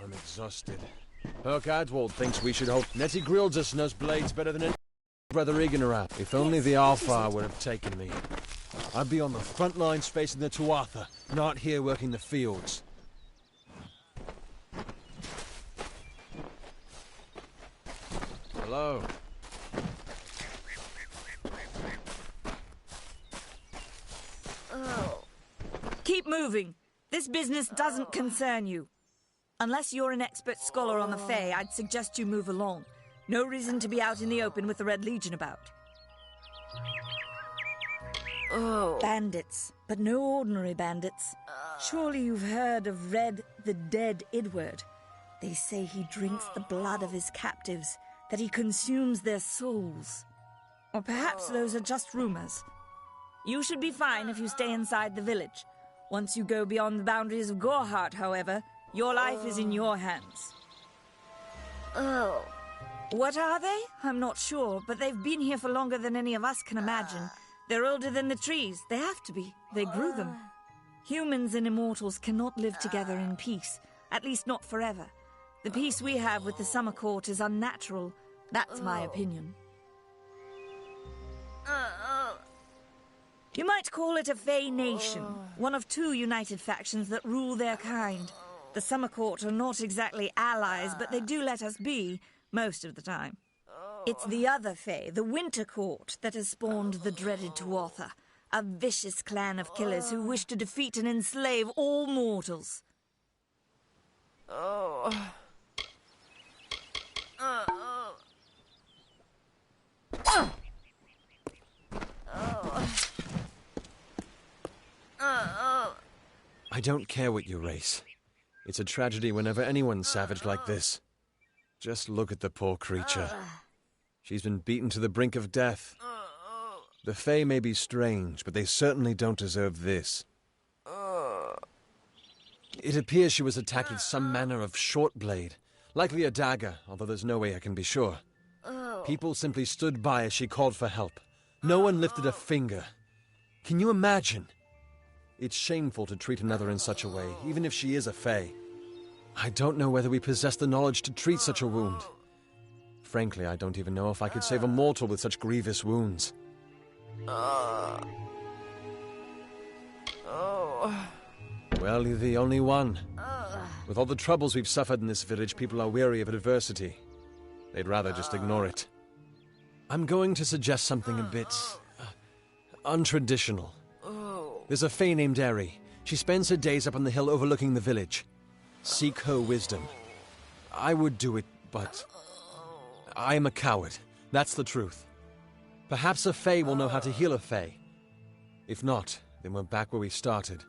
I'm exhausted. Herc Adwald thinks we should hope Nettie Grildus knows blades better than any Brother Eganarap. If only the Alpha would have taken me. I'd be on the front lines facing the Tuatha, not here working the fields. Hello. Keep moving. This business doesn't concern you. Unless you're an expert scholar on the Fae, I'd suggest you move along. No reason to be out in the open with the Red Legion about. Bandits, but no ordinary bandits. Surely you've heard of Red the Dead Idward. They say he drinks the blood of his captives, that he consumes their souls. Or perhaps those are just rumors. You should be fine if you stay inside the village. Once you go beyond the boundaries of Gorhart, however, your life is in your hands. What are they? I'm not sure, but they've been here for longer than any of us can imagine. They're older than the trees. They have to be. They grew them. Humans and immortals cannot live together in peace, at least not forever. The peace we have with the Summer Court is unnatural. That's my opinion. You might call it a Fae nation, one of two united factions that rule their kind. The Summer Court are not exactly allies, but they do let us be, most of the time. It's the other Fae, the Winter Court, that has spawned the dreaded Tuatha, a vicious clan of killers who wish to defeat and enslave all mortals. I don't care what you race. It's a tragedy whenever anyone's savage like this. Just look at the poor creature. She's been beaten to the brink of death. The Fae may be strange, but they certainly don't deserve this. It appears she was attacked with some manner of short blade, likely a dagger, although there's no way I can be sure. People simply stood by as she called for help. No one lifted a finger. Can you imagine? It's shameful to treat another in such a way, even if she is a Fae. I don't know whether we possess the knowledge to treat such a wound. Frankly, I don't even know if I could save a mortal with such grievous wounds. Well, you're the only one. With all the troubles we've suffered in this village, people are weary of adversity. They'd rather just ignore it. I'm going to suggest something a bit untraditional. There's a Fae named Eri. She spends her days up on the hill overlooking the village. Seek her wisdom. I would do it, but I am a coward. That's the truth. Perhaps a Fae will know how to heal a Fae. If not, then we're back where we started.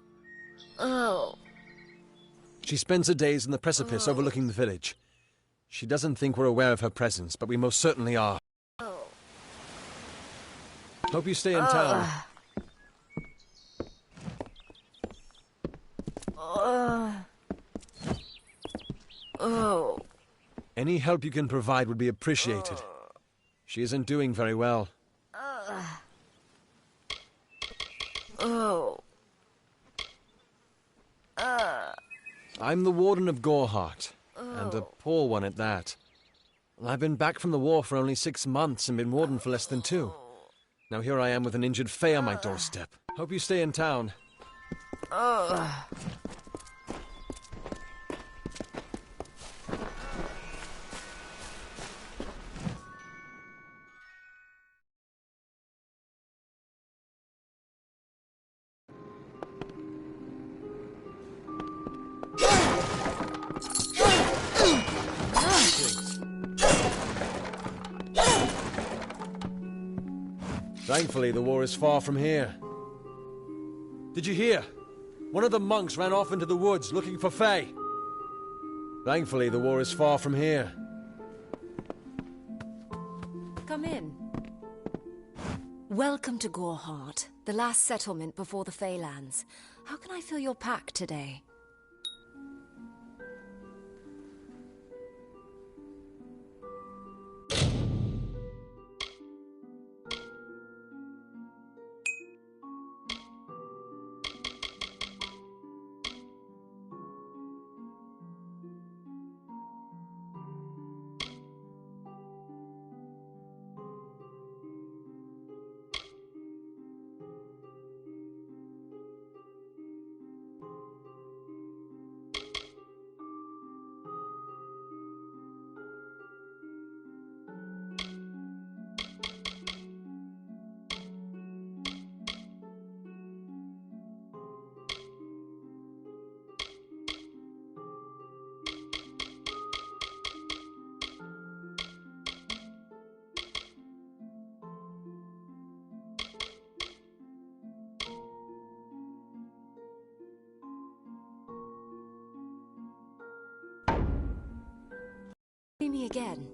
She spends her days in the precipice overlooking the village. She doesn't think we're aware of her presence, but we most certainly are. Hope you stay in town. Any help you can provide would be appreciated. She isn't doing very well. I'm the Warden of Gorhart, and a poor one at that. I've been back from the war for only 6 months and been Warden for less than 2. Now here I am with an injured Fae on my doorstep. Hope you stay in town. Thankfully, the war is far from here. Did you hear? One of the monks ran off into the woods looking for Fae. Thankfully, the war is far from here. Come in. Welcome to Gorhart, the last settlement before the Feylands. How can I fill your pack today? See me again.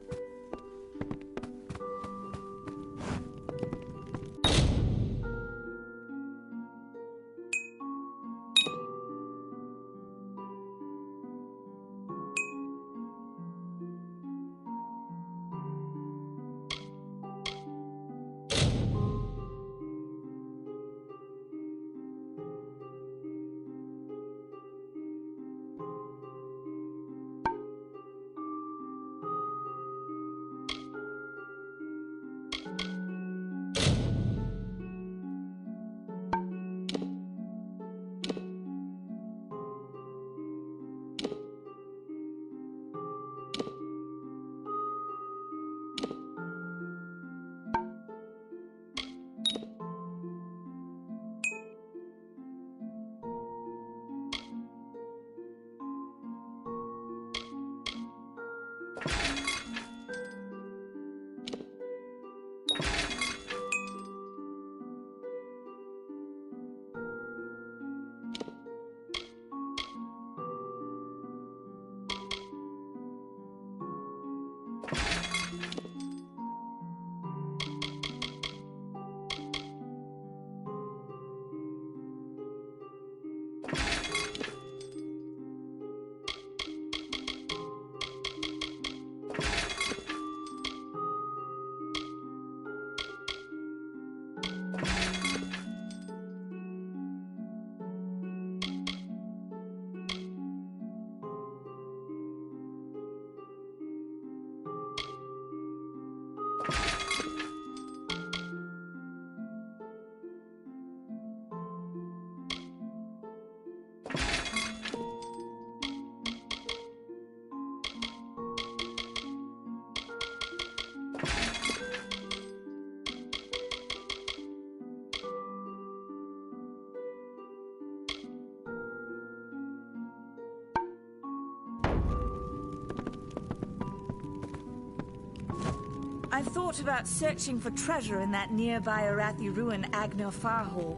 I've thought about searching for treasure in that nearby Arathi ruin Agna Farhall,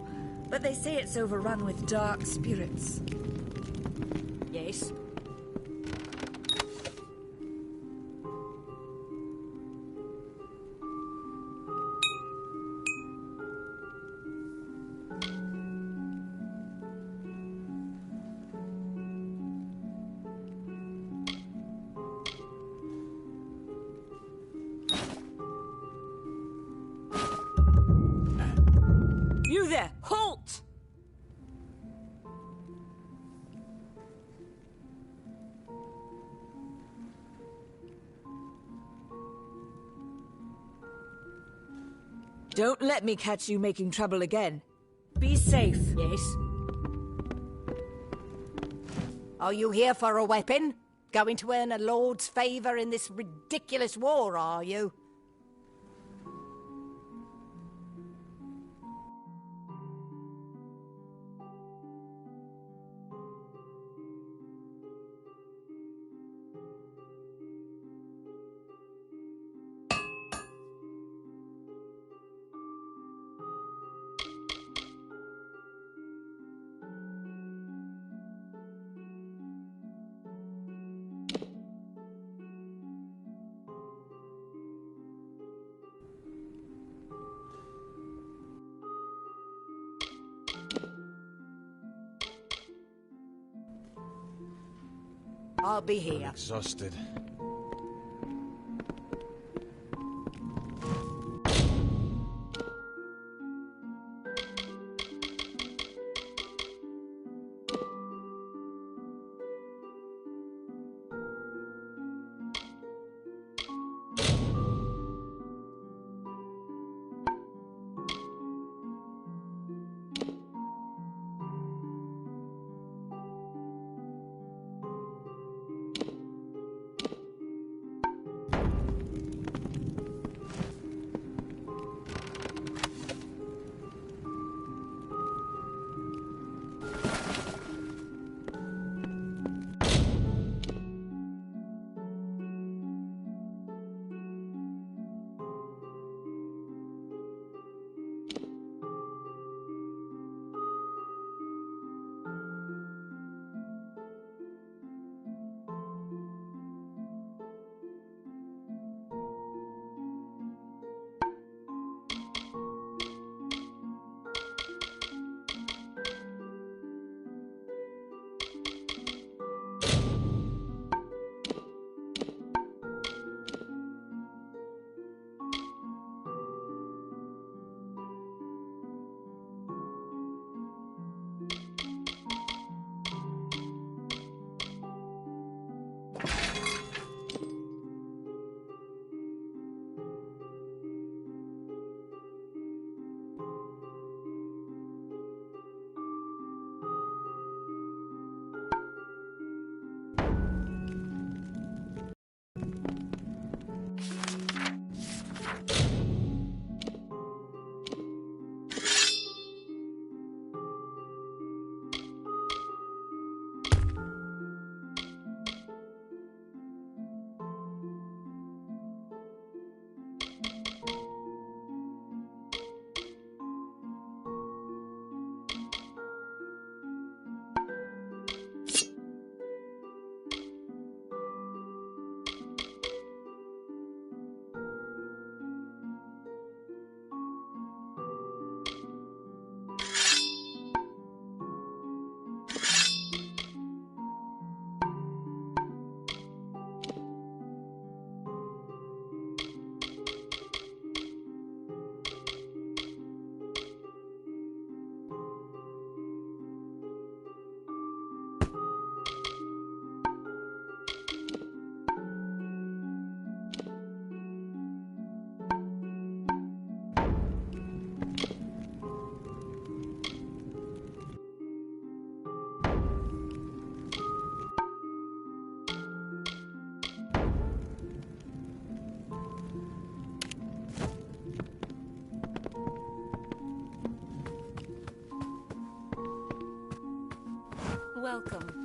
but they say it's overrun with dark spirits. Yes? You there! Halt! Don't let me catch you making trouble again. Be safe. Yes? Are you here for a weapon? Going to earn a lord's favour in this ridiculous war, are you? I'll be here. Exhausted. welcome.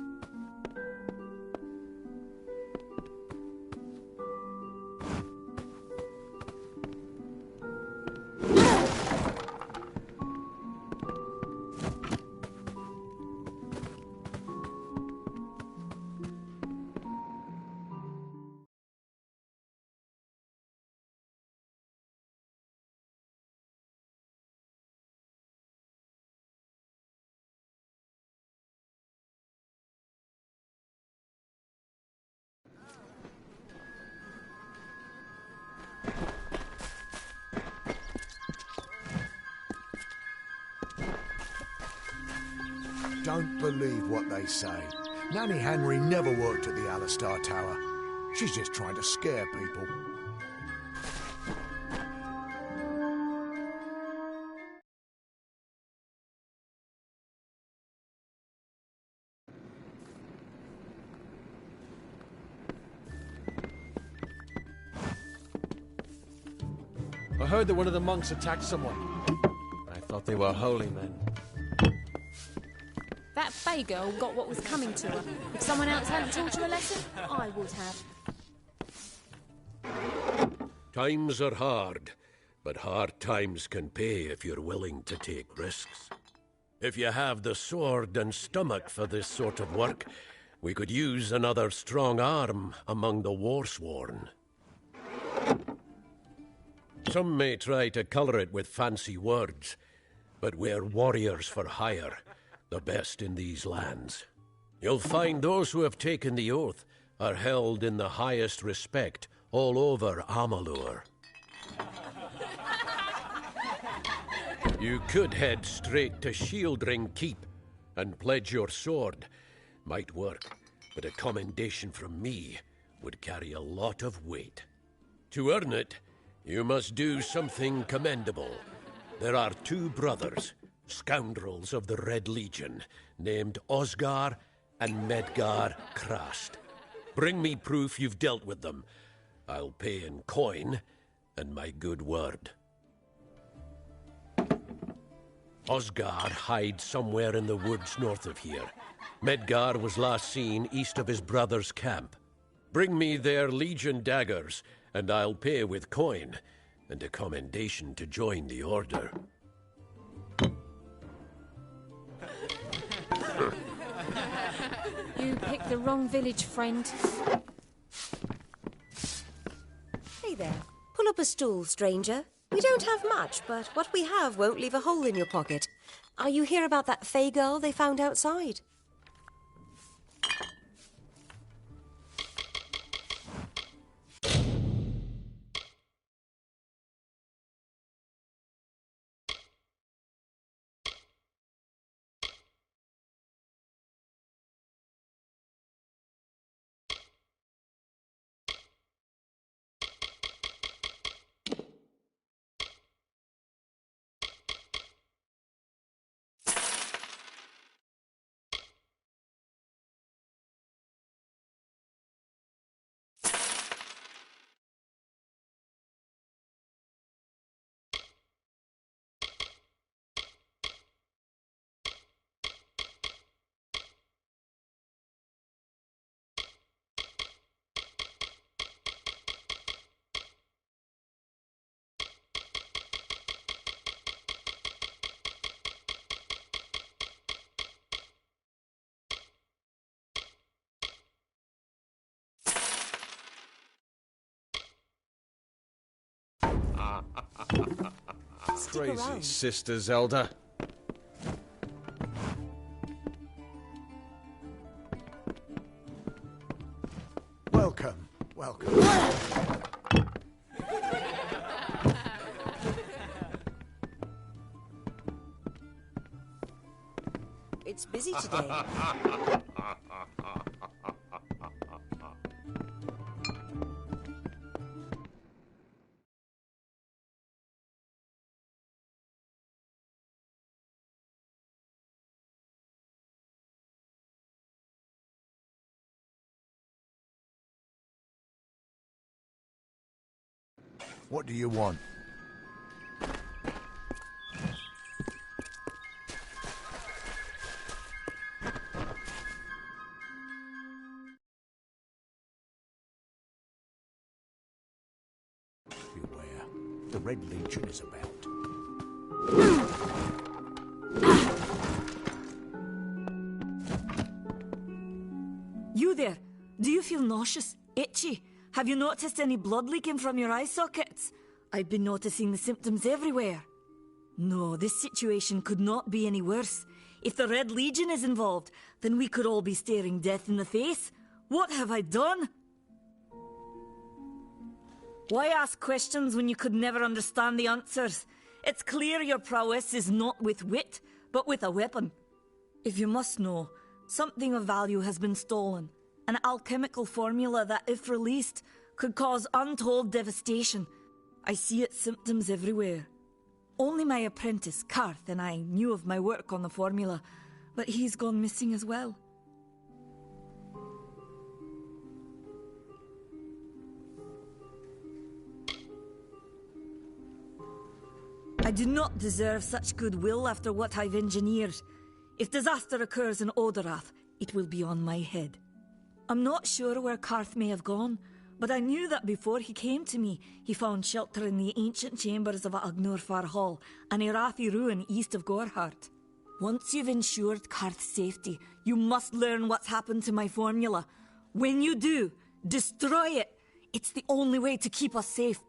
Don't believe what they say. Nanny Henry never worked at the Alistar Tower. She's just trying to scare people. I heard that one of the monks attacked someone. I thought they were holy men. That Fey girl got what was coming to her. If someone else hadn't taught her a lesson, I would have. Times are hard, but hard times can pay if you're willing to take risks. If you have the sword and stomach for this sort of work, we could use another strong arm among the warsworn. Some may try to colour it with fancy words, but we're warriors for hire, the best in these lands. You'll find those who have taken the oath are held in the highest respect all over Amalur. You could head straight to Shieldring Keep and pledge your sword. Might work, but a commendation from me would carry a lot of weight. To earn it, you must do something commendable. There are two brothers, scoundrels of the Red Legion, named Osgar and Medgar Krast. Bring me proof you've dealt with them. I'll pay in coin and my good word. Osgar hides somewhere in the woods north of here. Medgar was last seen east of his brother's camp. Bring me their Legion daggers, and I'll pay with coin, and a commendation to join the order. You picked the wrong village, friend. Hey there. Pull up a stool, stranger. We don't have much, but what we have won't leave a hole in your pocket. Are you here about that Fey girl they found outside? Crazy, around. Sister Zelda. Welcome, welcome. It's busy today. What do you want? the Red Legion is about. You there? Do you feel nauseous? Itchy? Have you noticed any blood leaking from your eye sockets? I've been noticing the symptoms everywhere. No, this situation could not be any worse. If the Red Legion is involved, then we could all be staring death in the face. What have I done? Why ask questions when you could never understand the answers? It's clear your prowess is not with wit, but with a weapon. If you must know, something of value has been stolen. An alchemical formula that, if released, could cause untold devastation. I see its symptoms everywhere. Only my apprentice, Karth, and I knew of my work on the formula, but he's gone missing as well. I do not deserve such goodwill after what I've engineered. If disaster occurs in Odorath, it will be on my head. I'm not sure where Karth may have gone, but I knew that before he came to me, he found shelter in the ancient chambers of Agnurfar Hall, an Irathi ruin east of Gorhart. Once you've ensured Karth's safety, you must learn what's happened to my formula. When you do, destroy it. It's the only way to keep us safe.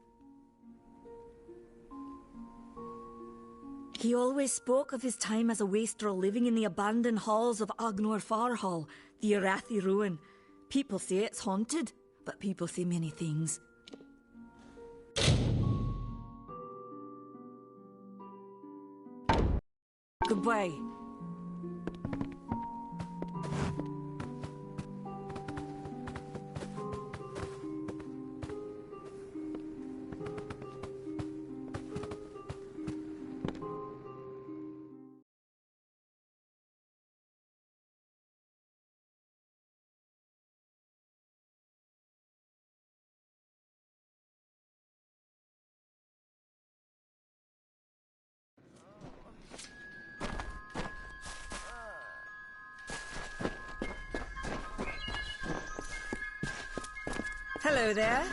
He always spoke of his time as a wastrel living in the abandoned halls of Agnurfar Hall, the Irathi ruin. People say it's haunted, but people say many things. Goodbye. Hello there.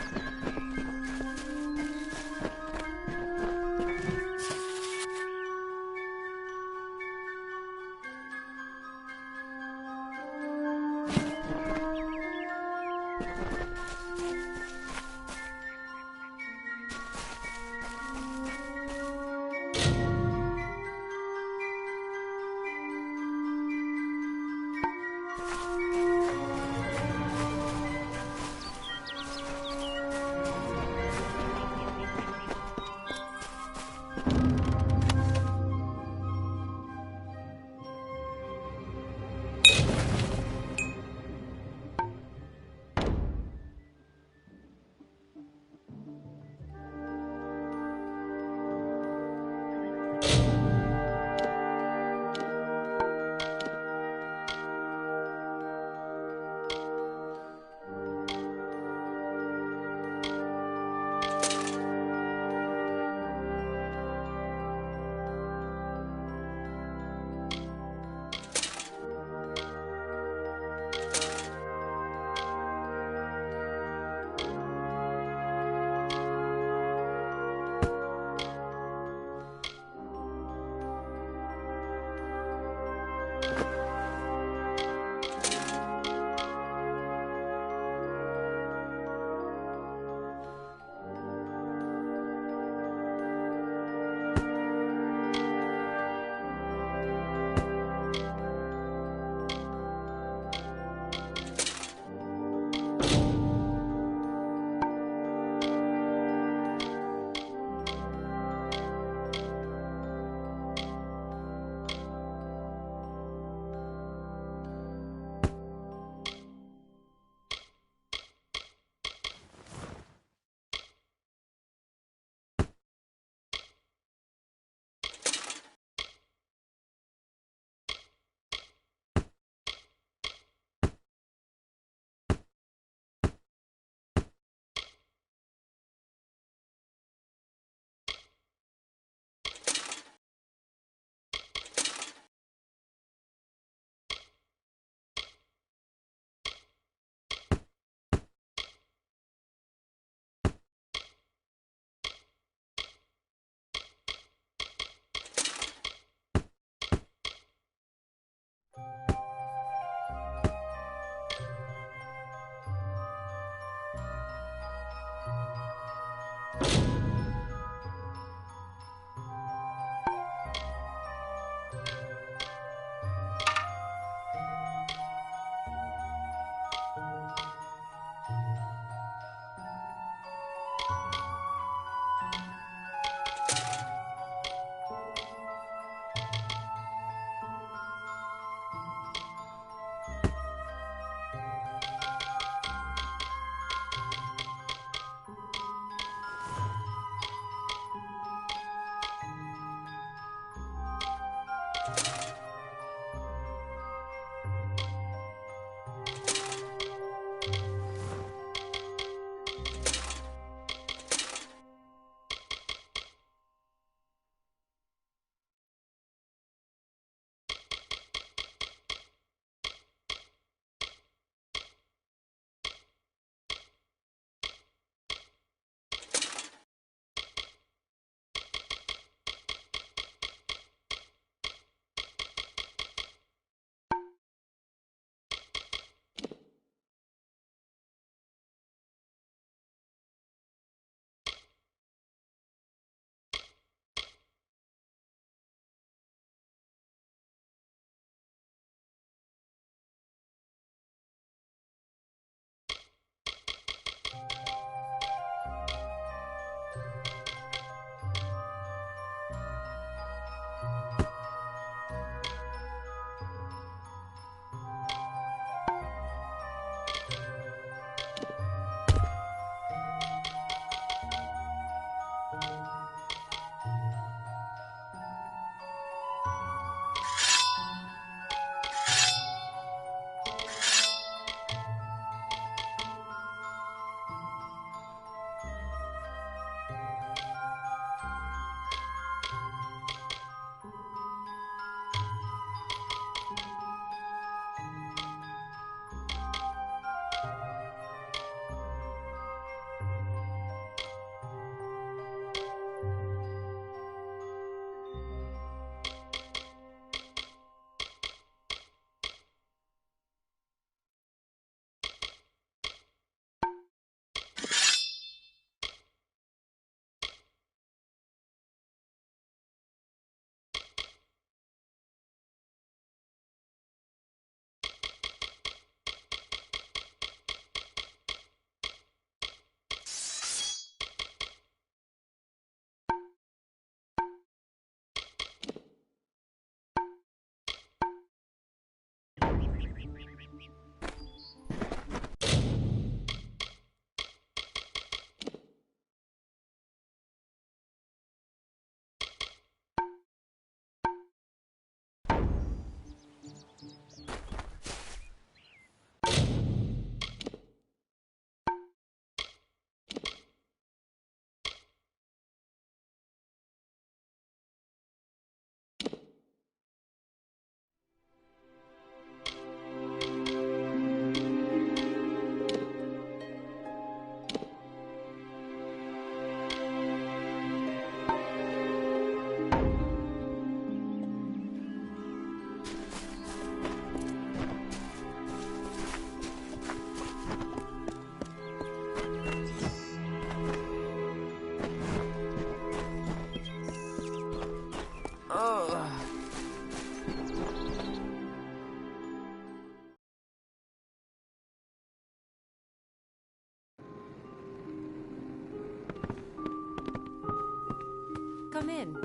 come in.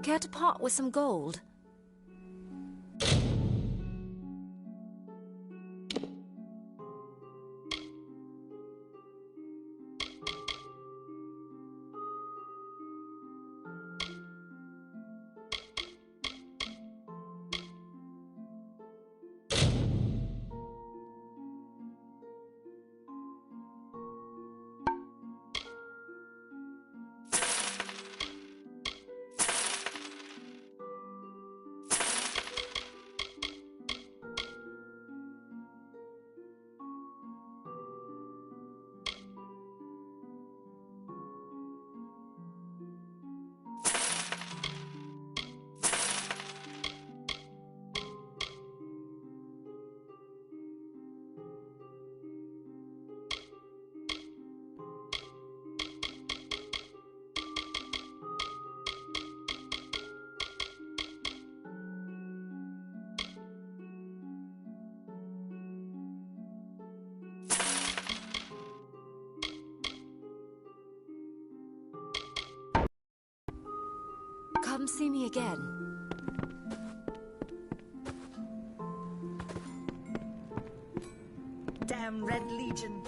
Care to part with some gold? Come see me again. Damn Red Legion.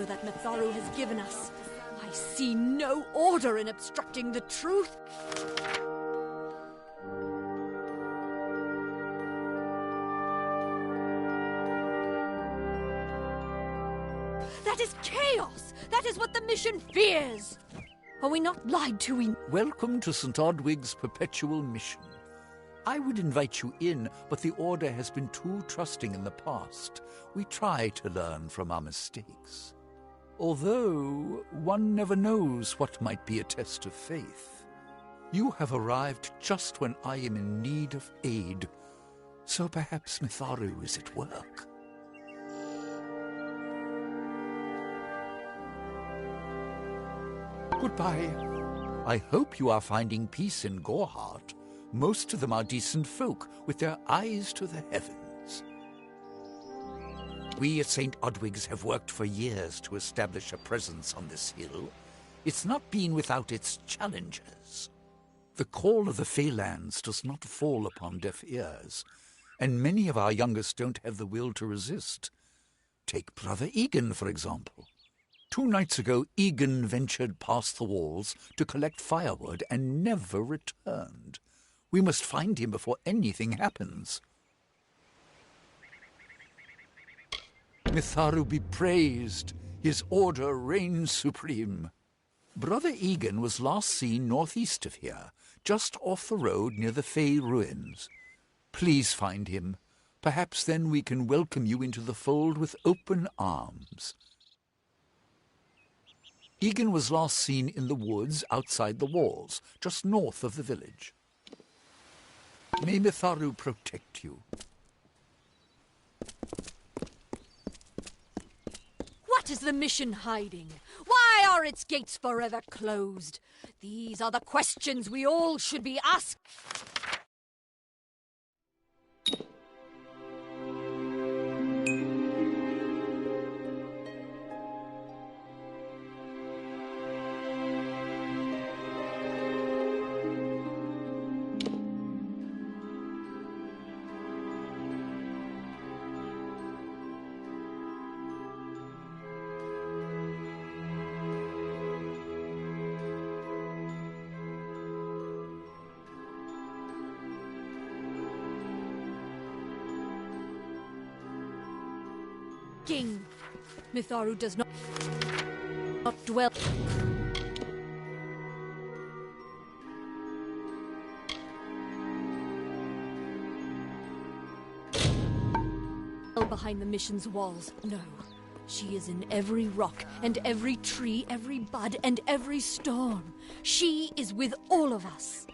order that Mitharu has given us. I see no order in obstructing the truth. That is chaos! That is what the mission fears! Are we not lied to? Welcome to St. Odwig's perpetual mission. I would invite you in, but the Order has been too trusting in the past. We try to learn from our mistakes. Although, one never knows what might be a test of faith. You have arrived just when I am in need of aid, so perhaps Mitharu is at work. Goodbye. I hope you are finding peace in Goreheart. Most of them are decent folk, with their eyes to the heavens. We at St. Odwig's have worked for years to establish a presence on this hill. It's not been without its challenges. The call of the Feylands does not fall upon deaf ears, and many of our youngest don't have the will to resist. Take Brother Egan, for example. 2 nights ago, Egan ventured past the walls to collect firewood and never returned. We must find him before anything happens. Mitharu be praised. His order reigns supreme. Brother Egan was last seen northeast of here, just off the road near the Fey ruins. Please find him. Perhaps then we can welcome you into the fold with open arms. Egan was last seen in the woods outside the walls, just north of the village. May Mitharu protect you. What is the mission hiding? Why are its gates forever closed? These are the questions we all should be asked. King, Mitharu does not dwell. Behind the mission's walls. No, she is in every rock and every tree, every bud and every storm. She is with all of us.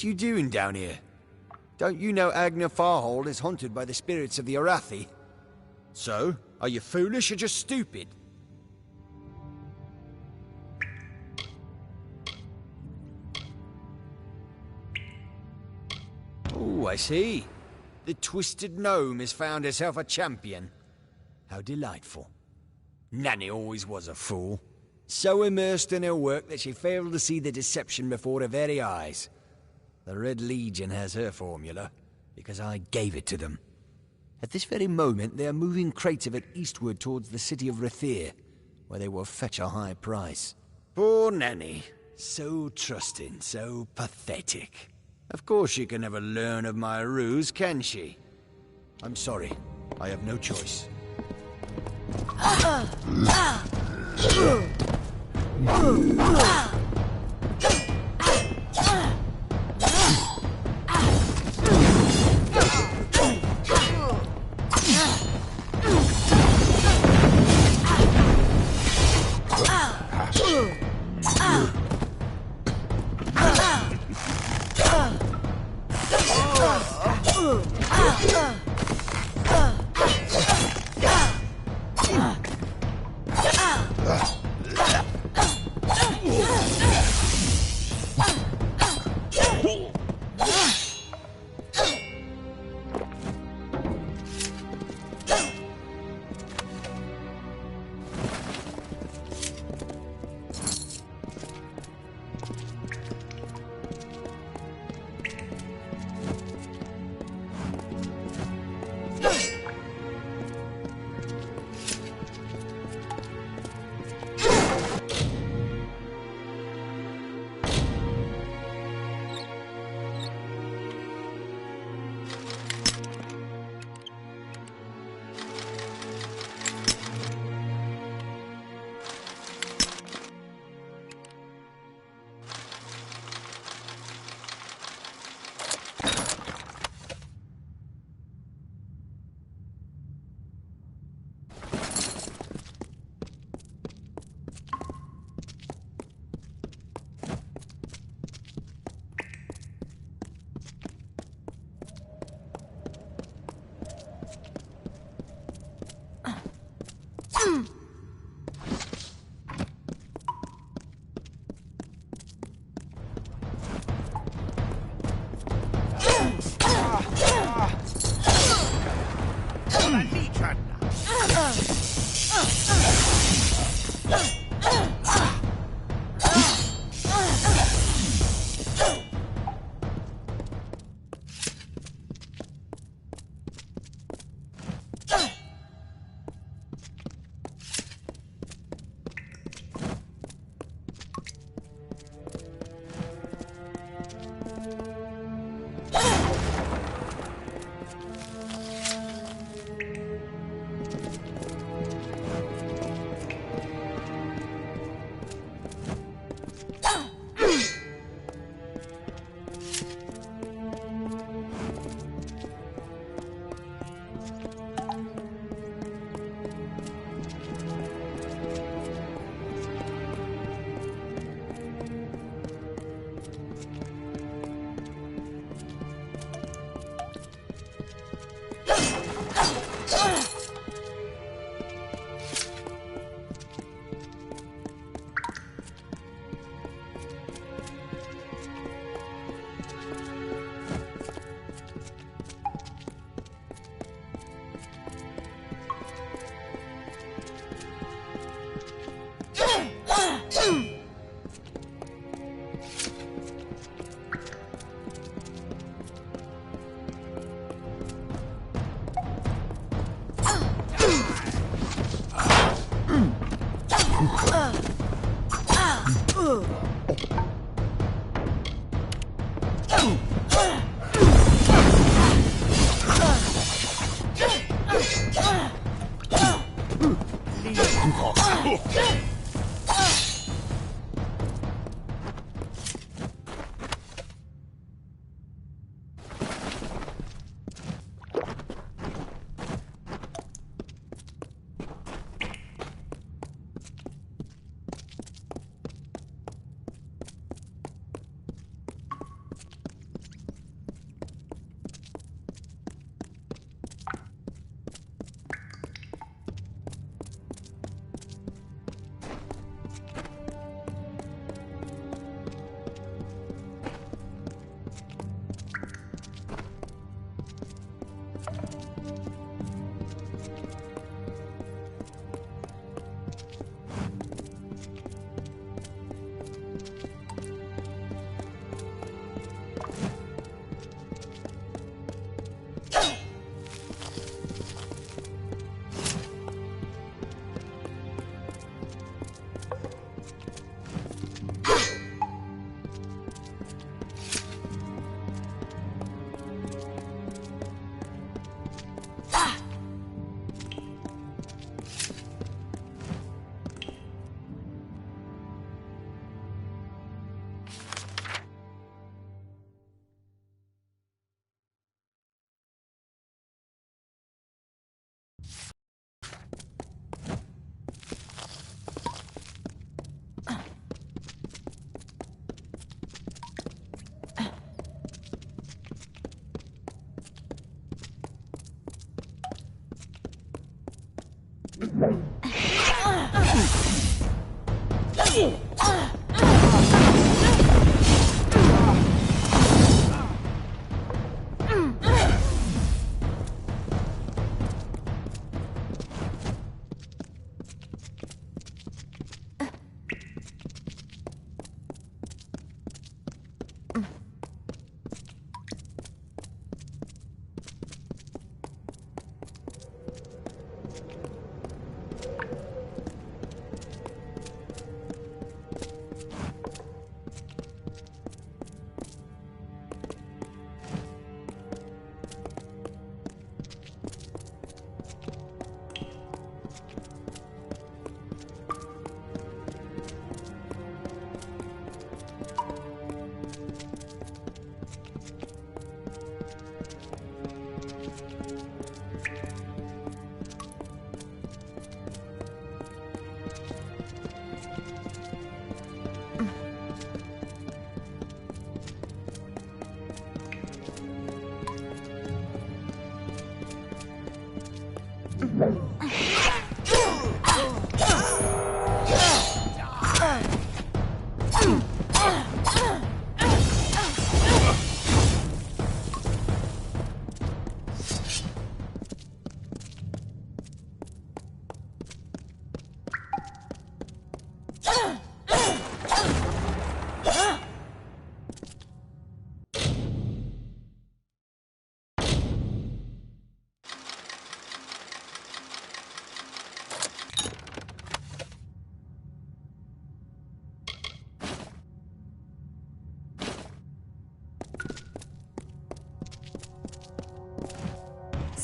What you doing down here? Don't you know Agner Farhold is haunted by the spirits of the Arathi? So, are you foolish or just stupid? Oh, I see. The Twisted Gnome has found herself a champion. How delightful. Nanny always was a fool. So immersed in her work that she failed to see the deception before her very eyes. The Red Legion has her formula, because I gave it to them. At this very moment, they are moving crates of it eastward towards the city of Rathir, where they will fetch a high price. Poor Nanny. So trusting, so pathetic. Of course she can never learn of my ruse, can she? I'm sorry. I have no choice.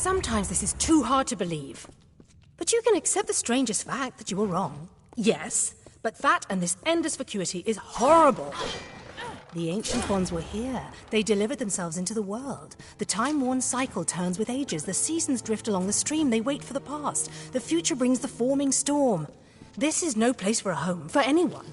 Sometimes this is too hard to believe. But you can accept the strangest fact that you were wrong. Yes, but that and this endless vacuity is horrible. The ancient ones were here. They delivered themselves into the world. The time-worn cycle turns with ages. The seasons drift along the stream. They wait for the past. The future brings the forming storm. This is no place for a home, for anyone.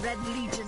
Red Legion.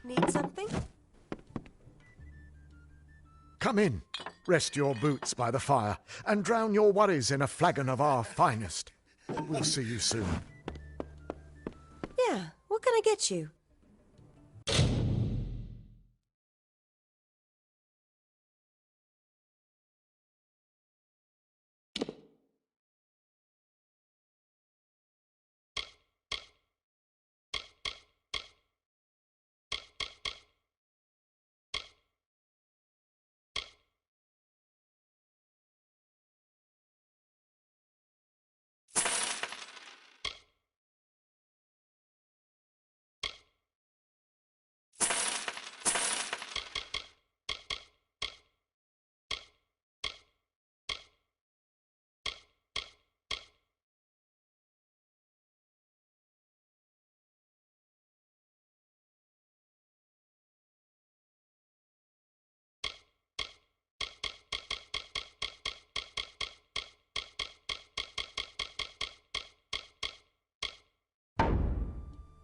Need something? Come in, rest your boots by the fire, and drown your worries in a flagon of our finest. We'll see you soon. Yeah, what can I get you?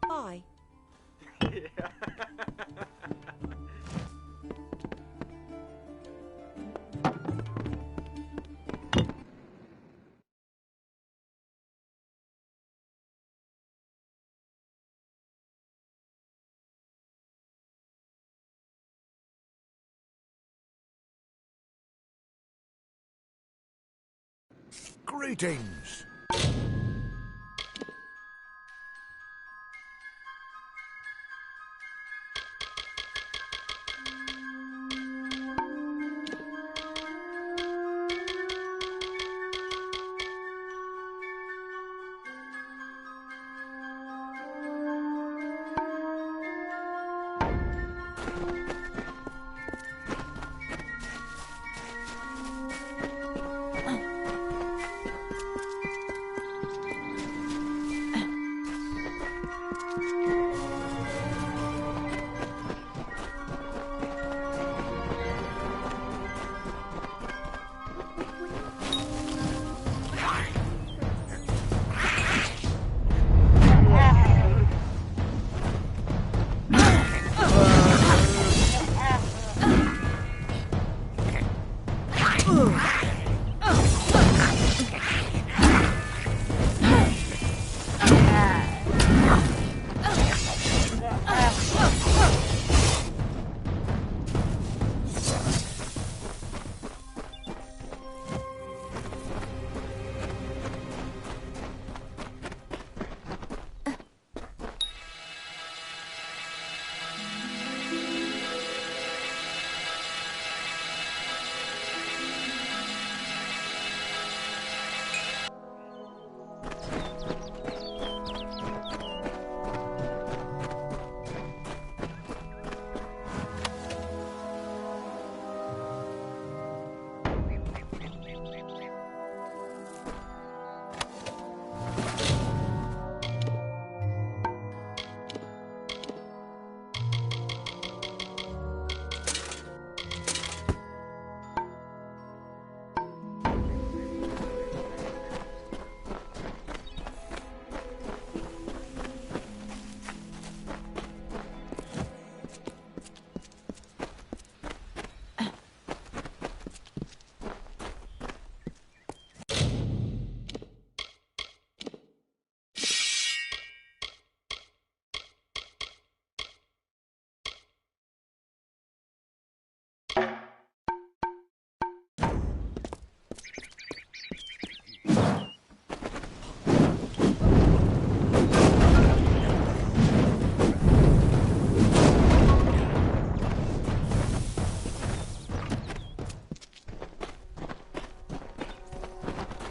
Bye. Greetings.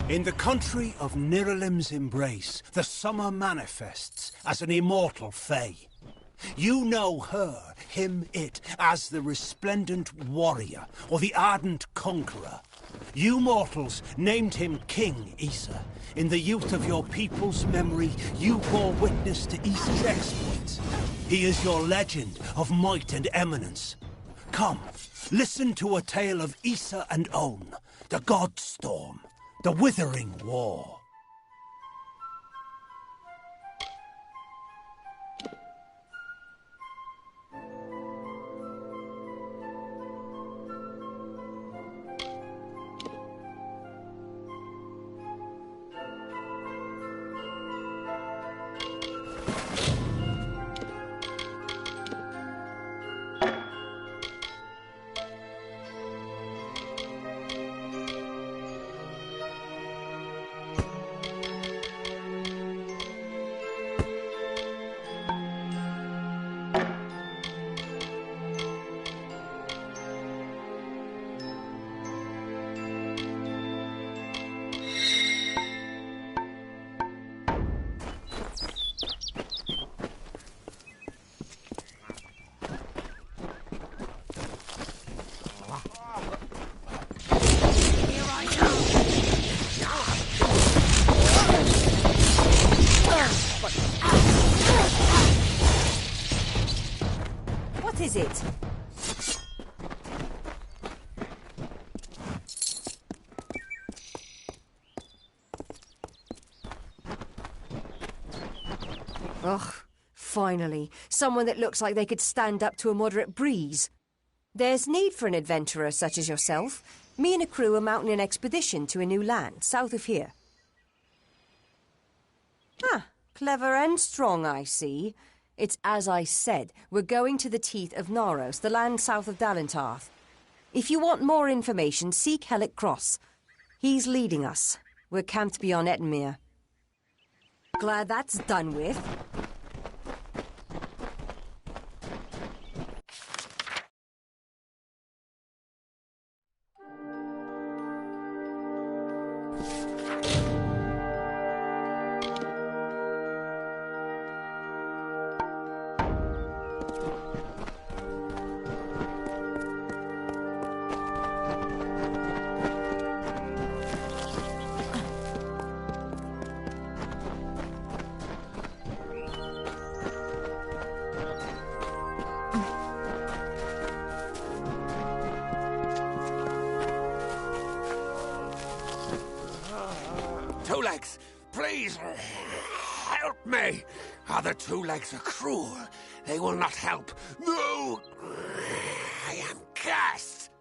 In the country of Niralim's embrace, the summer manifests as an immortal fae. You know her, him, it, as the resplendent warrior, or the ardent conqueror. You mortals named him King Issa. In the youth of your people's memory, you bore witness to Issa's exploits. He is your legend of might and eminence. Come, listen to a tale of Issa and On, the God Storm, the Withering War. it. Ugh, finally. Someone that looks like they could stand up to a moderate breeze. There's need for an adventurer such as yourself. Me and a crew are mounting an expedition to a new land, south of here. Ah, clever and strong, I see. It's as I said, we're going to the teeth of Naros, the land south of Dalentarth. If you want more information, seek Hellick Cross. He's leading us. We're camped beyond Ettenmere. Glad that's done with. Two Legs, please, help me. Other Two Legs are cruel. They will not help. No! I am cursed.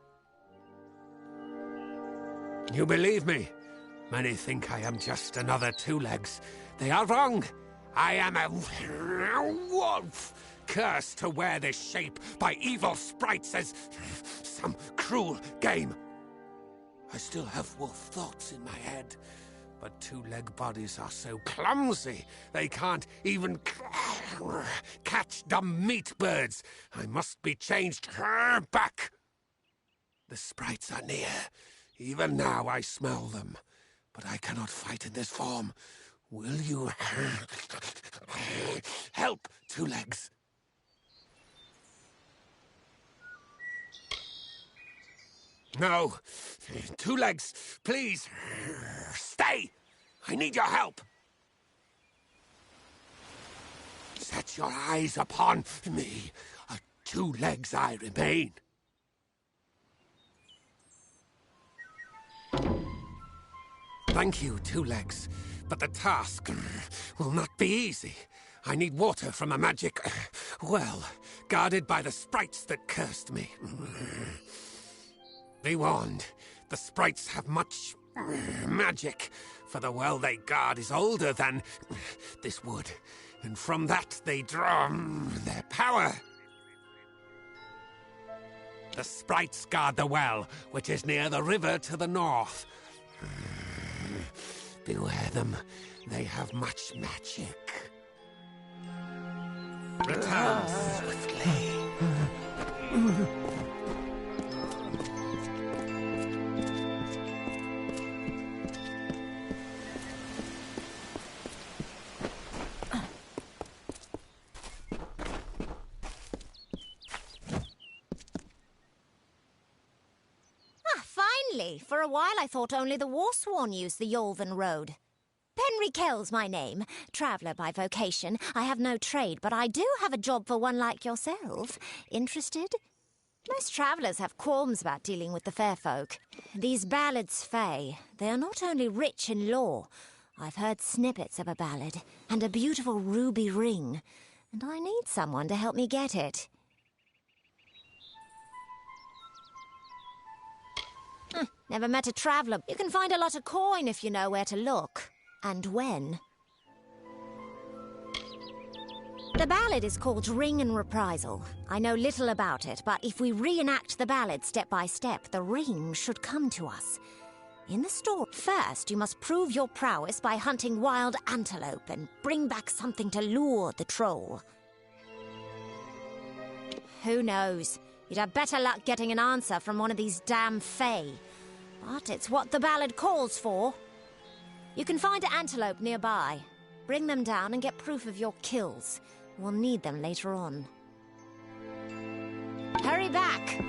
You believe me? Many think I am just another Two Legs. They are wrong. I am a wolf, cursed to wear this shape by evil sprites as some cruel game. I still have wolf thoughts in my head. But two-leg bodies are so clumsy, they can't even catch dumb meat birds. I must be changed back. The sprites are near. Even now I smell them. But I cannot fight in this form. Will you help, Two Legs? No. Two Legs, please. Stay! I need your help. Set your eyes upon me. A Two Legs I remain. Thank you, Two Legs. But the task will not be easy. I need water from a magic well, guarded by the sprites that cursed me. Be warned, the sprites have much magic, for the well they guard is older than this wood, and from that they draw their power. The sprites guard the well, which is near the river to the north. Beware them, they have much magic. Return swiftly. Finally! For a while I thought only the Warsworn used the Yolven Road. Penry Kell's my name. Traveller by vocation. I have no trade, but I do have a job for one like yourself. Interested? Most travellers have qualms about dealing with the fair folk. These ballads fey, they are not only rich in lore. I've heard snippets of a ballad, and a beautiful ruby ring. And I need someone to help me get it. Never met a traveller. You can find a lot of coin if you know where to look. And when. The ballad is called Ring and Reprisal. I know little about it, but if we reenact the ballad step by step, the ring should come to us. In the story, first you must prove your prowess by hunting wild antelope and bring back something to lure the troll. Who knows? You'd have better luck getting an answer from one of these damn fae. But it's what the ballad calls for. You can find an antelope nearby. Bring them down and get proof of your kills. We'll need them later on. Hurry back!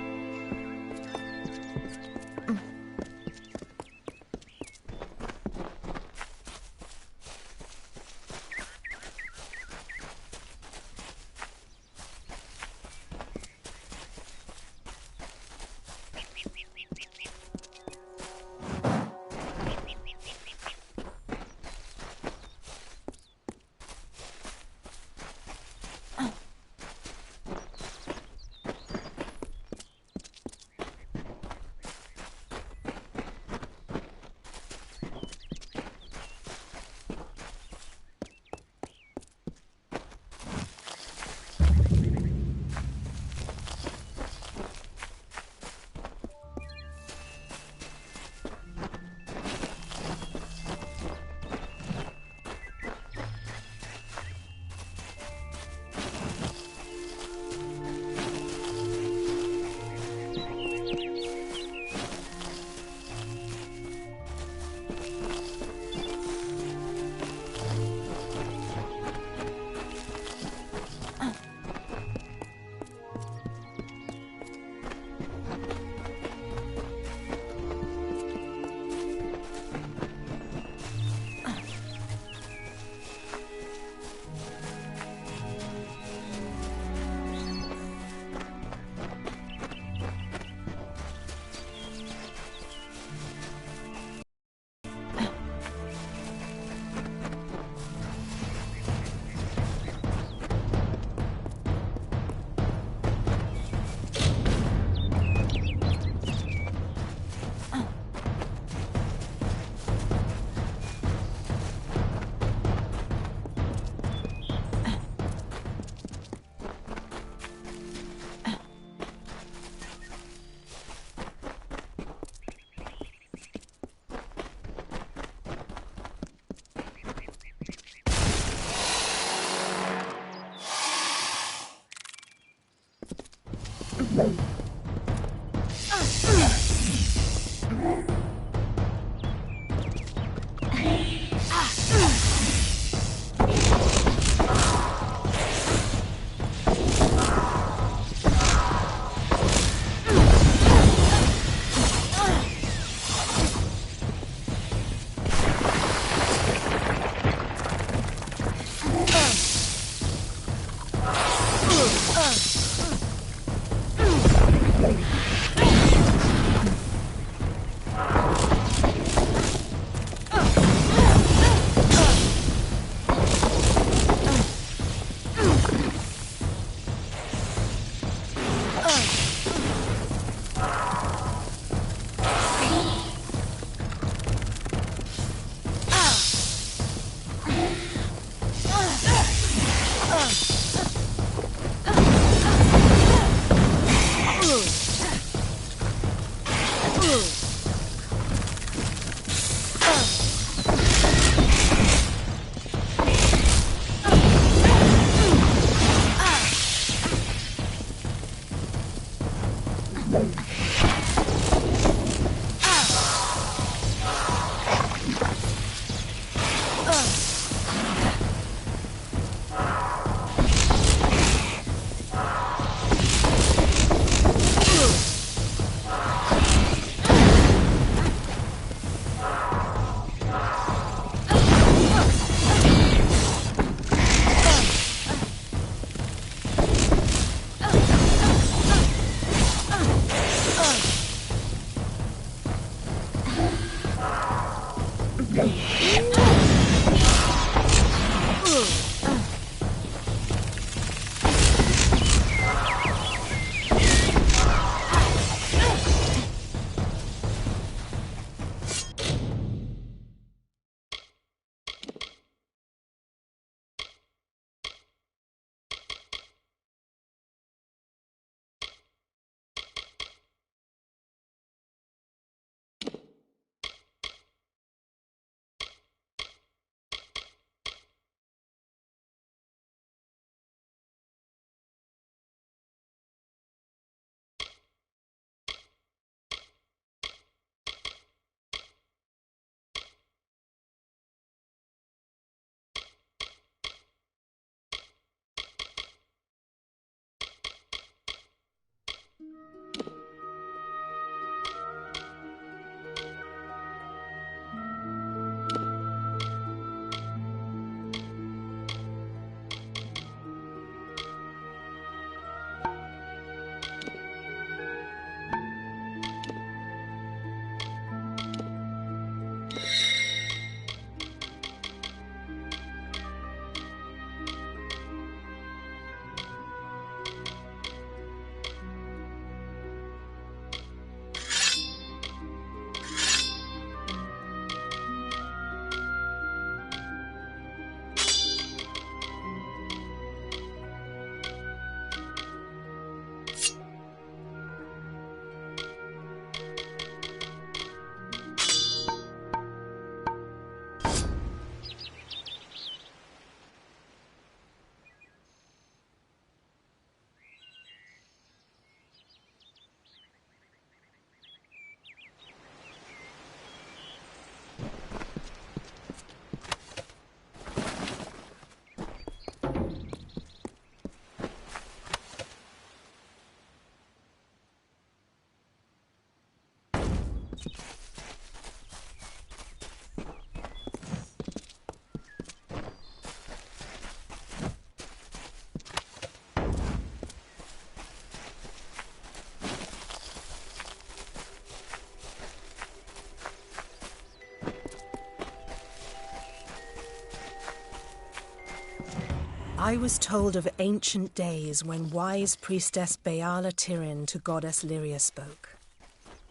I was told of ancient days when wise priestess Beala Tirin to goddess Lyria spoke.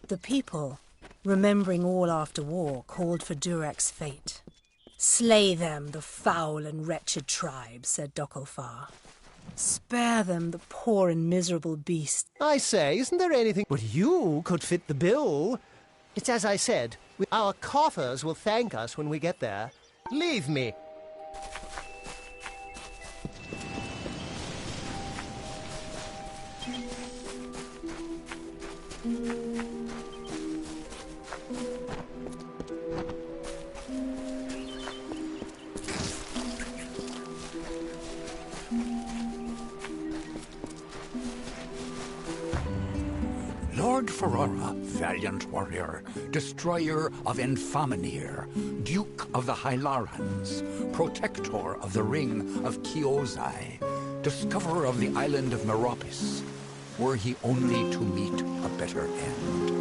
The people, remembering all after war, called for Durek's fate. "Slay them, the foul and wretched tribe," said Dokalfar. "Spare them, the poor and miserable beasts." I say, isn't there anything... But you could fit the bill. It's as I said, our coffers will thank us when we get there. Leave me. Lord Ferrara, valiant warrior, destroyer of Enfaminir, Duke of the Hylarans, protector of the Ring of Kiozai, discoverer of the island of Meropis, were he only to meet a better end.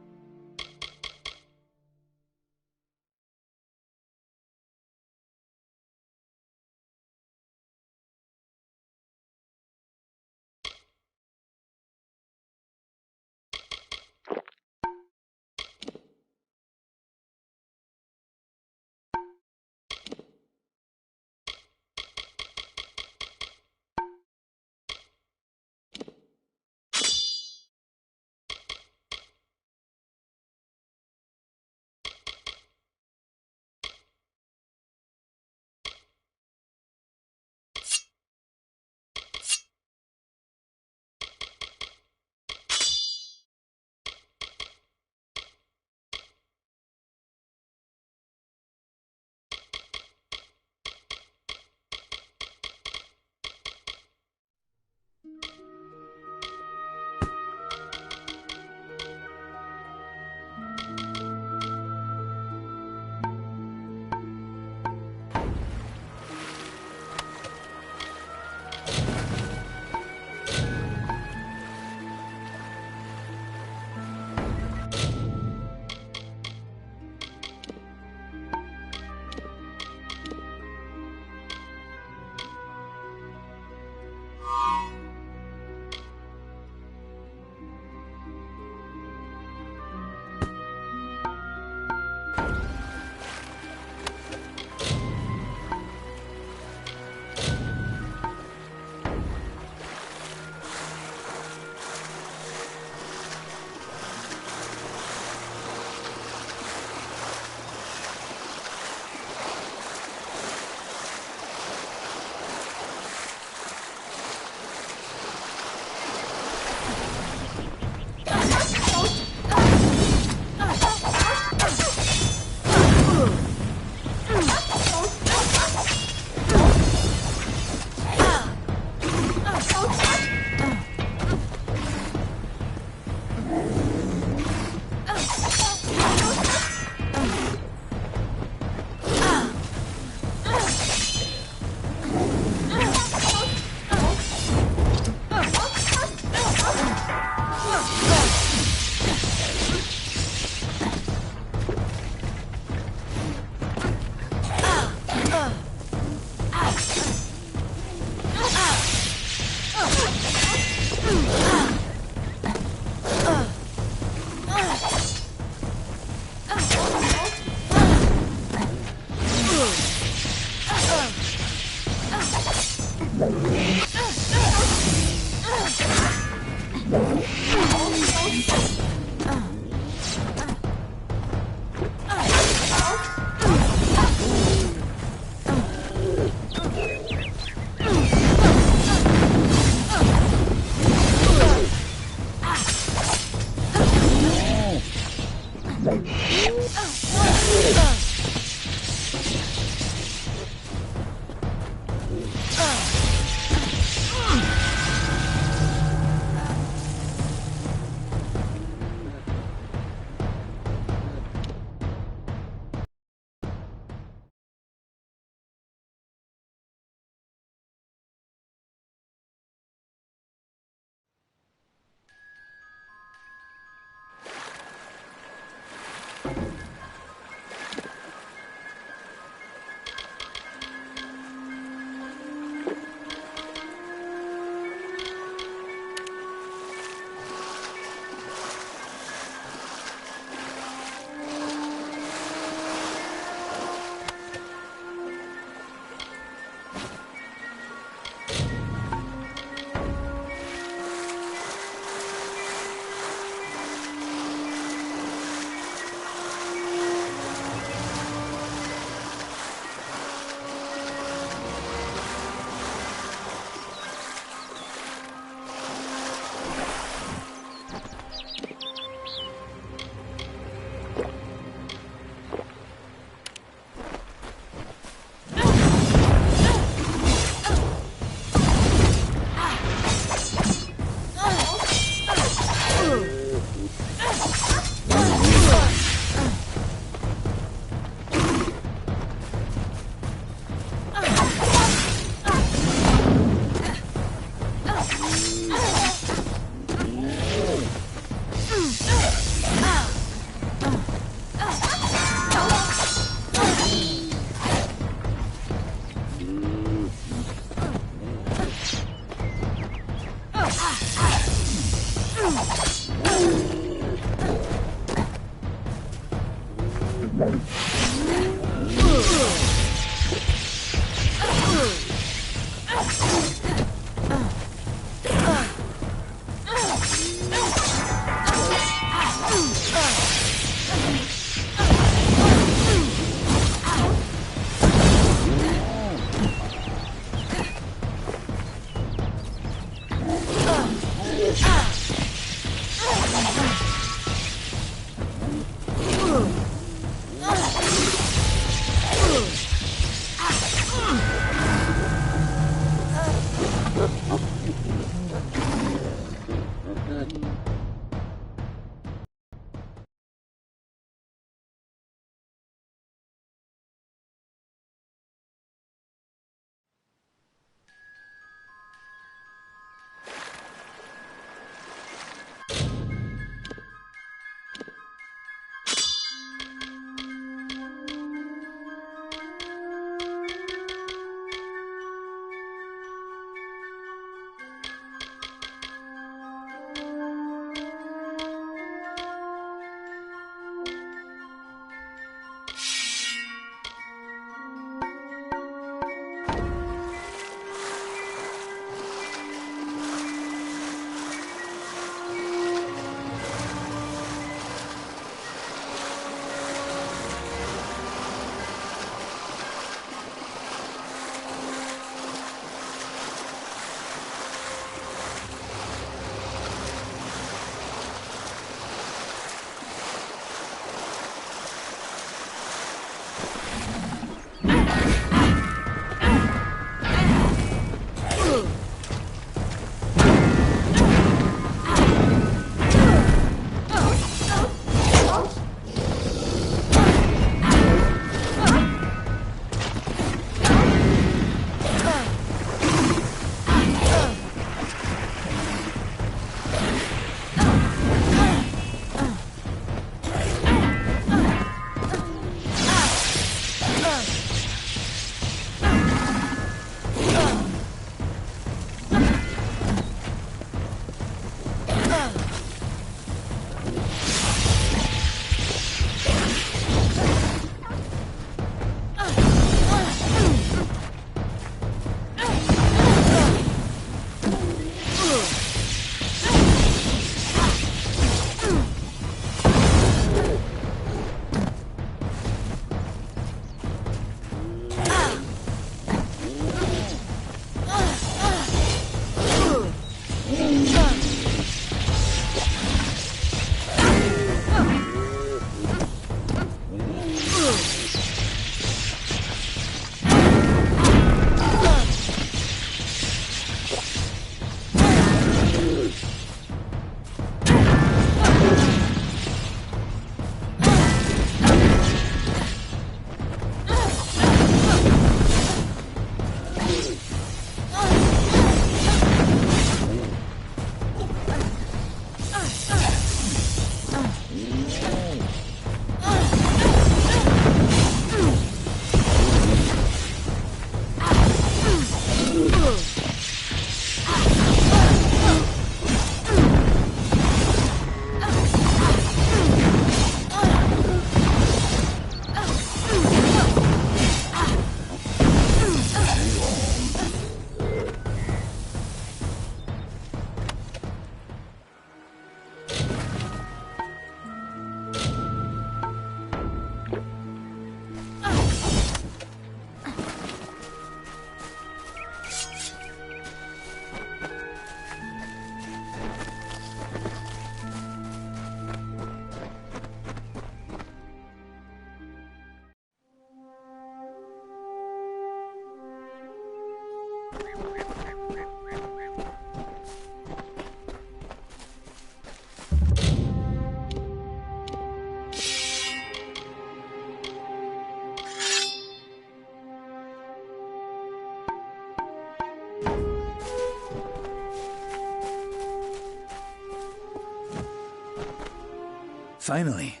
Finally,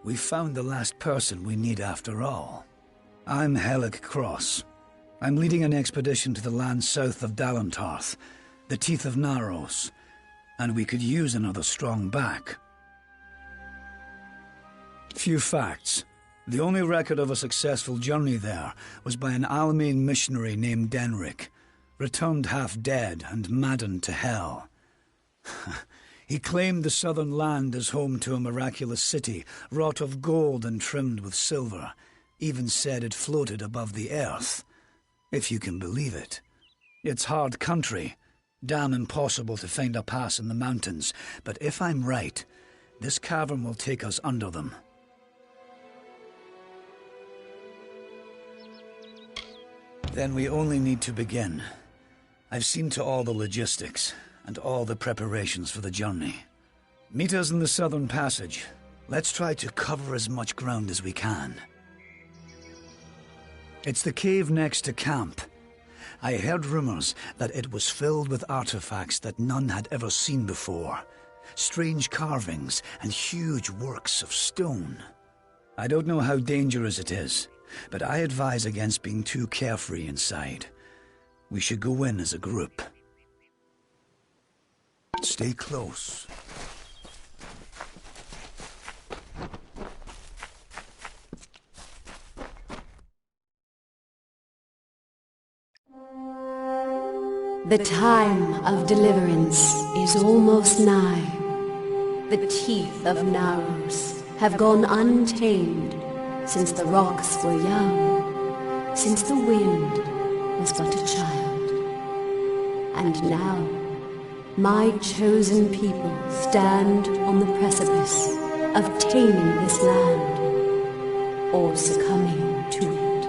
we found the last person we need after all. I'm Helig Cross. I'm leading an expedition to the land south of Dalentarth, the Teeth of Naros. and we could use another strong back. Few facts. The only record of a successful journey there was by an Almain missionary named Denric, returned half dead and maddened to hell. He claimed the southern land as home to a miraculous city, wrought of gold and trimmed with silver, even said it floated above the earth. If you can believe it. It's hard country, damn impossible to find a pass in the mountains, but if I'm right, this cavern will take us under them. Then we only need to begin. I've seen to all the logistics and all the preparations for the journey. Meet us in the southern passage. Let's try to cover as much ground as we can. It's the cave next to camp. I heard rumors that it was filled with artifacts that none had ever seen before. Strange carvings and huge works of stone. I don't know how dangerous it is, but I advise against being too carefree inside. We should go in as a group. Stay close. The time of deliverance is almost nigh. The teeth of Naros have gone untamed since the rocks were young, since the wind was but a child. And now, my chosen people stand on the precipice of taming this land, or succumbing to it.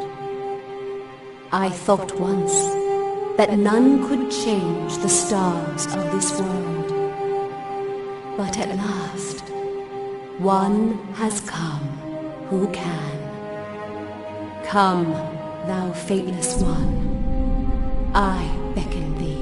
I thought once that none could change the stars of this world. But at last, one has come who can. Come, thou fateless one, I beckon thee.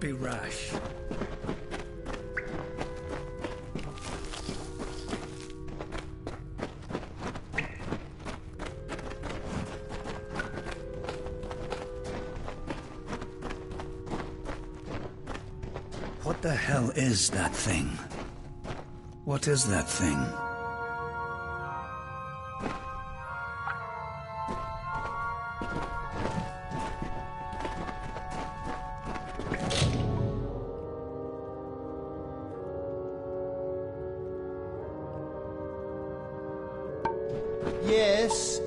be rash. What the hell is that thing? What is that thing? Yes?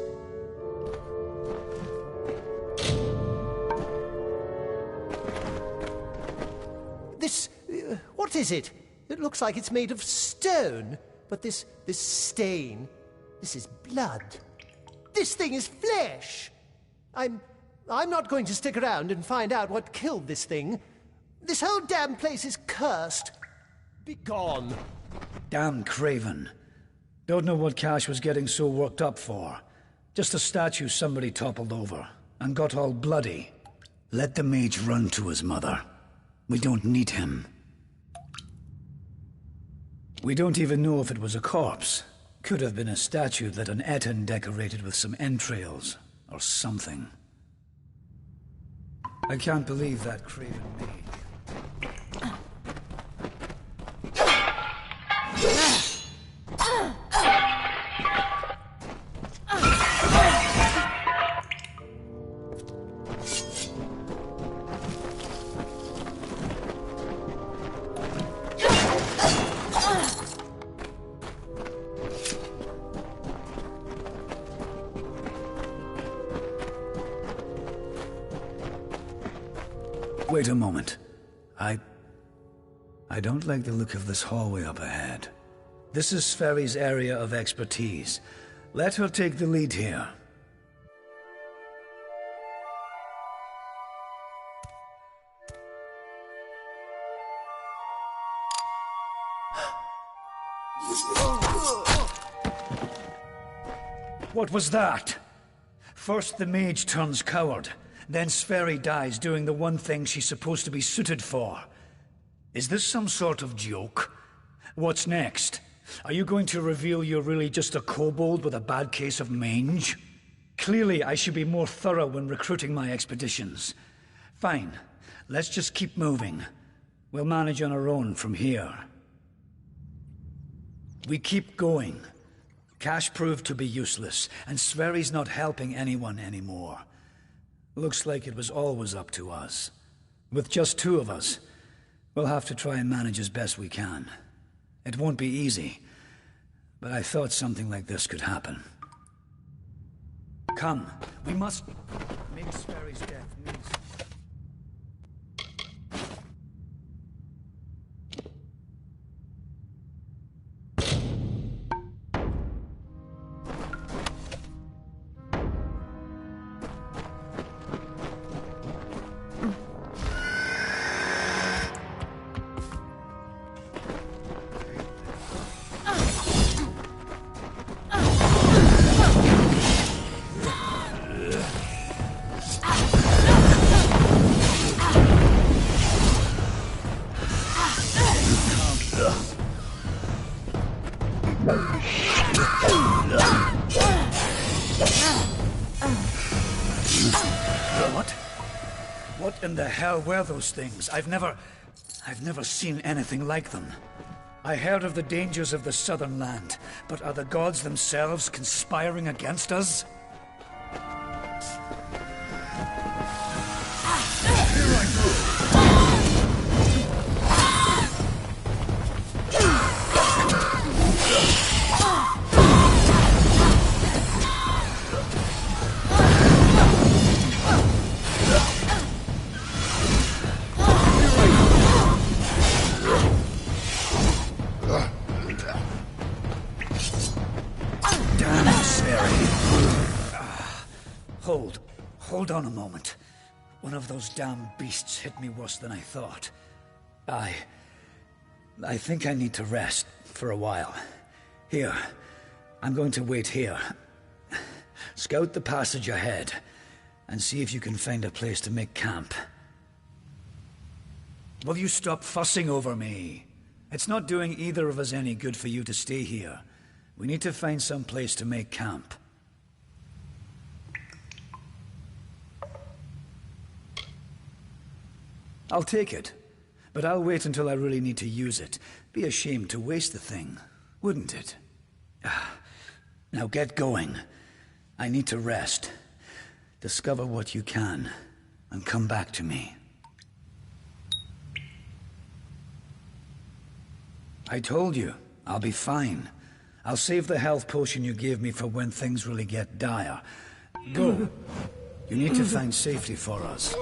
This... what is it? It looks like it's made of stone. But this stain... this is blood. This thing is flesh! I'm not going to stick around and find out what killed this thing. This whole damn place is cursed. Be gone. Damn craven. Don't know what Cash was getting so worked up for. Just a statue somebody toppled over, and got all bloody. Let the mage run to his mother. We don't need him. We don't even know if it was a corpse. Could have been a statue that an Eton decorated with some entrails, or something. I can't believe that craven mage. Wait a moment. I don't like the look of this hallway up ahead. This is Sverri's area of expertise. Let her take the lead here. What was that? First the mage turns coward. Then Sverri dies doing the one thing she's supposed to be suited for. Is this some sort of joke? What's next? Are you going to reveal you're really just a kobold with a bad case of mange? Clearly, I should be more thorough when recruiting my expeditions. Fine. Let's just keep moving. We'll manage on our own from here. We keep going. Cash proved to be useless, and Sverri's not helping anyone anymore. Looks like it was always up to us. With just two of us, we'll have to try and manage as best we can. It won't be easy, but I thought something like this could happen. Come, we must... Maybe Sperry's death means... What in the hell were those things? I've never seen anything like them. I heard of the dangers of the southern land, but are the gods themselves conspiring against us? Hold on a moment. One of those damn beasts hit me worse than I thought. I think I need to rest for a while. Here, I'm going to wait here. Scout the passage ahead, and see if you can find a place to make camp. Will you stop fussing over me? It's not doing either of us any good for you to stay here. We need to find some place to make camp. I'll take it, but I'll wait until I really need to use it. Be a shame to waste the thing, wouldn't it? Now get going. I need to rest. Discover what you can, and come back to me. I told you, I'll be fine. I'll save the health potion you gave me for when things really get dire. Go. You need to find safety for us.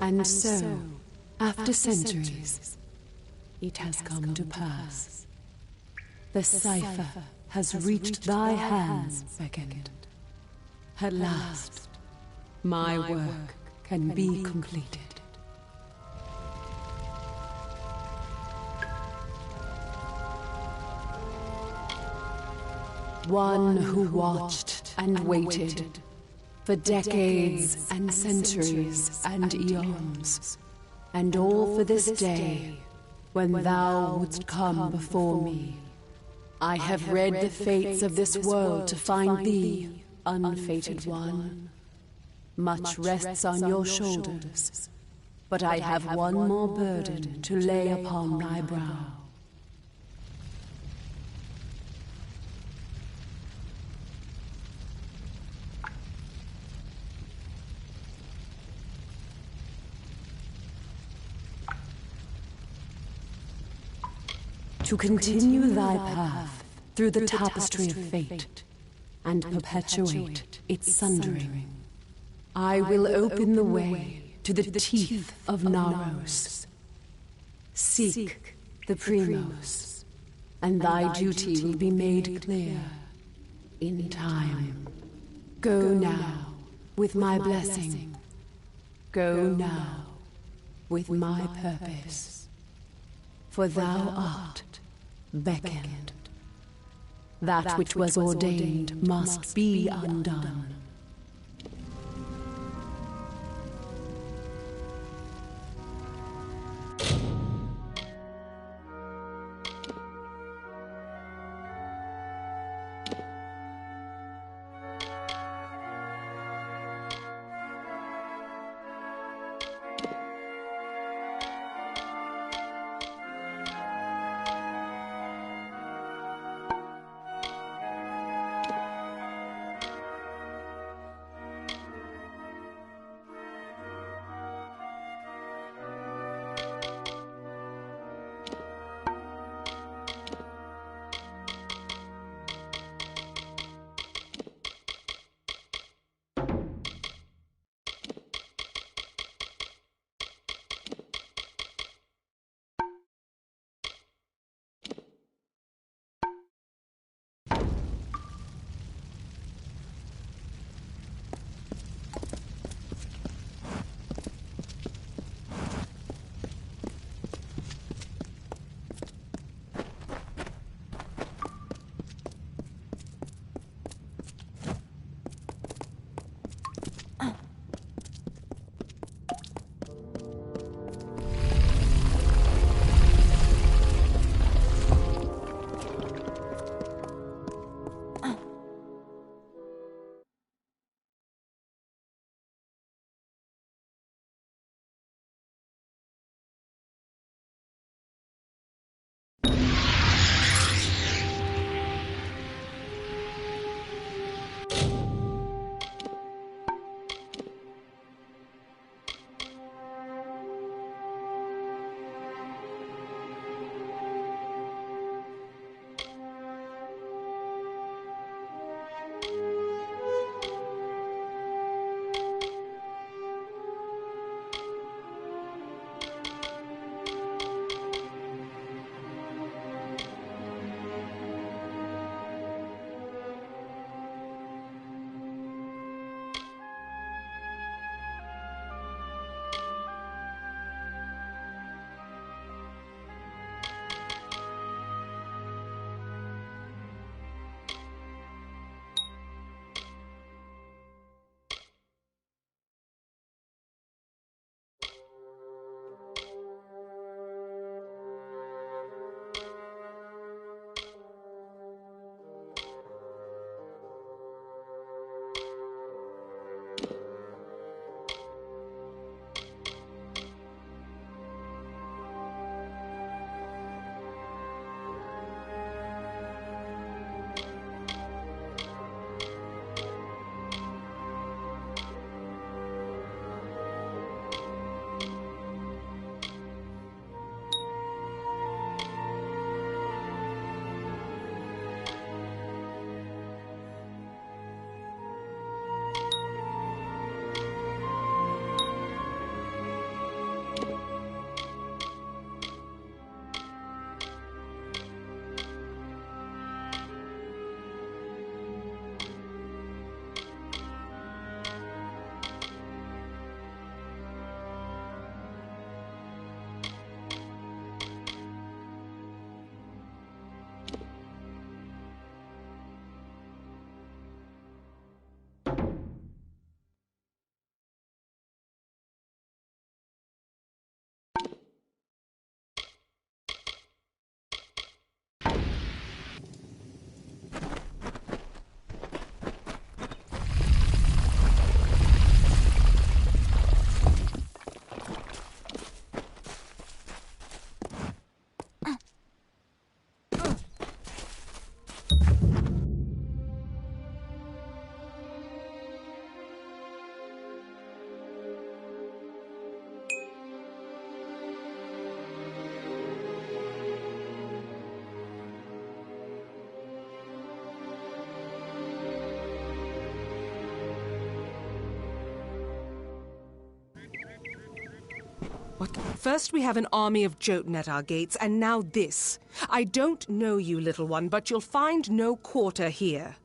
And so, after centuries, it has come to pass. The cipher has reached thy hands, Beckett. At last, my work can be completed. One who watched and waited for decades and centuries and eons, and all for this day when thou wouldst come before me. I have read the fates of this world to find thee, unfated one. Much rests on your shoulders, but I have one more burden to lay upon thy brow. To continue thy path through the tapestry of fate and perpetuate its sundering, I will open the way to the teeth of Naros. Seek the Primos, and thy duty will be made clear in time. Go now with my blessing. Go now with my purpose. For thou art beckoned. That which was ordained must be undone. First we have an army of Jotun at our gates, and now this. I don't know you, little one, but you'll find no quarter here.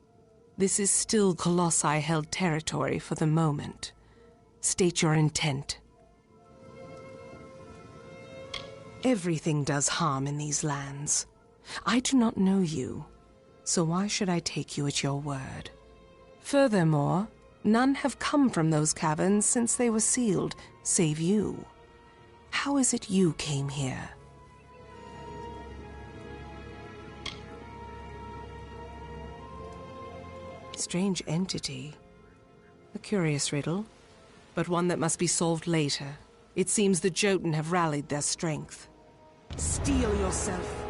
This is still Colossi-held territory for the moment. State your intent. Everything does harm in these lands. I do not know you, so why should I take you at your word? Furthermore, none have come from those caverns since they were sealed, save you. How is it you came here? Strange entity. A curious riddle, but one that must be solved later. It seems the Jotun have rallied their strength. Steel yourself.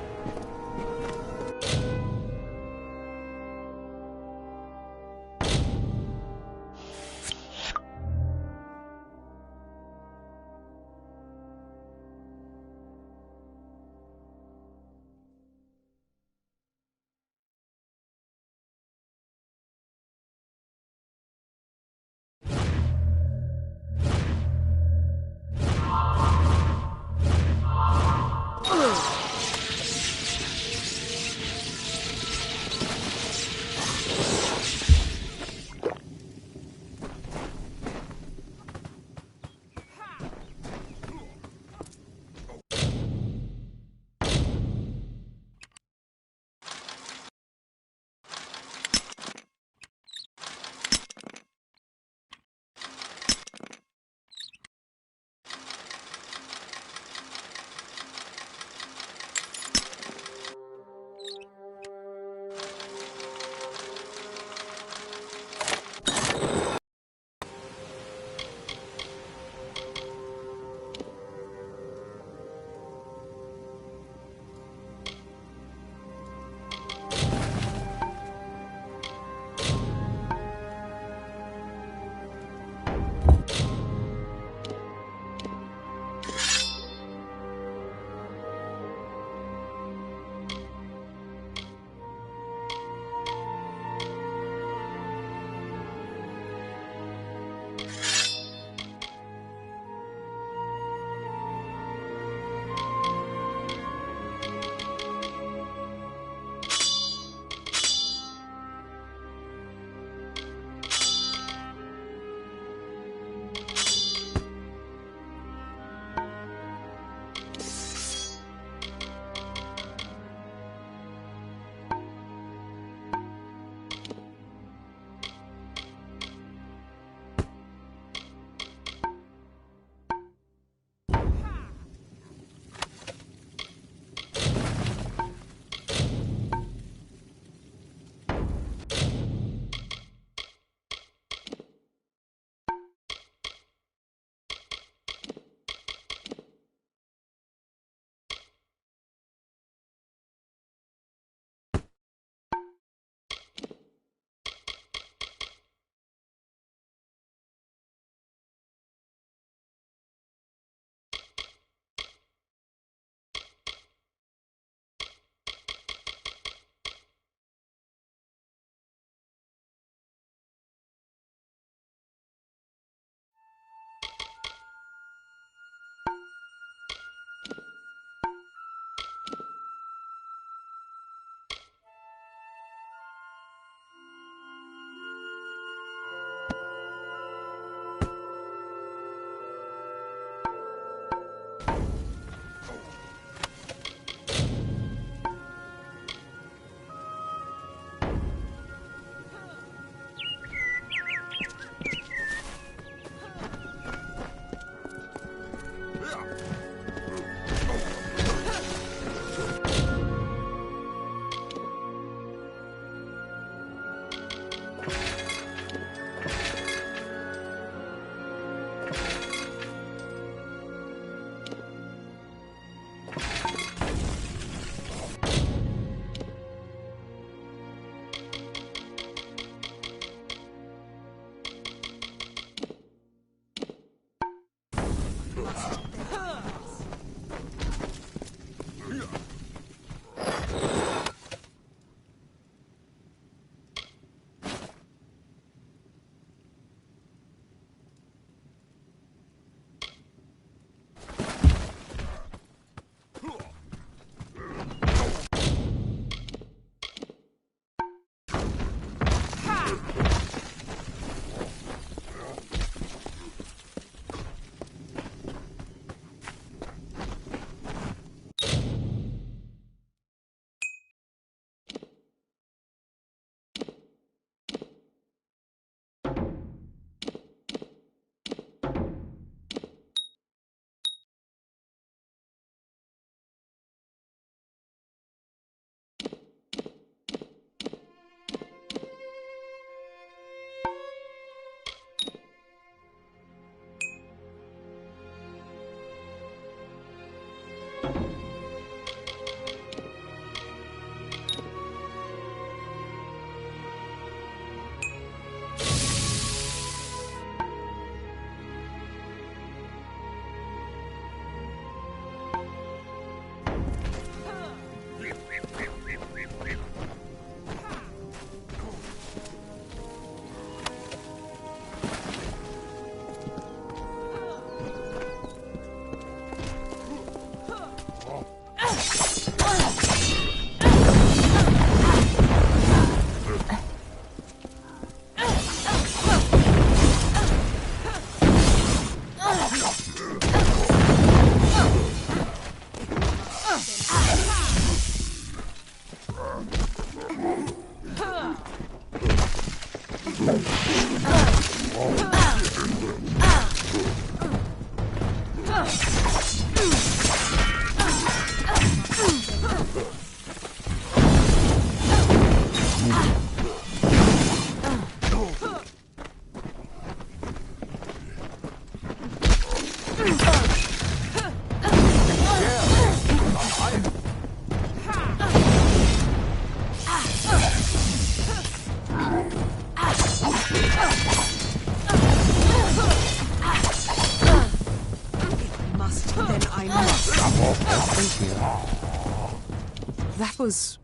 That was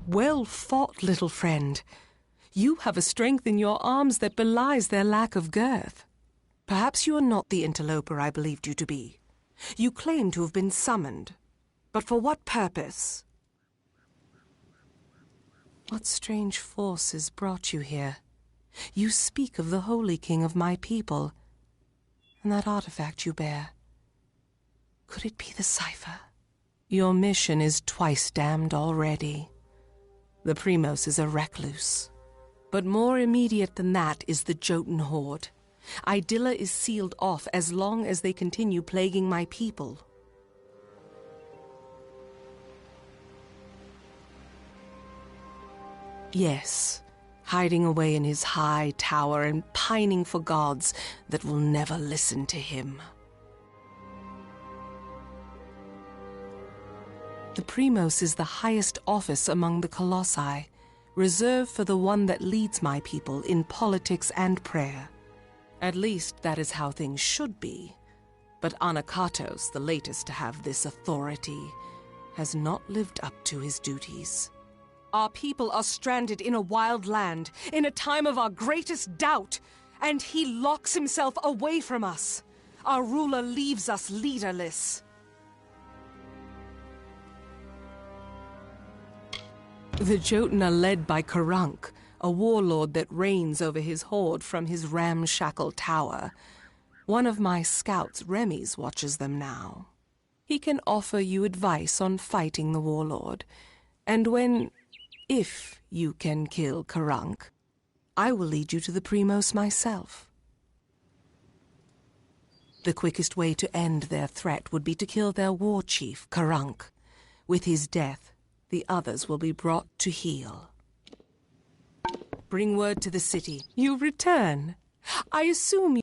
well fought, little friend. You have a strength in your arms that belies their lack of girth. Perhaps you are not the interloper I believed you to be. You claim to have been summoned. But for what purpose? What strange forces brought you here? You speak of the Holy King of my people, and that artifact you bear. Could it be the cipher? Your mission is twice damned already. The Primos is a recluse. But more immediate than that is the Jotun horde. Idylla is sealed off as long as they continue plaguing my people. Yes, hiding away in his high tower and pining for gods that will never listen to him. The Primos is the highest office among the Colossi, reserved for the one that leads my people in politics and prayer. At least that is how things should be. But Anakatos, the latest to have this authority, has not lived up to his duties. Our people are stranded in a wild land, in a time of our greatest doubt, and he locks himself away from us. Our ruler leaves us leaderless. The Jotun are led by Karunk, a warlord that reigns over his horde from his ramshackle tower. One of my scouts, Remy's, watches them now. He can offer you advice on fighting the warlord, and if you can kill Karunk, I will lead you to the Primos myself. The quickest way to end their threat would be to kill their war chief, Karunk. With his death, the others will be brought to heel. Bring word to the city. You return. I assume you...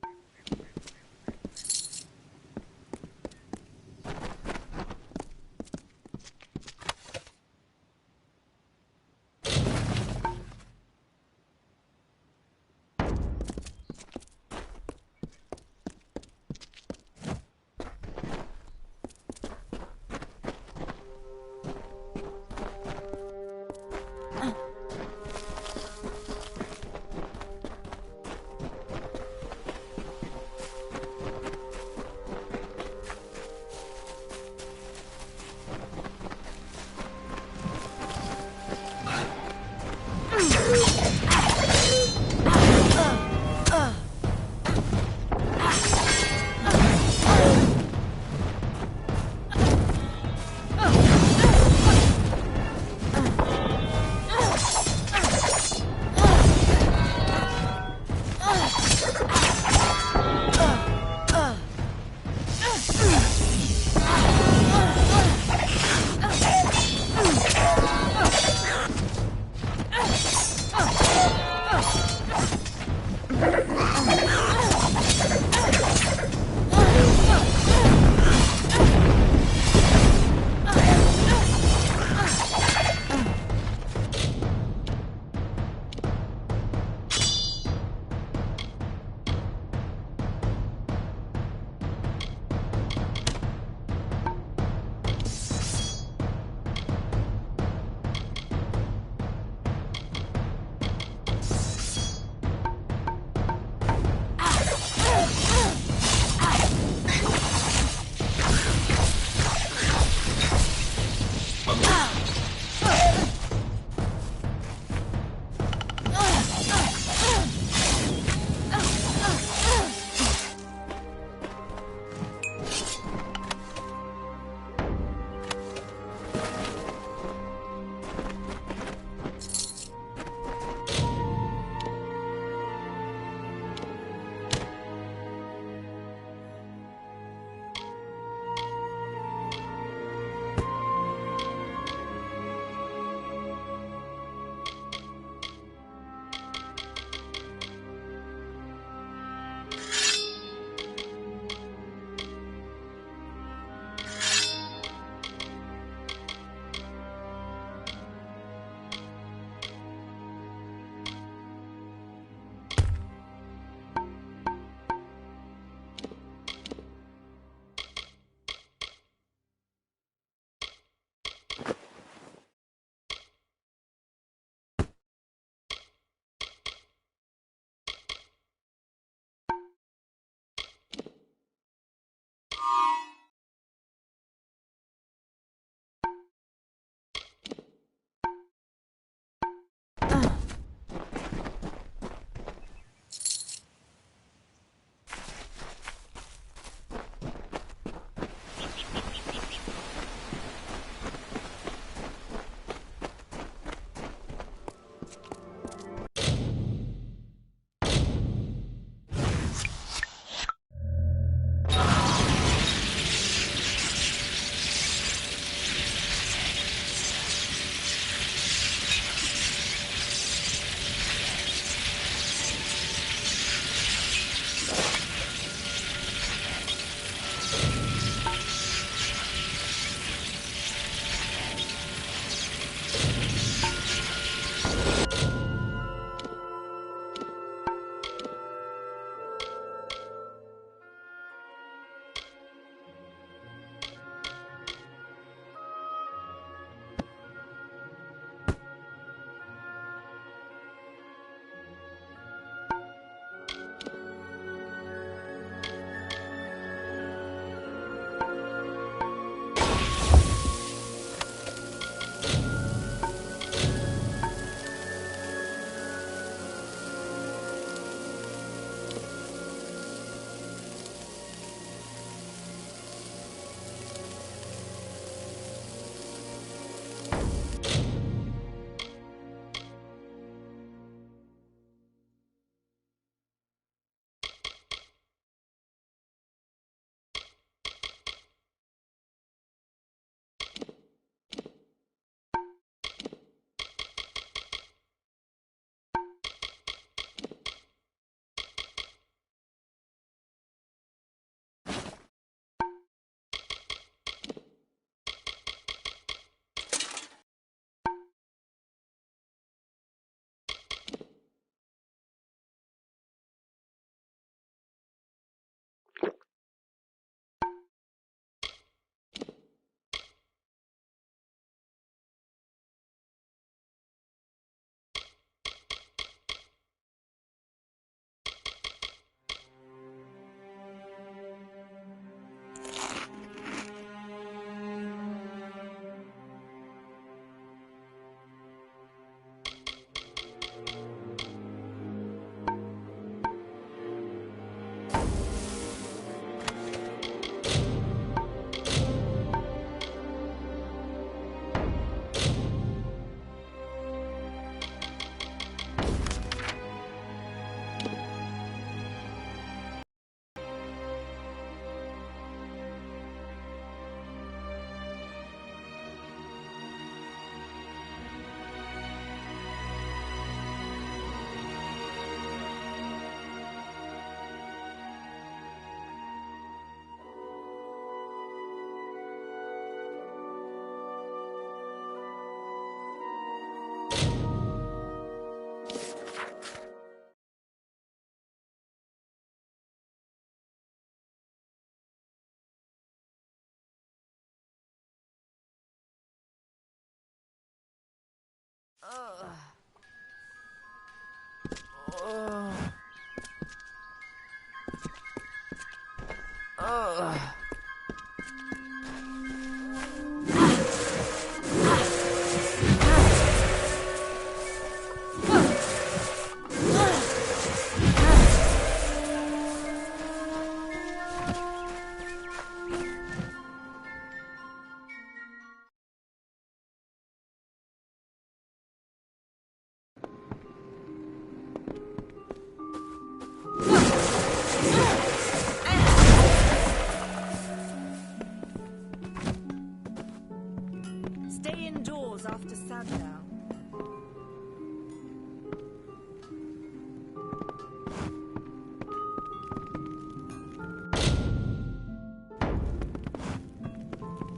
Stay indoors after sundown.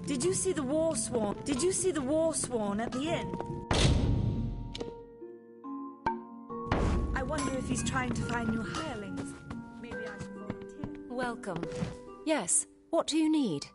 Did you see the war swan? Did you see the war swan at the inn? I wonder if he's trying to find new hirelings. Maybe I should volunteer. Welcome. Yes, what do you need?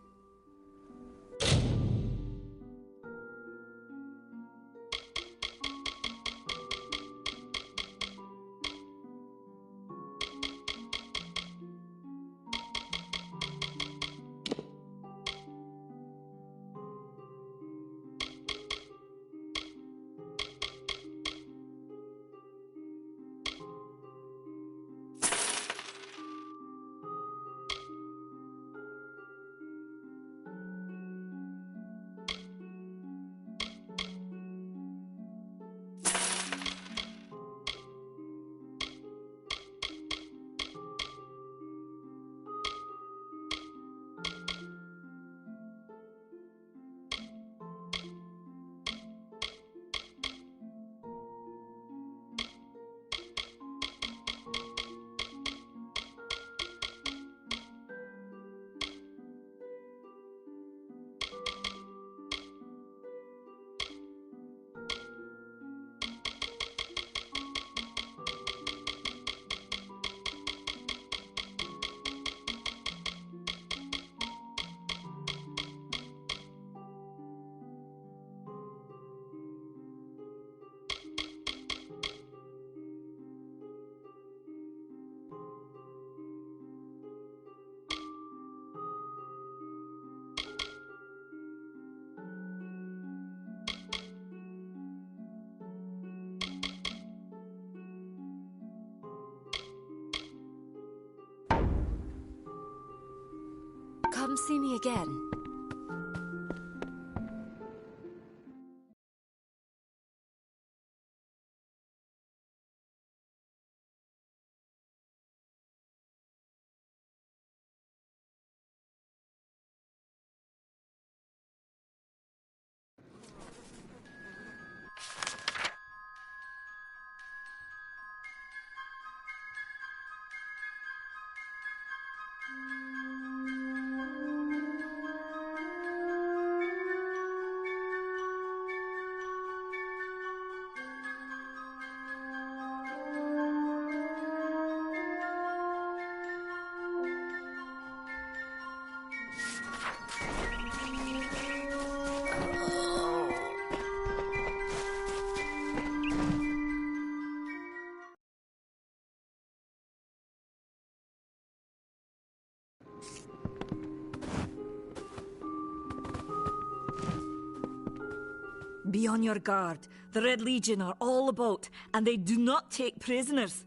Come see me again. Be on your guard. The Red Legion are all about, and they do not take prisoners.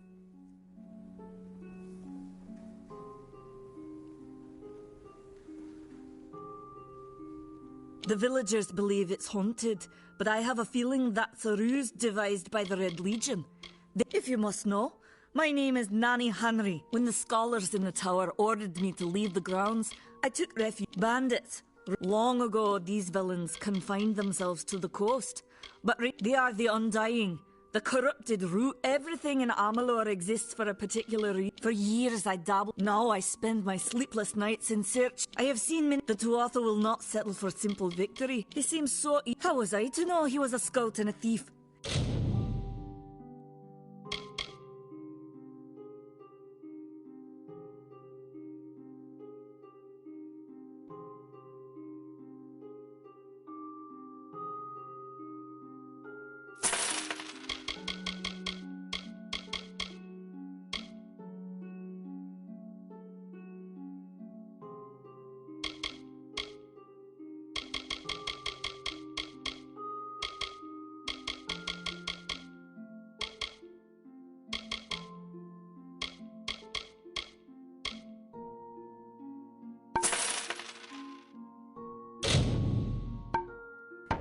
The villagers believe it's haunted, but I have a feeling that's a ruse devised by the Red Legion. If you must know, my name is Nanny Henry. When the scholars in the tower ordered me to leave the grounds, I took refuge. Bandits. Long ago, these villains confined themselves to the coast, but they are the undying, the corrupted root. Everything in Amalur exists for a particular reason. For years I dabbled. Now I spend my sleepless nights in search. I have seen many. The Tuatha will not settle for simple victory. He seems so. How was I to know he was a scout and a thief?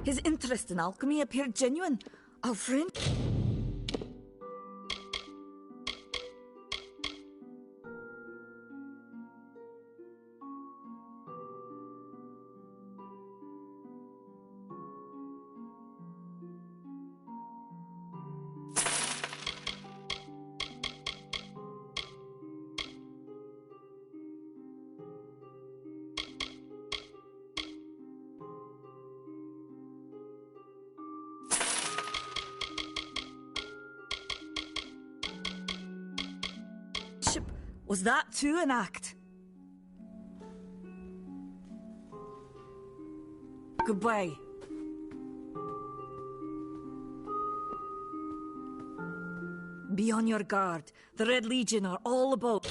His interest in alchemy appeared genuine. Our friend... Was that too an act? Goodbye. Be on your guard. The Red Legion are all about.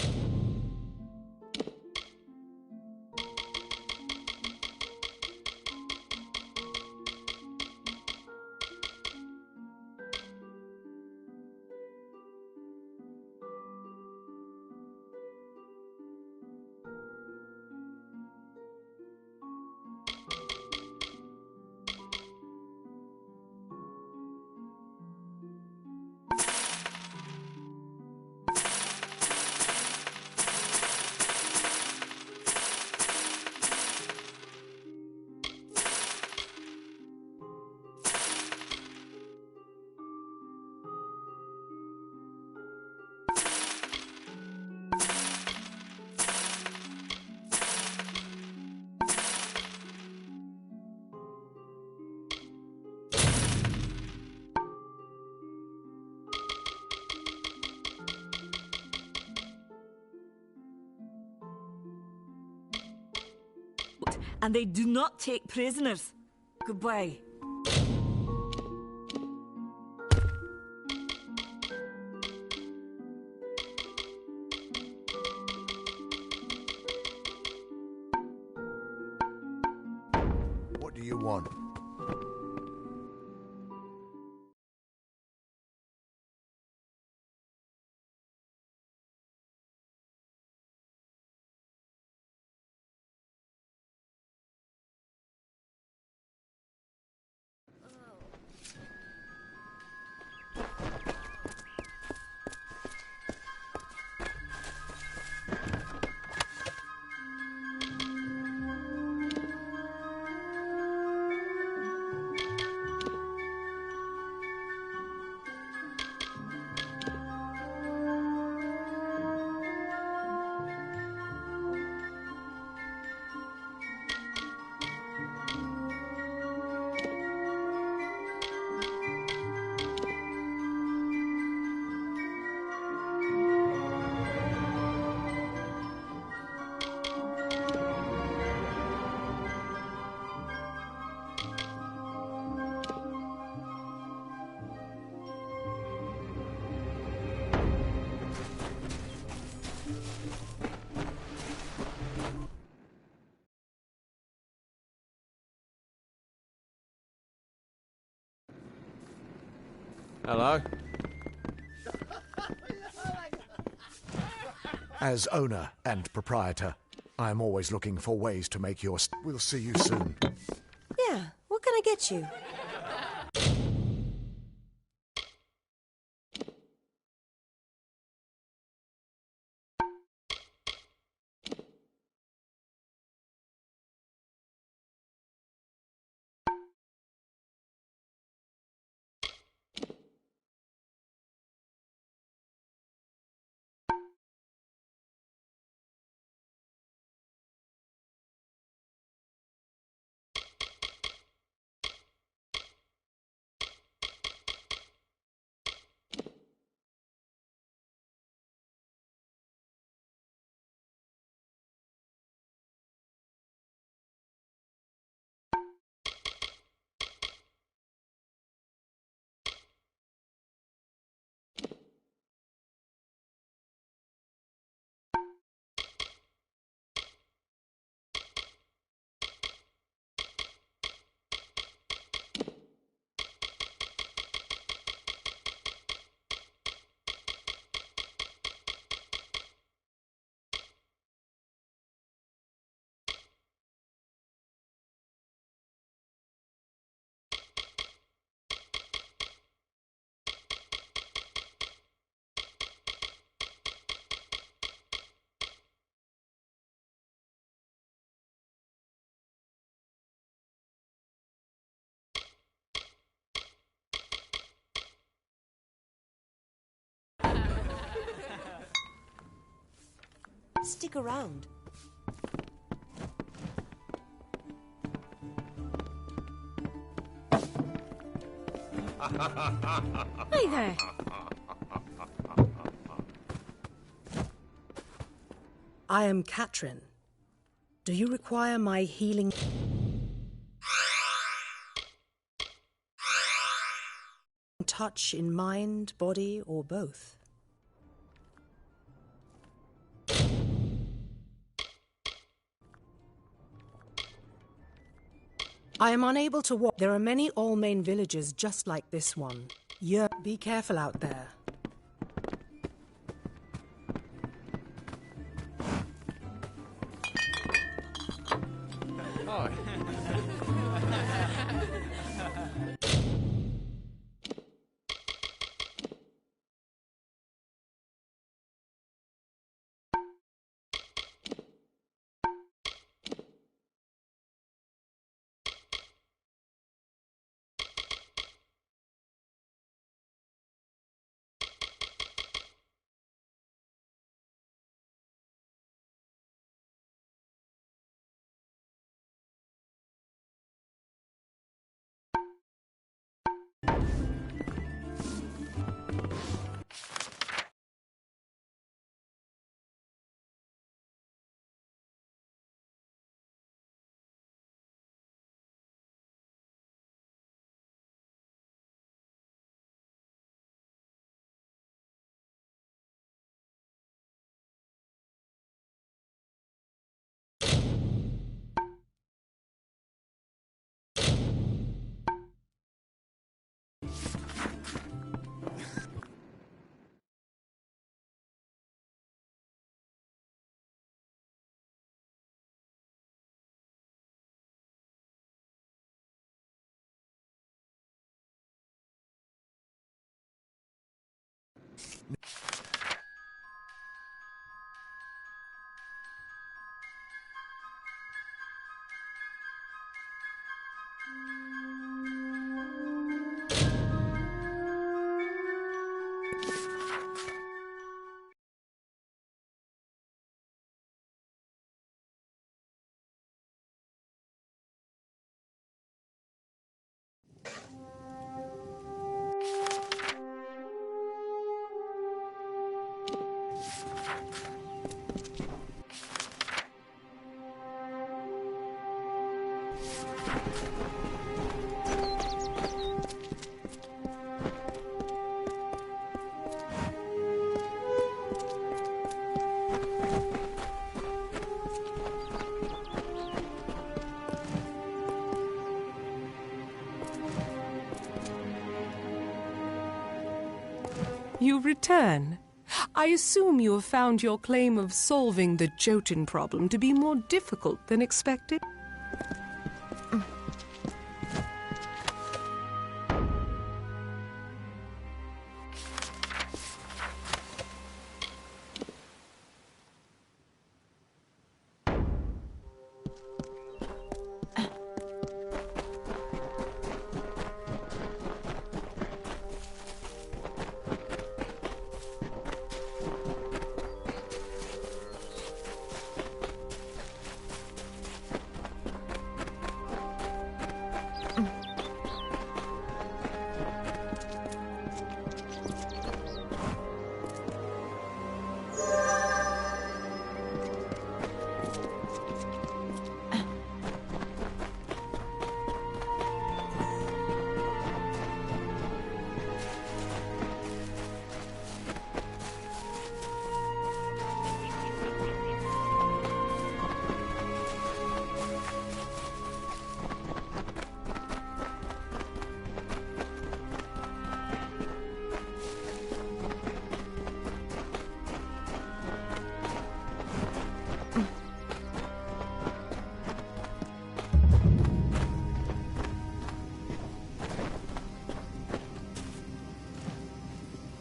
And they do not take prisoners. Goodbye. What do you want? Hello? As owner and proprietor, I am always looking for ways to make your... We'll see you soon. Yeah, what can I get you? stick around. Hey there. I am Katrin. Do you require my healing touch in mind, body, or both? I am unable to walk. There are many Almain villages just like this one. Yeah, be careful out there. Oh. You return. I assume you have found your claim of solving the Jotun problem to be more difficult than expected?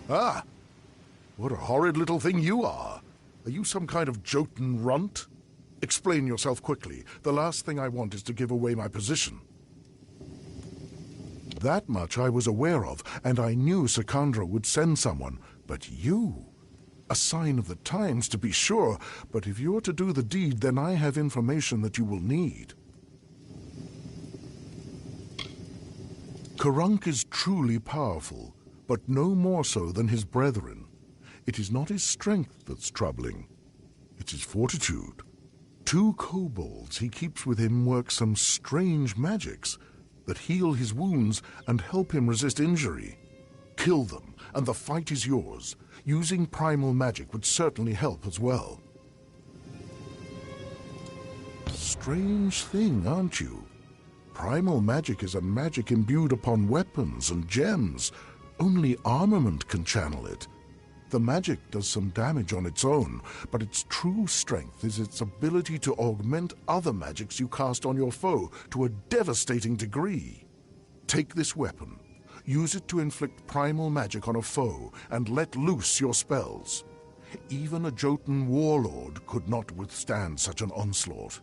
Ah! What a horrid little thing you are. Are you some kind of Jotun runt? Explain yourself quickly. The last thing I want is to give away my position. That much I was aware of, and I knew Sikandra would send someone. But you... A sign of the times, to be sure, but if you're to do the deed, then I have information that you will need. Karunk is truly powerful, but no more so than his brethren. It is not his strength that's troubling. It's his fortitude. 2 kobolds he keeps with him work some strange magics that heal his wounds and help him resist injury. Kill them, and the fight is yours. Using primal magic would certainly help as well. Strange thing, aren't you? Primal magic is a magic imbued upon weapons and gems. Only armament can channel it. The magic does some damage on its own, but its true strength is its ability to augment other magics you cast on your foe to a devastating degree. Take this weapon. Use it to inflict primal magic on a foe and let loose your spells. Even a Jotun warlord could not withstand such an onslaught.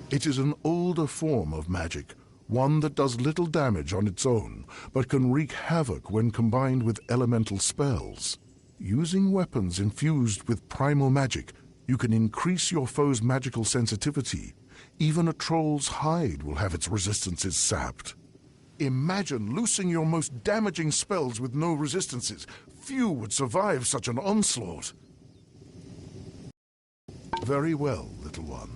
It is an older form of magic, one that does little damage on its own, but can wreak havoc when combined with elemental spells. Using weapons infused with primal magic, you can increase your foe's magical sensitivity. Even a troll's hide will have its resistances sapped. Imagine loosing your most damaging spells with no resistances. Few would survive such an onslaught. Very well, little one.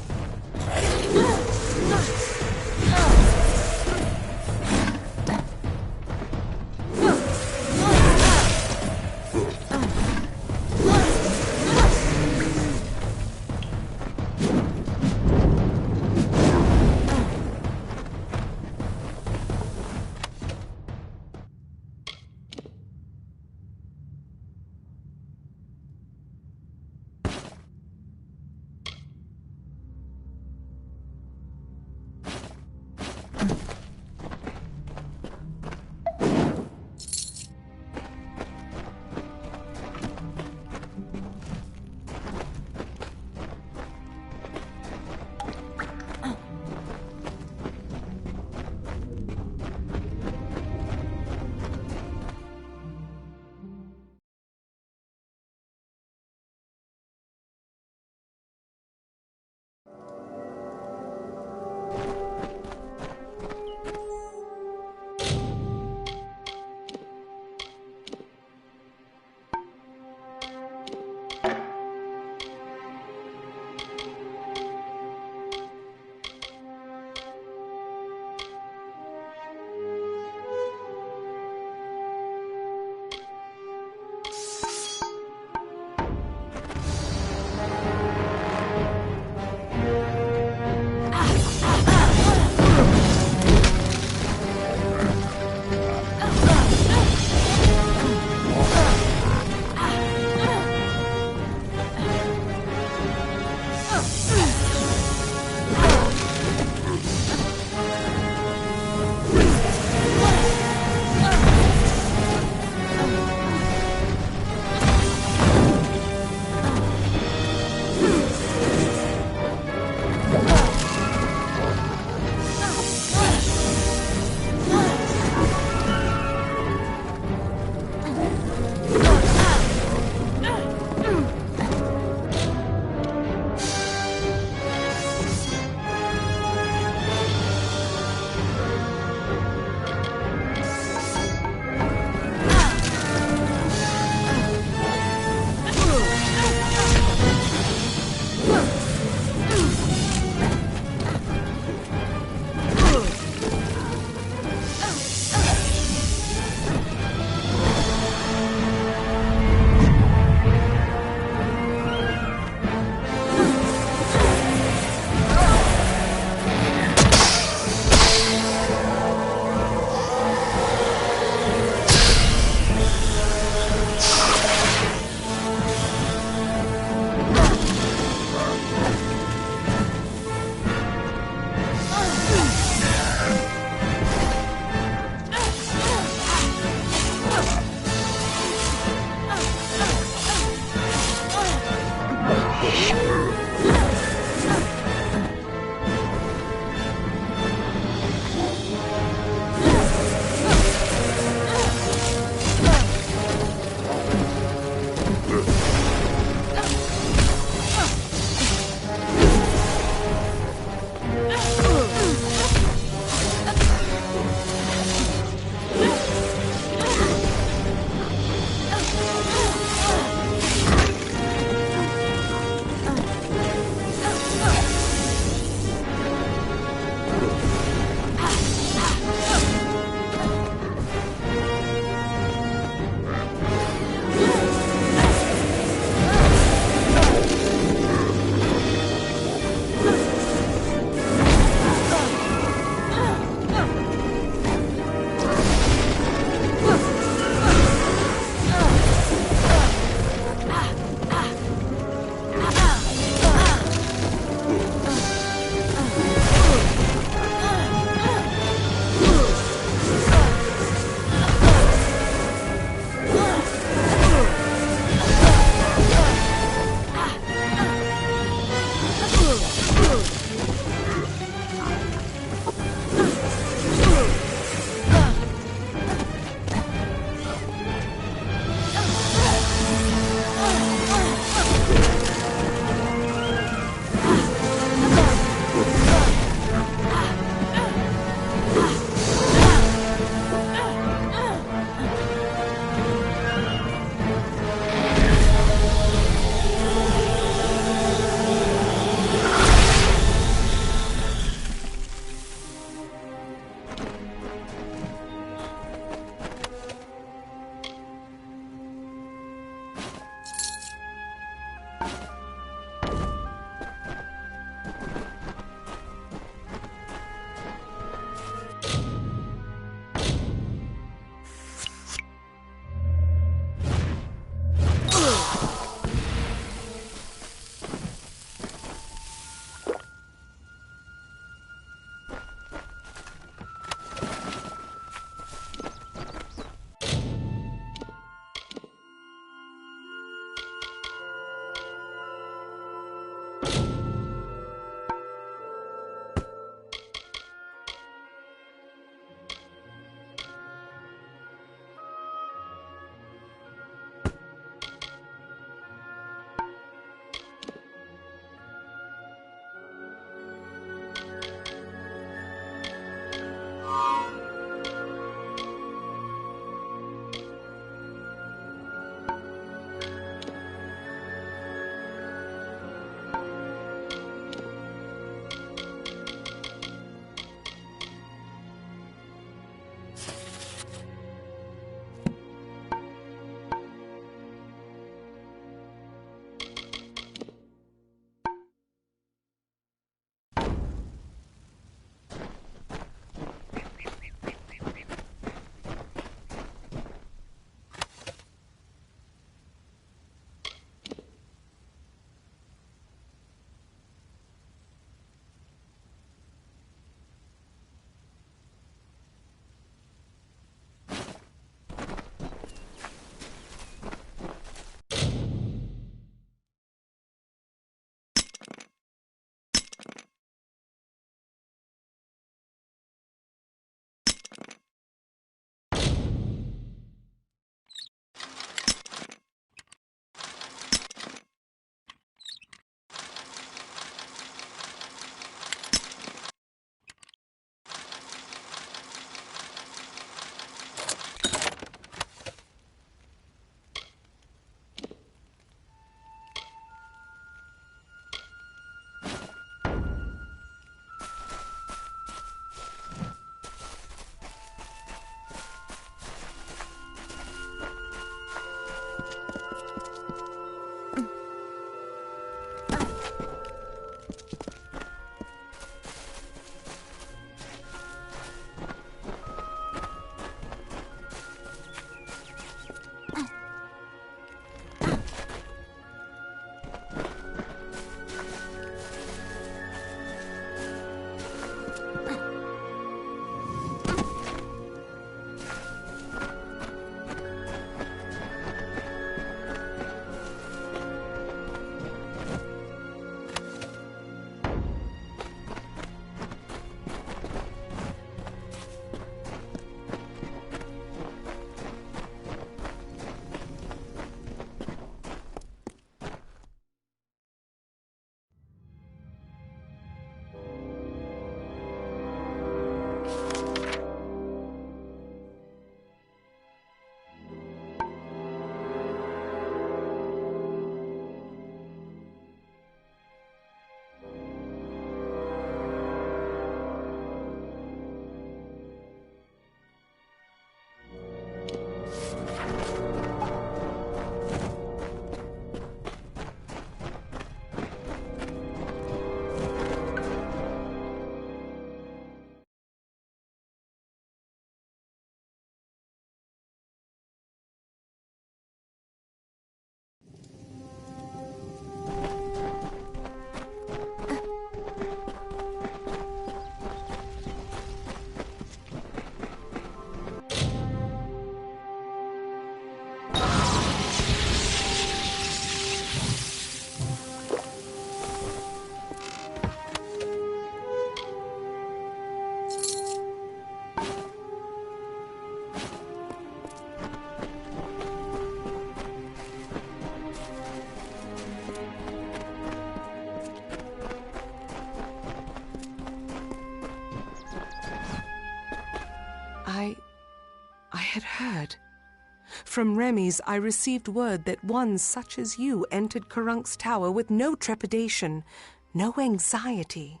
From Remy's, I received word that one such as you entered Karunk's tower with no trepidation, no anxiety.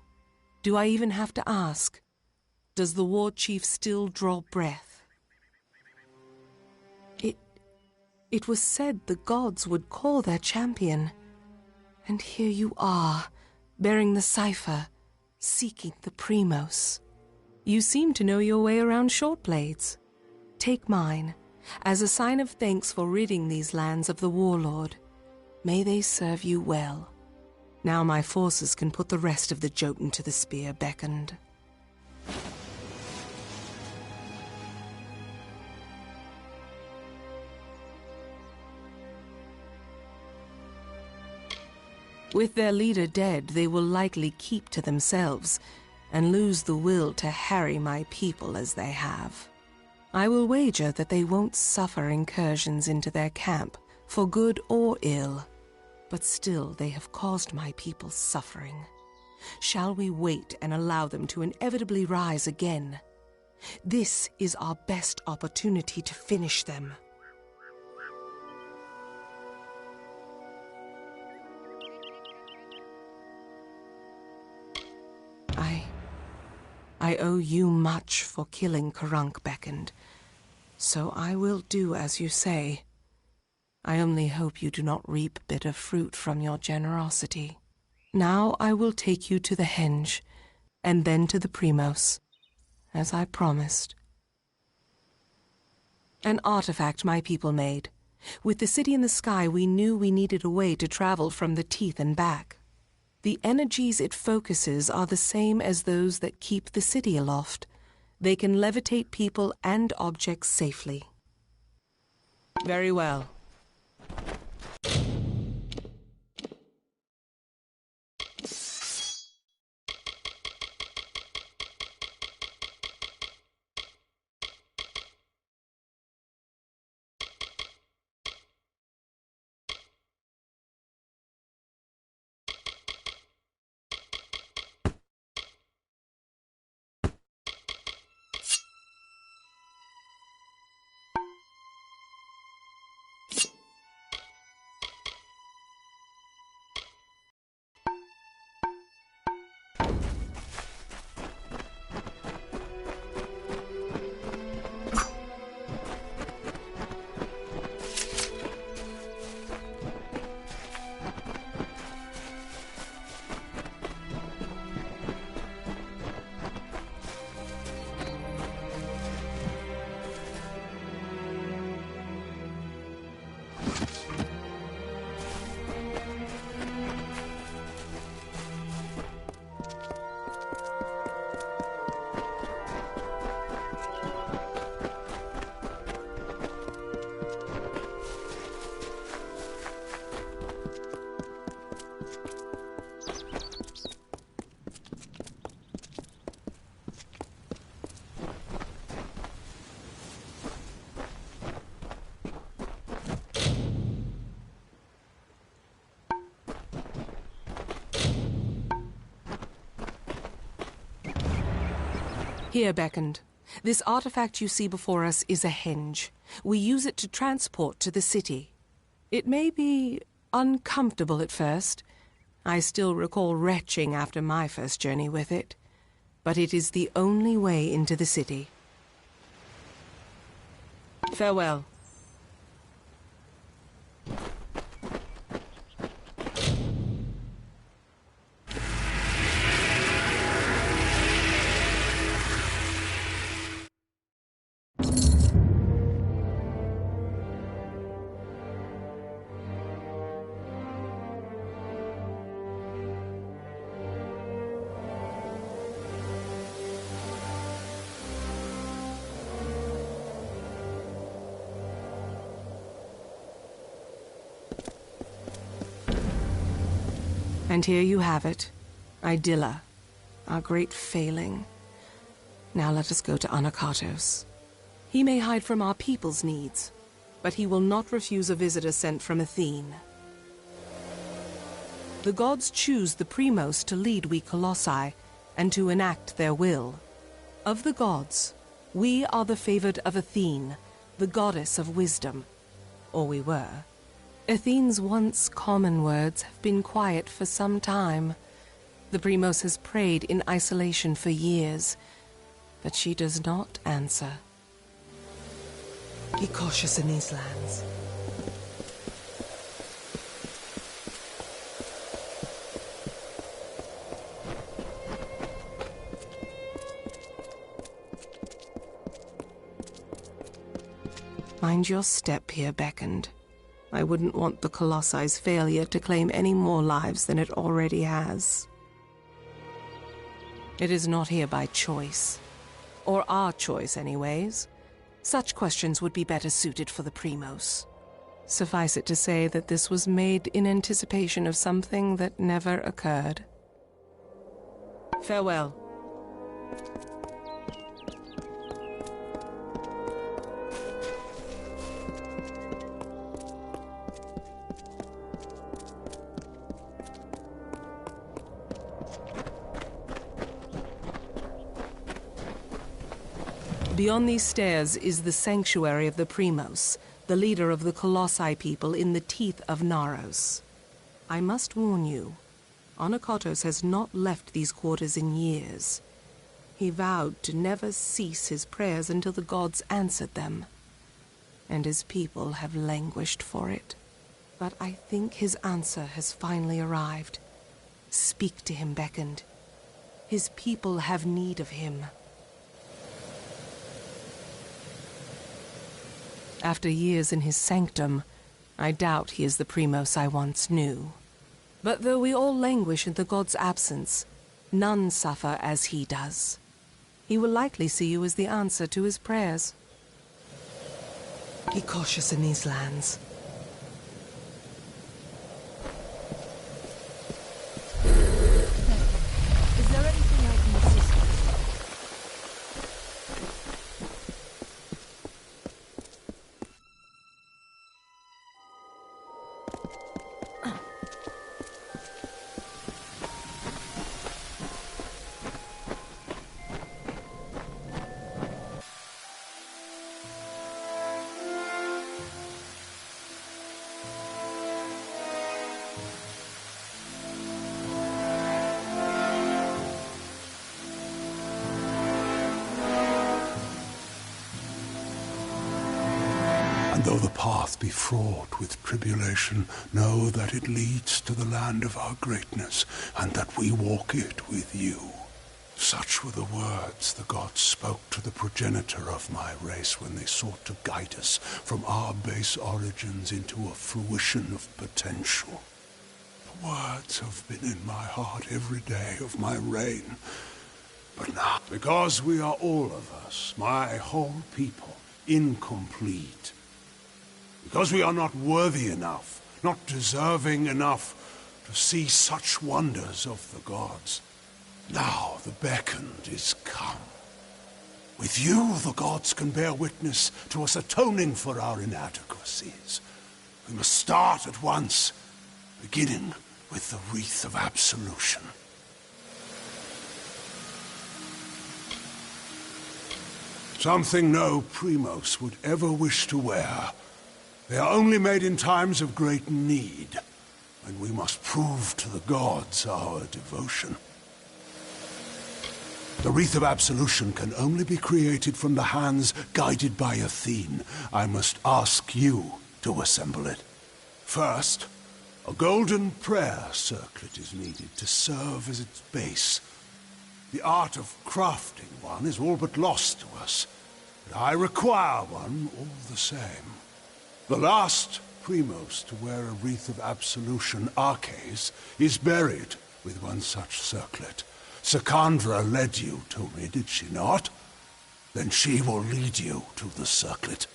Do I even have to ask? Does the war chief still draw breath? It was said the gods would call their champion. And here you are, bearing the cipher, seeking the Primos. You seem to know your way around short blades. Take mine, as a sign of thanks for ridding these lands of the warlord. May they serve you well. Now my forces can put the rest of the Jotun to the spear beckoned. With their leader dead, they will likely keep to themselves and lose the will to harry my people as they have. I will wager that they won't suffer incursions into their camp, for good or ill. But still they have caused my people suffering. Shall we wait and allow them to inevitably rise again? This is our best opportunity to finish them. I owe you much for killing Karunk beckoned, so I will do as you say. I only hope you do not reap bitter fruit from your generosity. Now I will take you to the henge, and then to the Primos, as I promised. An artifact my people made. With the city in the sky, we knew we needed a way to travel from the teeth and back. The energies it focuses are the same as those that keep the city aloft. They can levitate people and objects safely. Very well. Here, beckoned. This artifact you see before us is a henge. We use it to transport to the city. It may be uncomfortable at first. I still recall retching after my first journey with it. But it is the only way into the city. Farewell. And here you have it, Idylla, our great failing. Now let us go to Anakatos. He may hide from our people's needs, but he will not refuse a visitor sent from Athene. The gods choose the Primos to lead we Colossi, and to enact their will. Of the gods, we are the favored of Athene, the goddess of wisdom. or we were. Athene's once common words have been quiet for some time. The Primos has prayed in isolation for years, but she does not answer. Be cautious in these lands. Mind your step here, Beckoned. I wouldn't want the Colossi's failure to claim any more lives than it already has. It is not here by choice. Or our choice, anyways. Such questions would be better suited for the Primos. Suffice it to say that this was made in anticipation of something that never occurred. Farewell. Beyond these stairs is the sanctuary of the Primos, the leader of the Colossi people in the teeth of Naros. I must warn you, Onokotos has not left these quarters in years. He vowed to never cease his prayers until the gods answered them, and his people have languished for it. But I think his answer has finally arrived. Speak to him, Beckoned. His people have need of him. After years in his sanctum, I doubt he is the Primos I once knew. But though we all languish in the god's absence, none suffer as he does. He will likely see you as the answer to his prayers. Be cautious in these lands. Is there anything I can assist with? And though the path be fraught with tribulation, know that it leads to the land of our greatness, and that we walk it with you. Such were the words the gods spoke to the progenitor of my race when they sought to guide us from our base origins into a fruition of potential. The words have been in my heart every day of my reign. But now, because we are all of us, my whole people, incomplete, because we are not worthy enough, not deserving enough to see such wonders of the gods. Now the Beckoned is come. With you, the gods can bear witness to us atoning for our inadequacies. We must start at once, beginning with the wreath of absolution. Something no Primos would ever wish to wear. They are only made in times of great need, when we must prove to the gods our devotion. The Wreath of Absolution can only be created from the hands guided by Athene. I must ask you to assemble it. First, a golden prayer circlet is needed to serve as its base. The art of crafting one is all but lost to us, but I require one all the same. The last Primos to wear a Wreath of Absolution, Arches, is buried with one such circlet. Secandra led you to me, did she not? Then she will lead you to the circlet.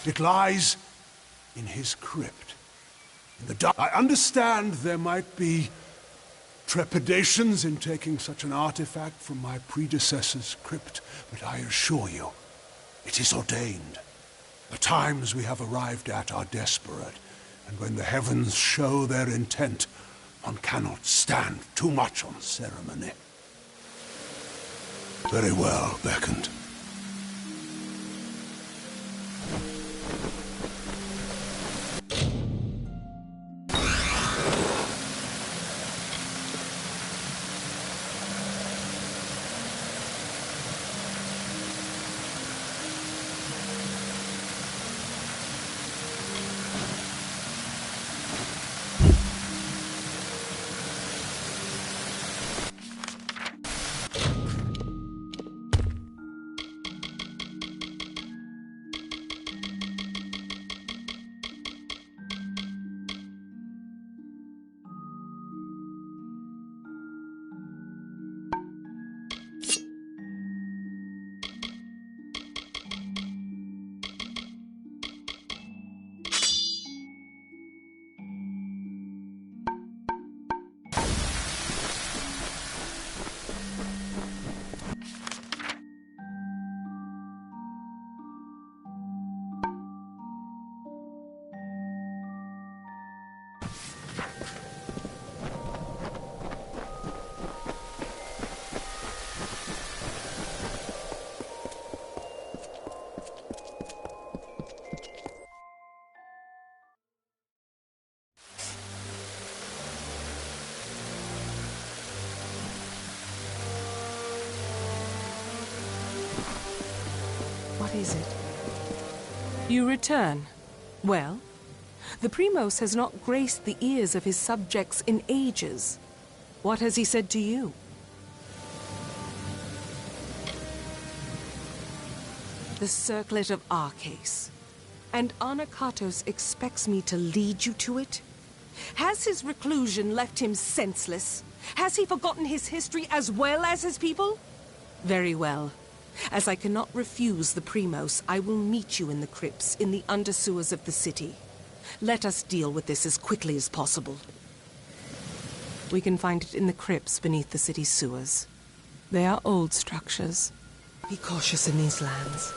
It lies in his crypt. In the dark. I understand there might be trepidations in taking such an artifact from my predecessor's crypt, but I assure you, it is ordained. The times we have arrived at are desperate, and when the heavens show their intent, one cannot stand too much on ceremony. Very well, Beckoned. is it? You return. Well, the Primos has not graced the ears of his subjects in ages. What has he said to you? The circlet of Arcase. And Anakatos expects me to lead you to it? Has his reclusion left him senseless? Has he forgotten his history as well as his people? Very well. As I cannot refuse the Primos, I will meet you in the crypts in the undersewers of the city. Let us deal with this as quickly as possible. We can find it in the crypts beneath the city's sewers. They are old structures. Be cautious in these lands.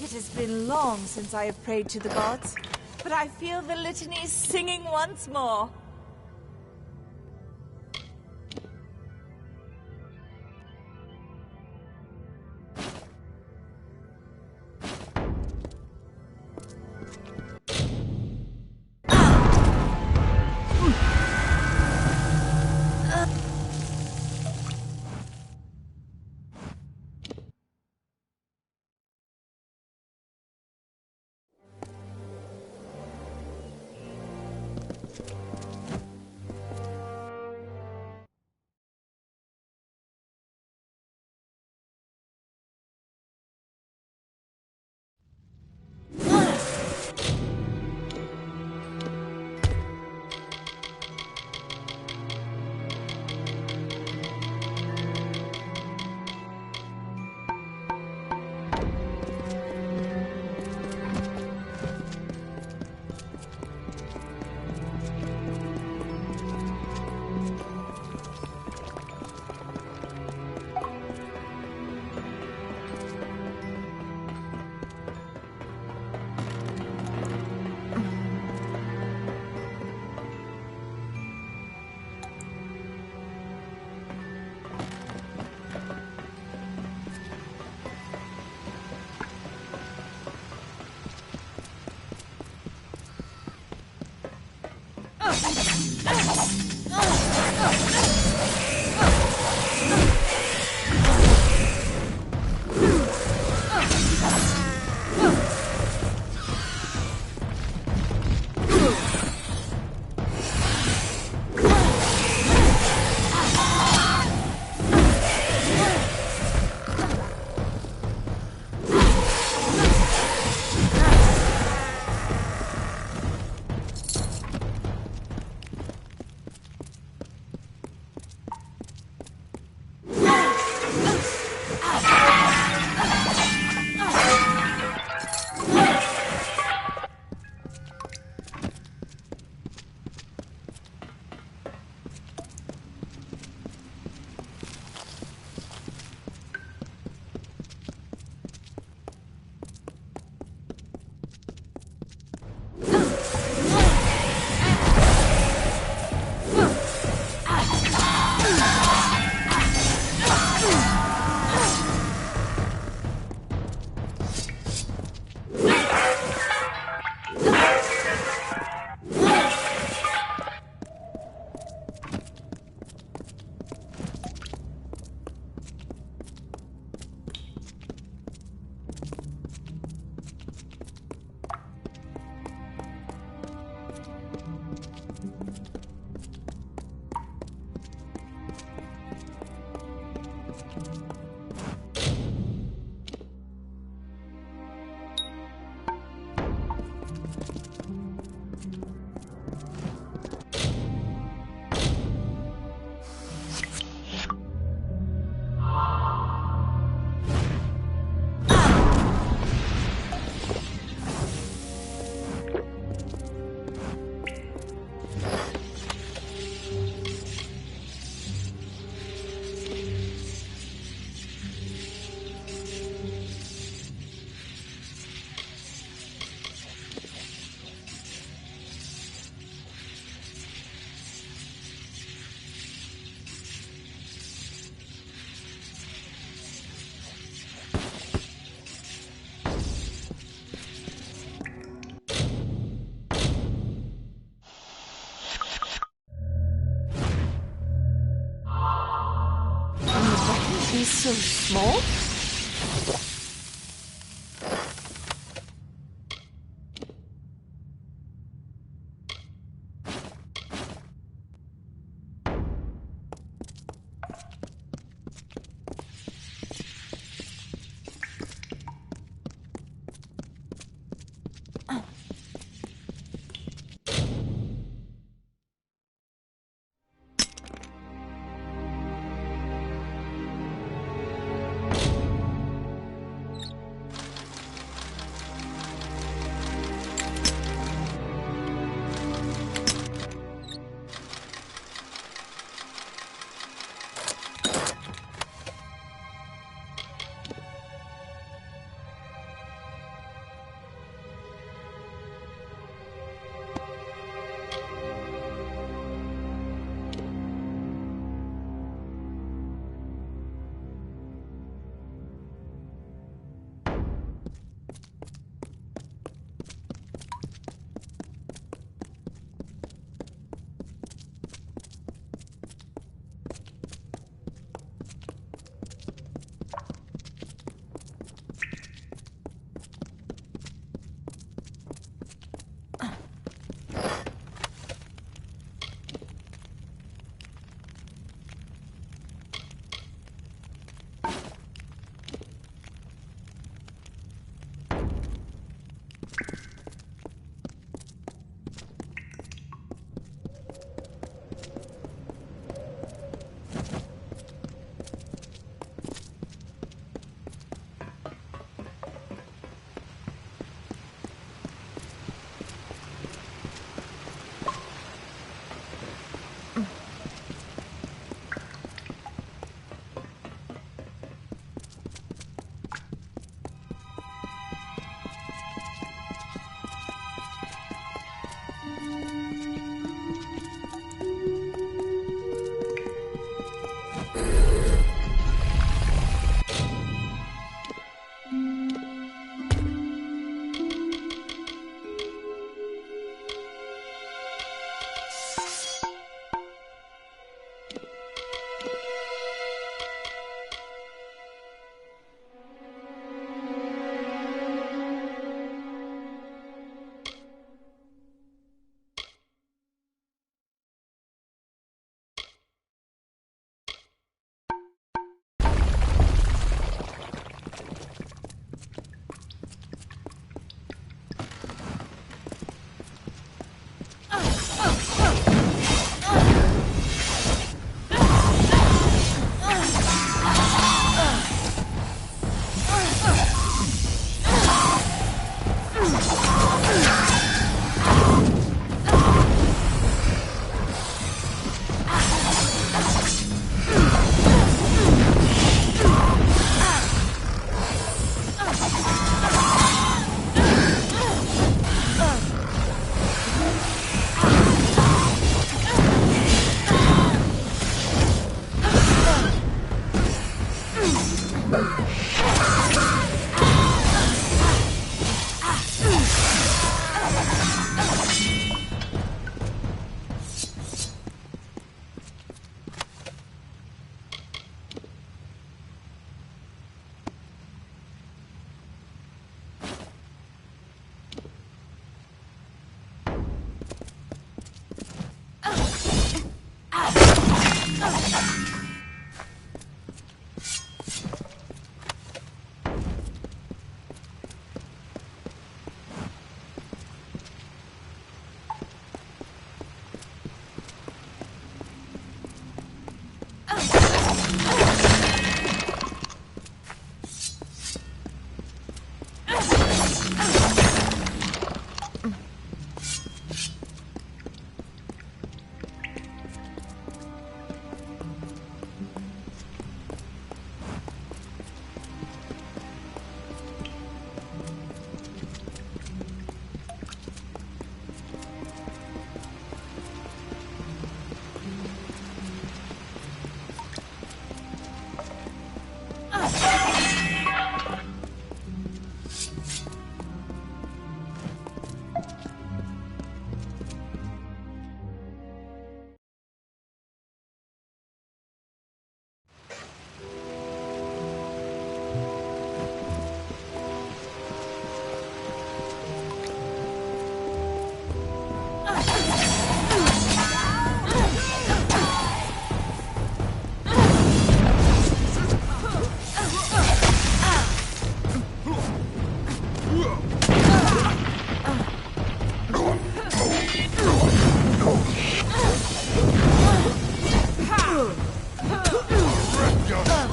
It has been long since I have prayed to the gods, but I feel the litany singing once more. He's so small.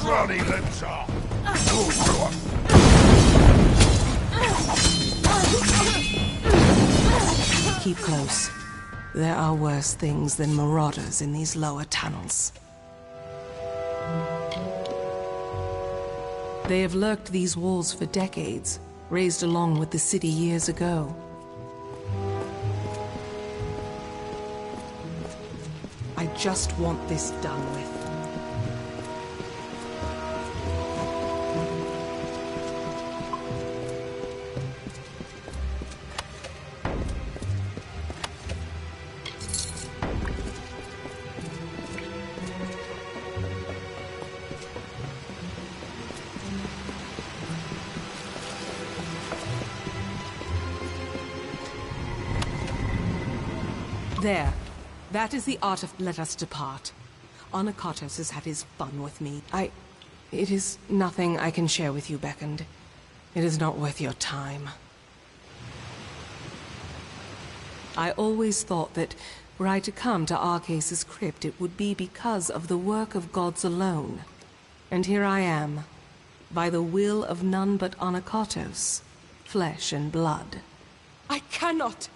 bloody lips off! Keep close. There are worse things than marauders in these lower tunnels. They have lurked these walls for decades, raised along with the city years ago. I just want this done with. There. That is the art of let us depart. Onakatos has had his fun with me. It is nothing I can share with you, Beckoned. It is not worth your time. I always thought that were I to come to Arceus' crypt, it would be because of the work of gods alone. And here I am, by the will of none but Onakatos, flesh and blood. I cannot!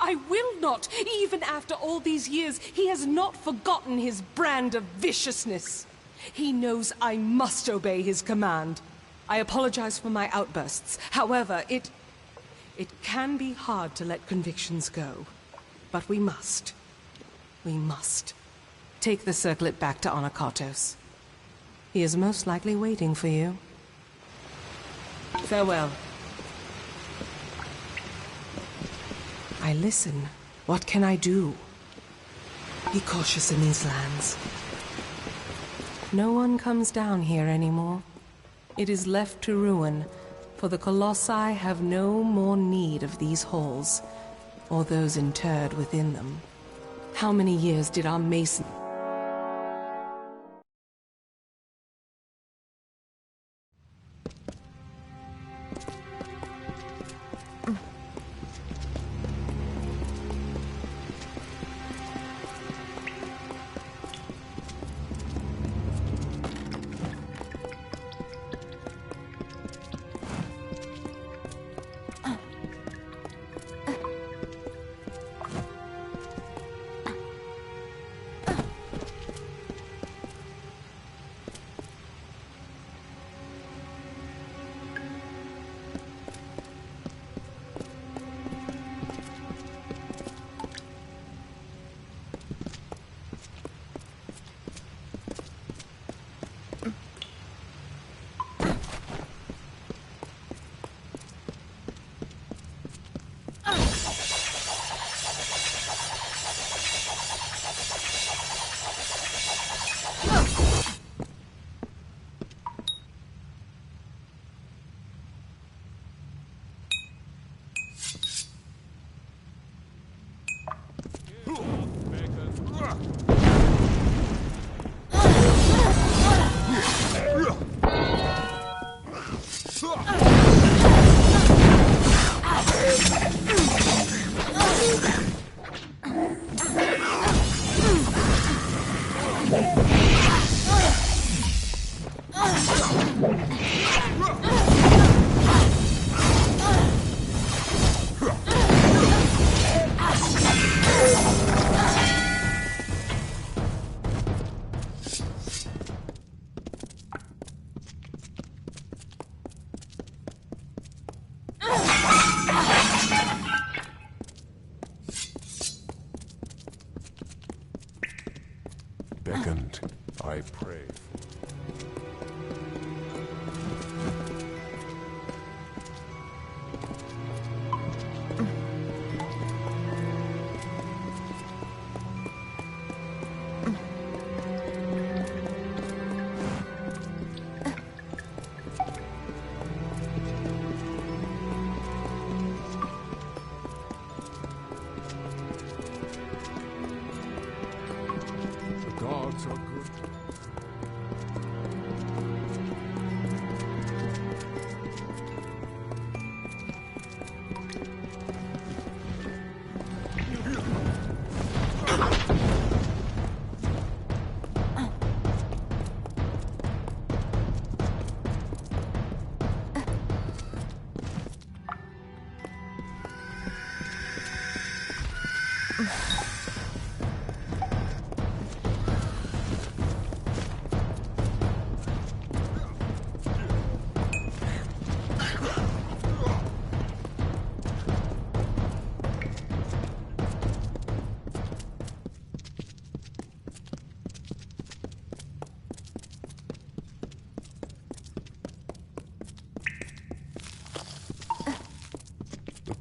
I will not! Even after all these years, he has not forgotten his brand of viciousness. He knows I must obey his command. I apologize for my outbursts. However, it can be hard to let convictions go. But we must. We must. Take the circlet back to Onakatos. He is most likely waiting for you. Farewell. I listen. What can I do? Be cautious in these lands. No one comes down here anymore. It is left to ruin, for the Colossi have no more need of these halls, or those interred within them. How many years did our mason...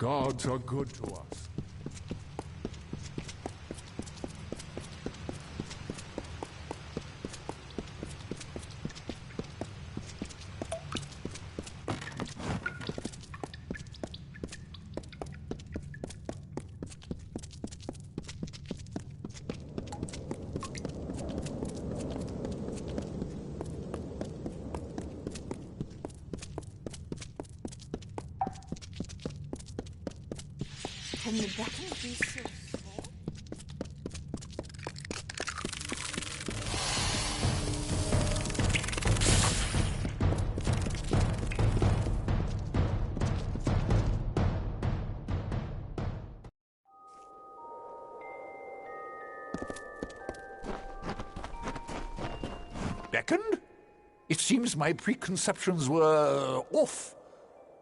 gods are good to us. Can the button be so small? Beckoned? It seems my preconceptions were off.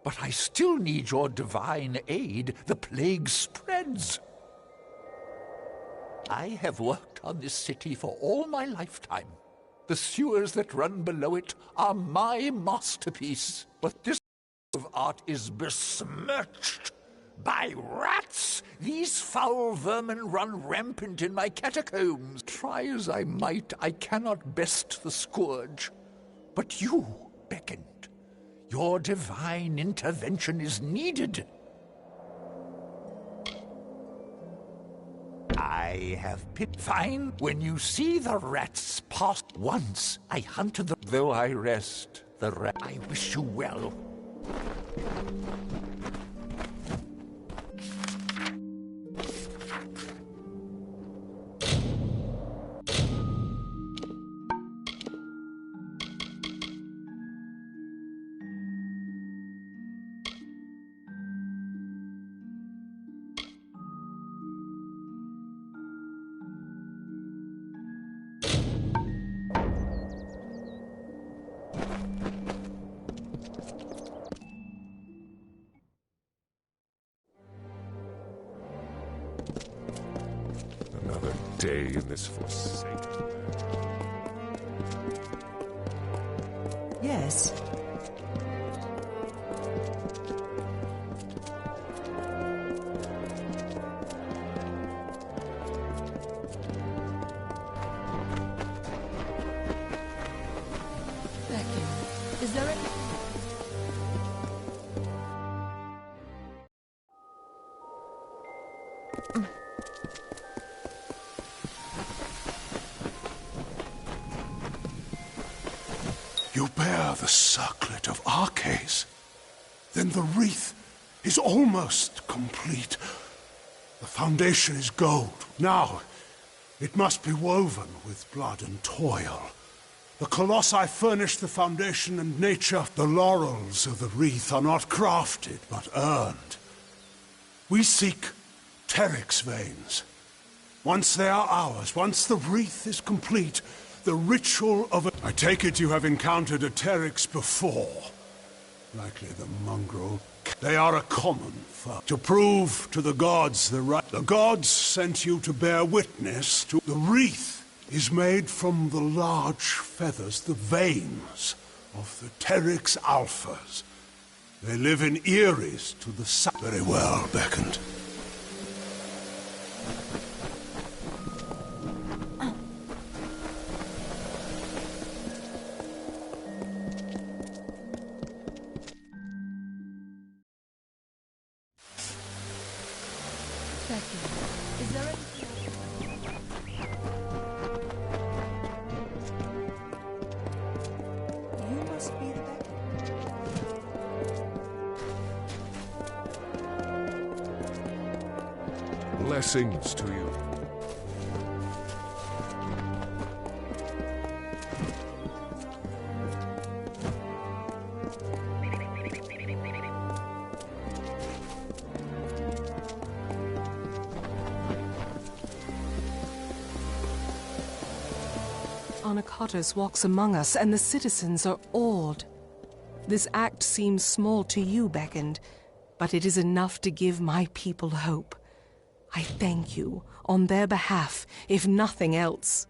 But I still need your divine aid. The plague spreads. I have worked on this city for all my lifetime. The sewers that run below it are my masterpiece. But this of art is besmirched by rats. These foul vermin run rampant in my catacombs. Try as I might, I cannot best the scourge. But you beckoned. Your divine intervention is needed. I have fine. When you see the rats pass once, I hunted them. Though I rest, the rat. I wish you well. Another day in this forsaken land. Yes. Becky, is there any... You bear the circlet of Arcase. Then the wreath is almost complete. The foundation is gold. Now, it must be woven with blood and toil. The Colossi furnish the foundation and nature. The laurels of the wreath are not crafted, but earned. We seek Teryx veins. Once they are ours, once the wreath is complete, the ritual of a... I take it you have encountered a Teryx before. Likely the mongrel. They are a common foe. To prove to the gods the right... The gods sent you to bear witness to... The wreath is made from the large feathers, the veins of the Teryx alphas. They live in eyries to the south. Very well, Beckoned. Becky, is there anything... You must be the Blessings to you. Anacatus walks among us, and the citizens are awed. This act seems small to you, Beckoned, but it is enough to give my people hope. I thank you on their behalf, if nothing else.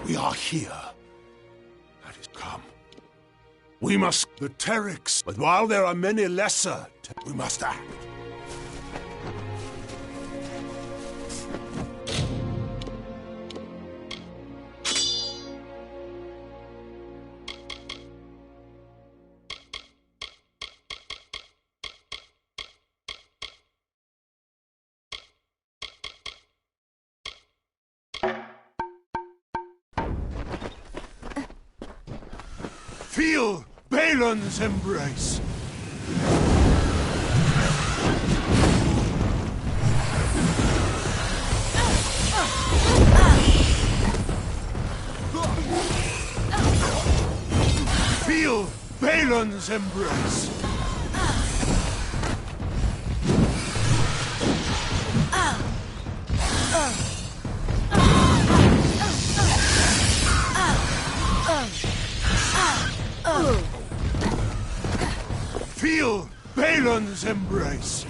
We are here. That is come. We must... The Terriks. But while there are many lesser, we must act. Feel Balin's embrace. Feel Balin's embrace. Feel Balin's embrace.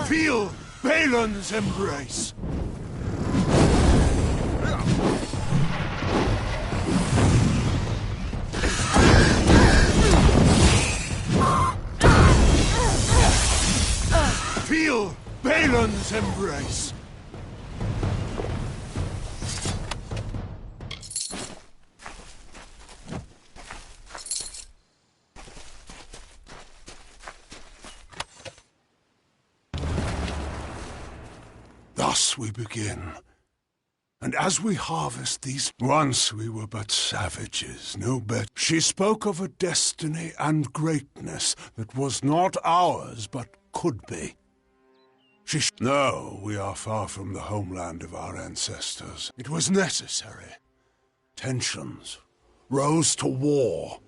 Feel Balin's embrace. Feel Balin's embrace. we begin. And as we harvest these, once we were but savages, no better. She spoke of a destiny and greatness that was not ours, but could be. No, we are far from the homeland of our ancestors. It was necessary. Tensions rose to war.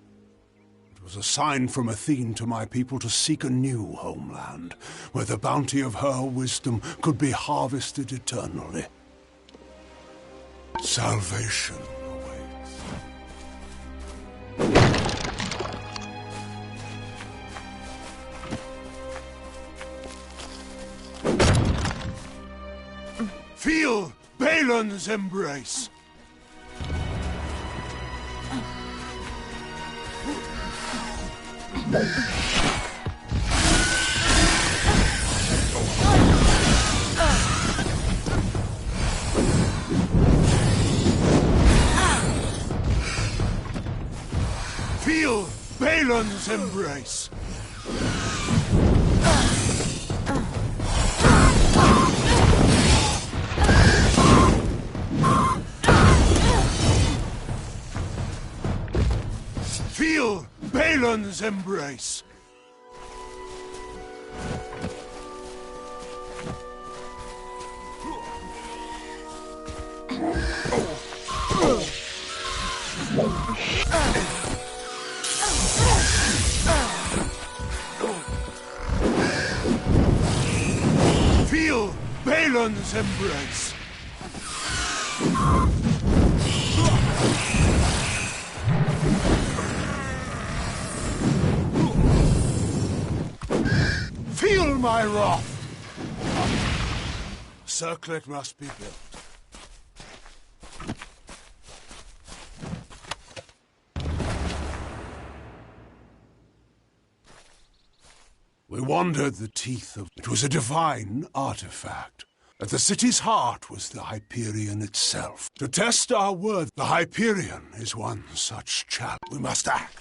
It was a sign from Athene to my people to seek a new homeland, where the bounty of her wisdom could be harvested eternally. Salvation awaits. Feel Balin's embrace. Feel Balin's embrace. Feel Balin's embrace. Feel Balin's embrace. Feel my wrath. Circlet must be built. We wandered the teeth of... It was a divine artifact. At the city's heart was the Hyperion itself. To test our worth, the Hyperion is one such challenge. We must act.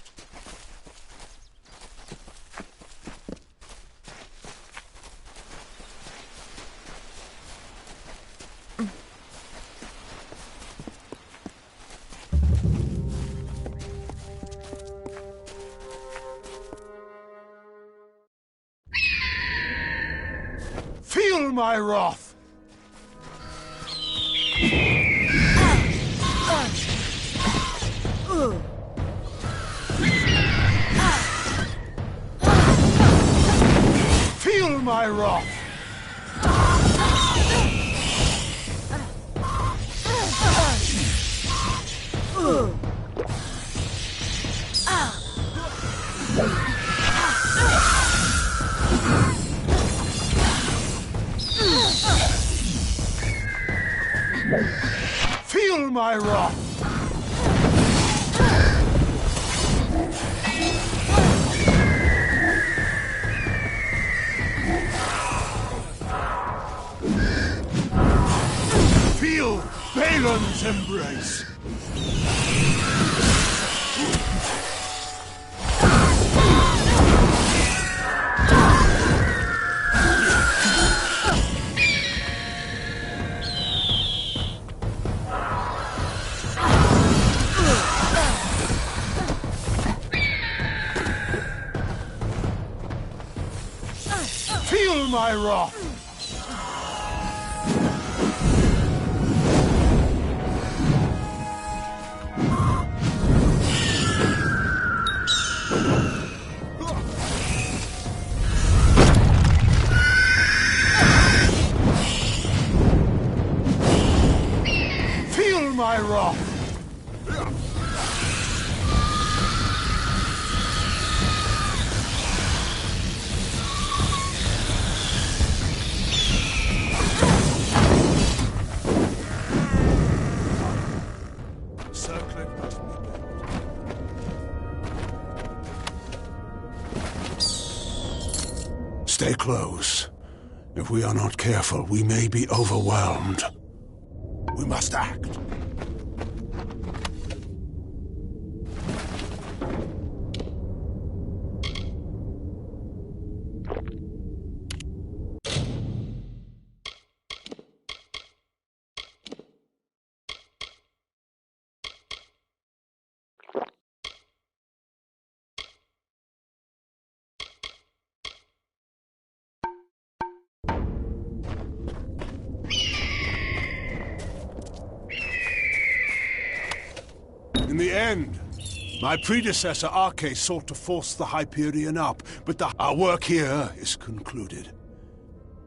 Feel my wrath! Feel my wrath! Feel my wrath! Feel Balin's embrace! Feel my wrath! Feel my wrath! Stay close. If we are not careful, we may be overwhelmed. We must act. In the end, my predecessor Arche sought to force the Hyperion up, but our work here is concluded.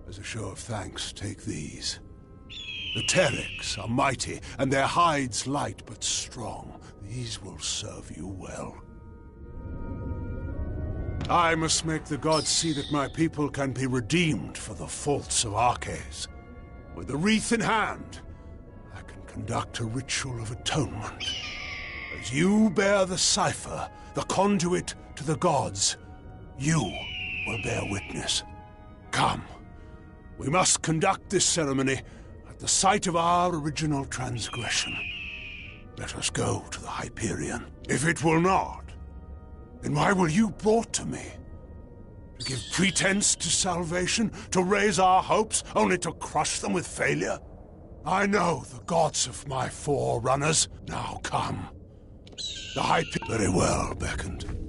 As a show of thanks, take these. The Terex are mighty, and their hides light but strong. These will serve you well. I must make the gods see that my people can be redeemed for the faults of Arches. With the wreath in hand, I can conduct a ritual of atonement. As you bear the cipher, the conduit to the gods, you will bear witness. Come, we must conduct this ceremony at the site of our original transgression. Let us go to the Hyperion. If it will not, then why were you brought to me? To give pretense to salvation? To raise our hopes, only to crush them with failure? I know the gods of my forerunners. Now come. The Hyperion very well beckoned.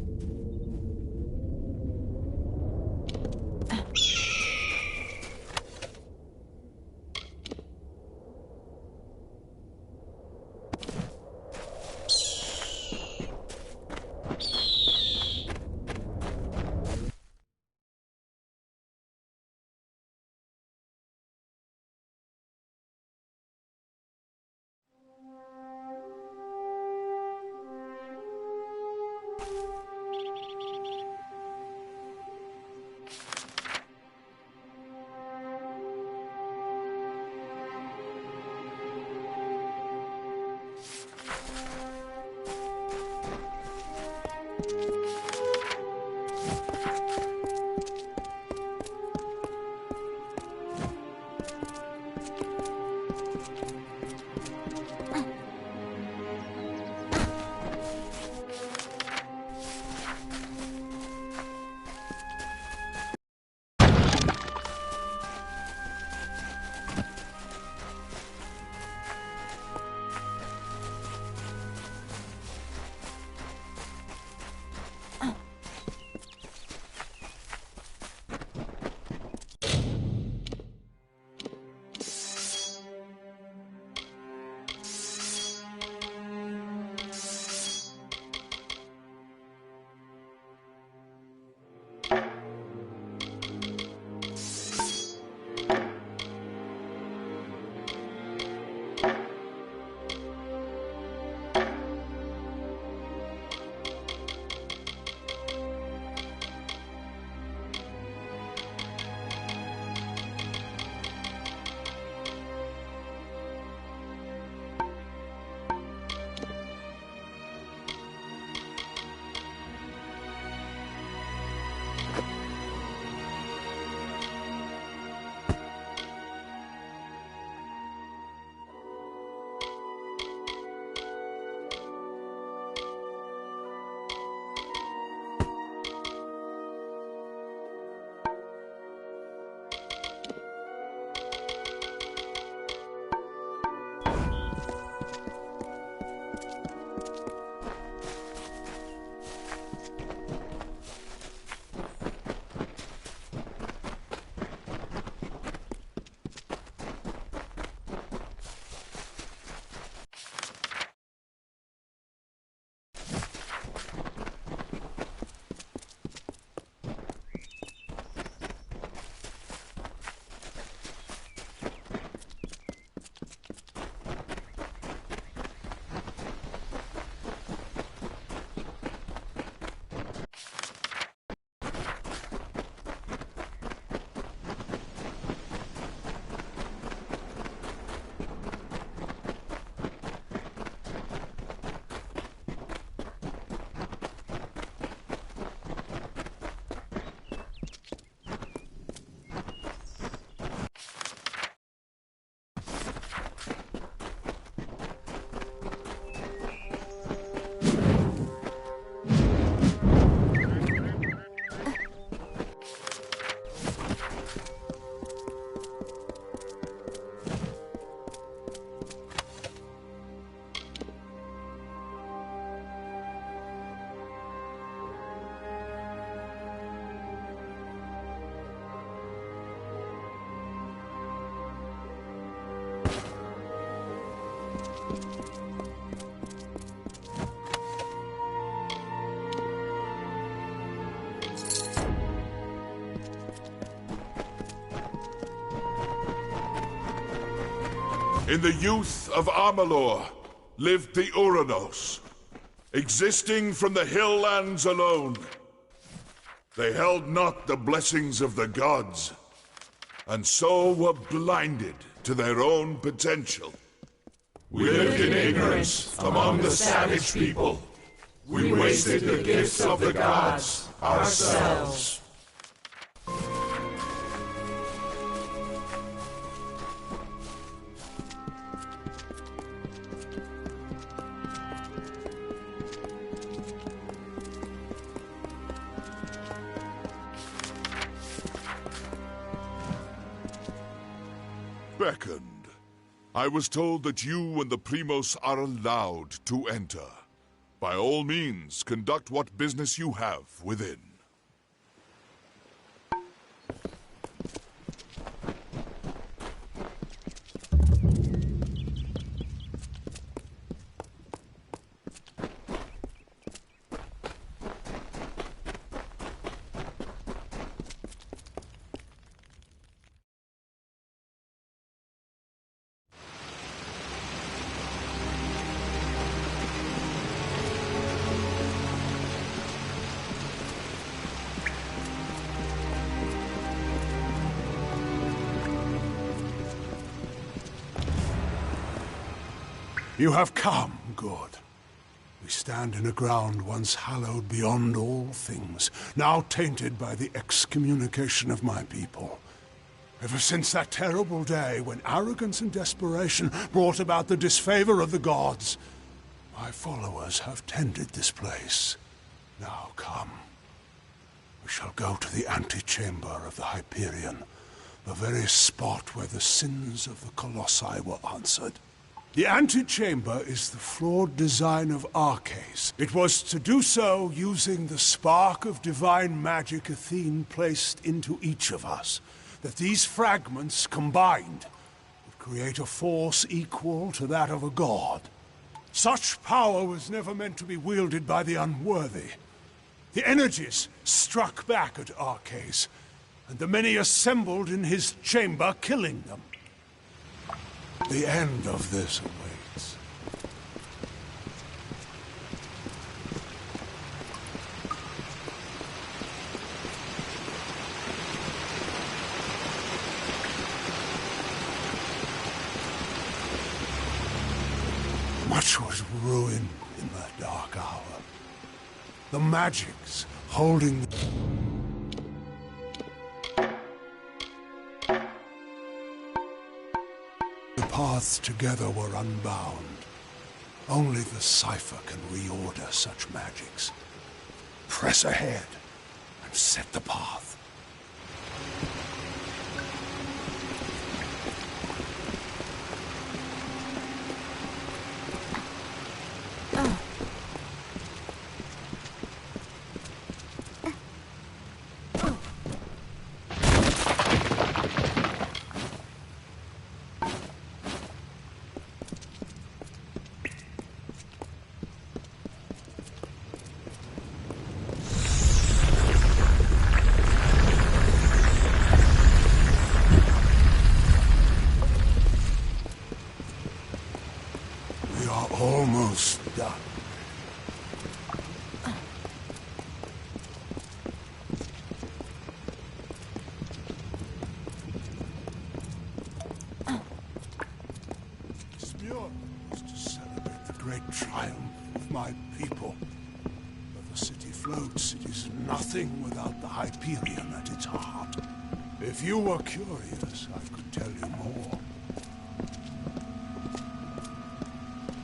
In the youth of Amalur lived the Uranos, existing from the hill lands alone. They held not the blessings of the gods, and so were blinded to their own potential. We lived in ignorance among the savage people. We wasted the gifts of the gods ourselves. Beckoned. I was told that you and the Primos are allowed to enter. By all means, conduct what business you have within. You have come, good. We stand in a ground once hallowed beyond all things, now tainted by the excommunication of my people. Ever since that terrible day when arrogance and desperation brought about the disfavor of the gods, my followers have tended this place. Now come. We shall go to the antechamber of the Hyperion, the very spot where the sins of the Colossi were answered. The antechamber is the flawed design of Arcais. It was to do so using the spark of divine magic Athene placed into each of us, that these fragments combined would create a force equal to that of a god. Such power was never meant to be wielded by the unworthy. The energies struck back at Arcais, and the many assembled in his chamber, killing them. The end of this awaits. Much was ruined in that dark hour. The magics holding paths together were unbound. Only the cipher can reorder such magics. Press ahead and set the path. Almost done. This mural is to celebrate the great triumph of my people. Where the city floats, it is nothing without the Hyperion at its heart. If you were curious, I could tell you more.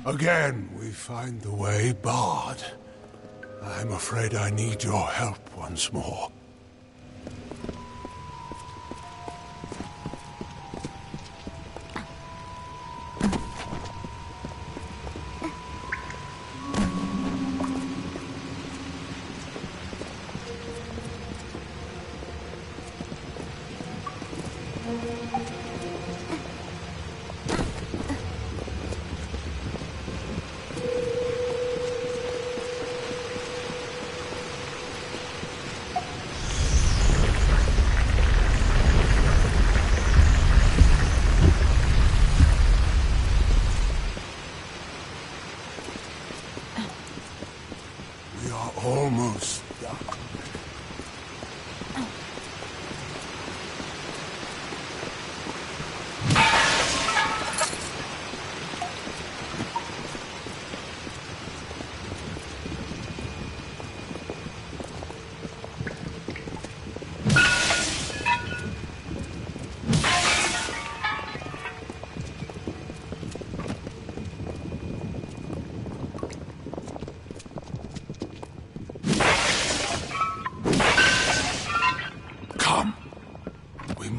Again, we find the way barred. I'm afraid I need your help once more.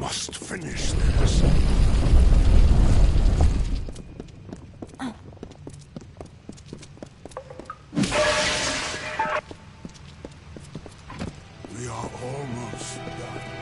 must finish this. We are almost done.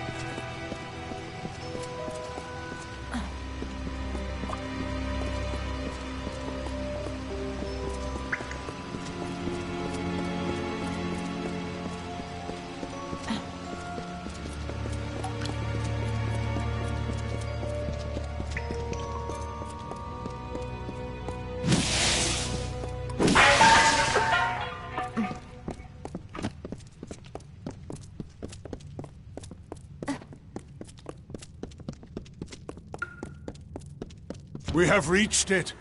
We have reached it.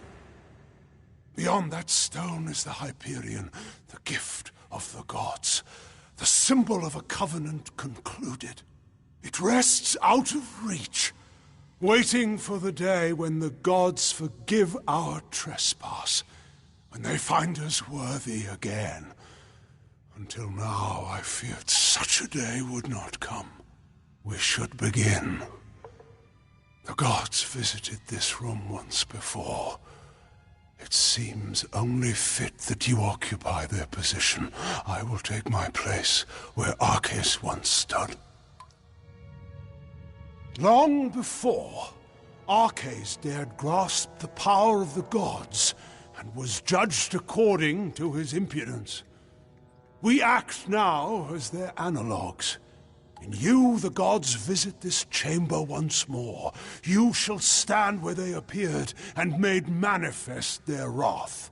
Beyond that stone is the Hyperion, the gift of the gods, the symbol of a covenant concluded. It rests out of reach, waiting for the day when the gods forgive our trespass, when they find us worthy again. Until now, I feared such a day would not come. We should begin. The gods visited this room once before. It seems only fit that you occupy their position. I will take my place where Arceus once stood. Long before, Arceus dared grasp the power of the gods and was judged according to his impudence. We act now as their analogues. In you, the gods visit this chamber once more. You shall stand where they appeared and made manifest their wrath.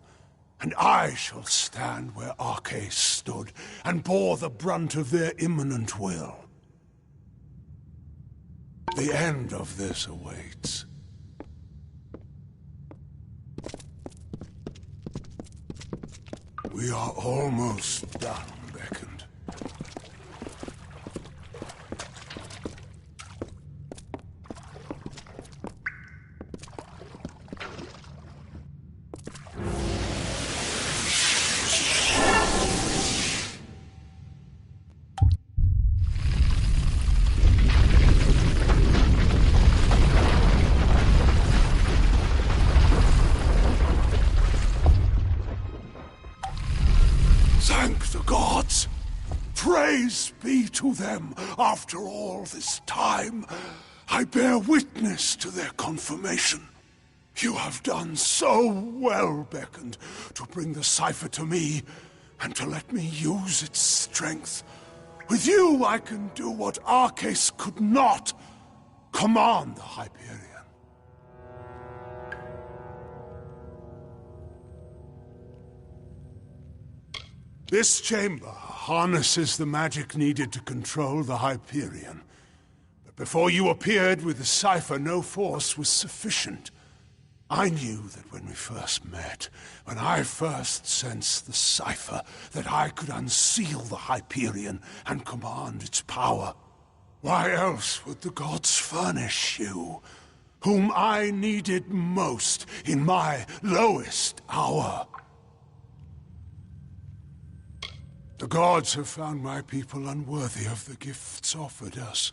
And I shall stand where Arceus stood and bore the brunt of their imminent will. The end of this awaits. We are almost done, Beckoned. Thank the gods! Praise be to them after all this time. I bear witness to their confirmation. You have done so well, Beckoned, to bring the cipher to me and to let me use its strength. With you, I can do what Arceus could not. Command the Hyperion. This chamber harnesses the magic needed to control the Hyperion. But before you appeared with the cipher, no force was sufficient. I knew that when we first met, when I first sensed the cipher, that I could unseal the Hyperion and command its power. Why else would the gods furnish you, whom I needed most in my lowest hour? The gods have found my people unworthy of the gifts offered us.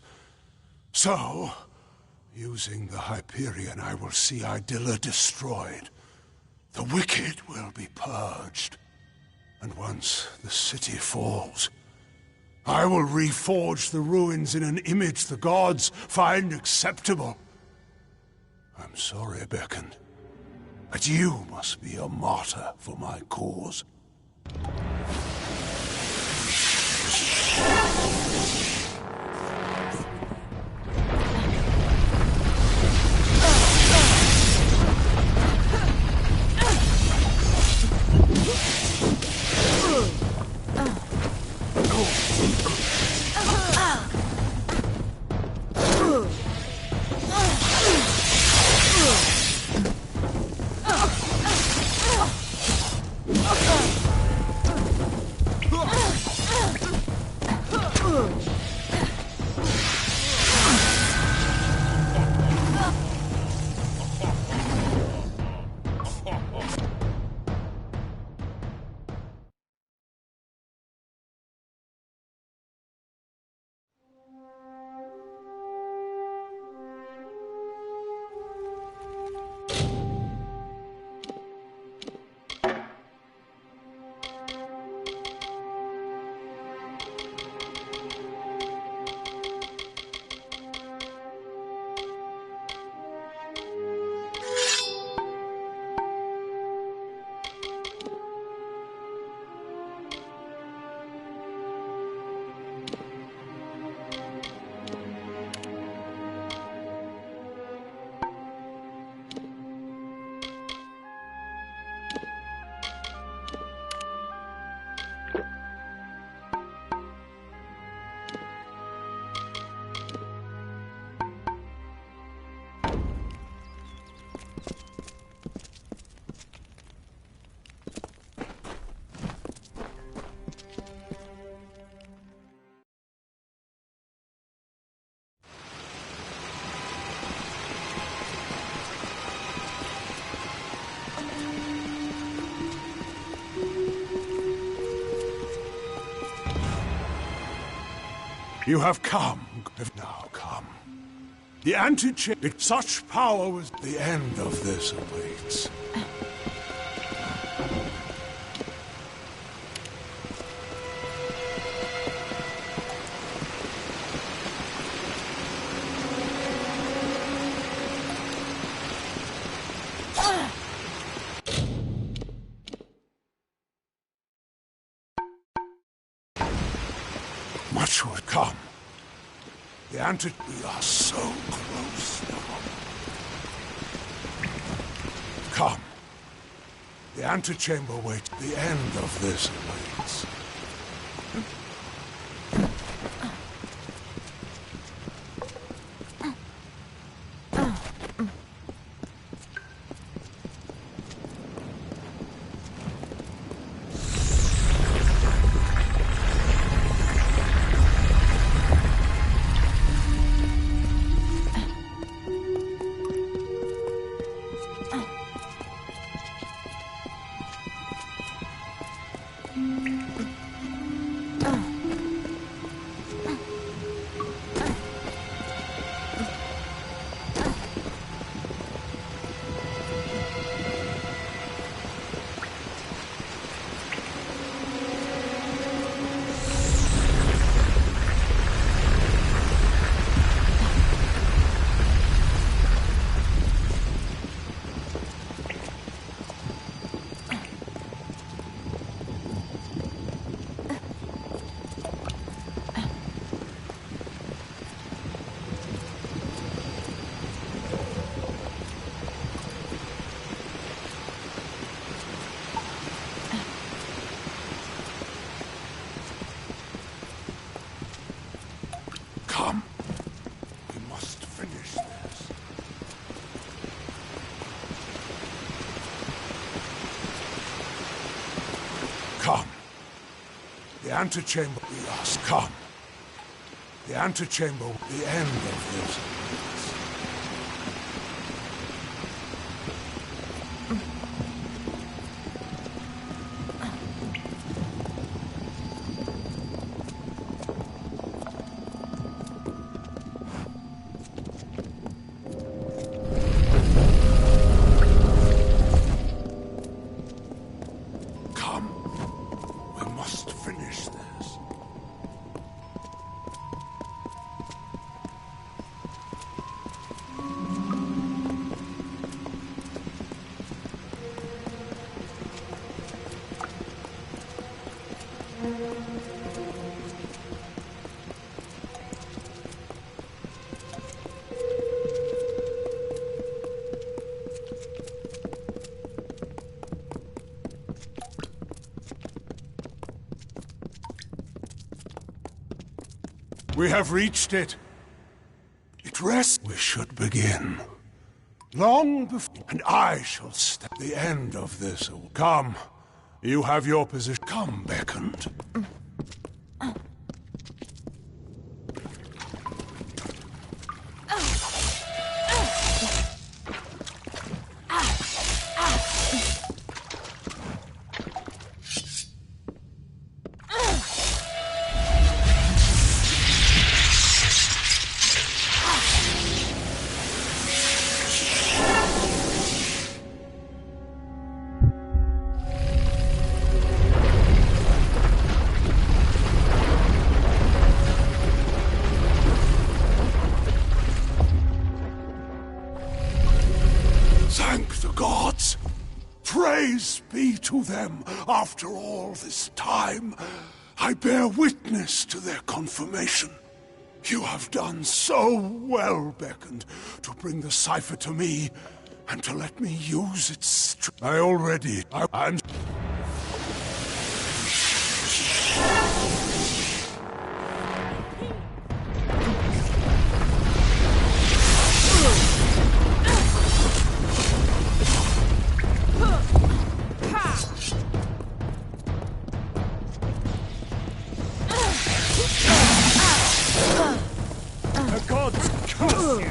So, using the Hyperion, I will see Idylla destroyed. The wicked will be purged. And once the city falls, I will reforge the ruins in an image the gods find acceptable. I'm sorry, Beckoned, but you must be a martyr for my cause. You have come. Now come. The antechamber. Such power was the end of this awaits. Much would come. We are so close now. Come. The antechamber waits. The end of this awaits. Come. We must finish this. Come. The antechamber. We ask. Come. The antechamber. The end of this. We have reached it. It rests. We should begin. Long before. And I shall step the end of this. Come. You have your position. Come, beckoned. Thank the gods! Praise be to them after all this time. I bear witness to their confirmation. You have done so well, beckoned, to bring the cipher to me and to let me use its I'm... The gods curse you!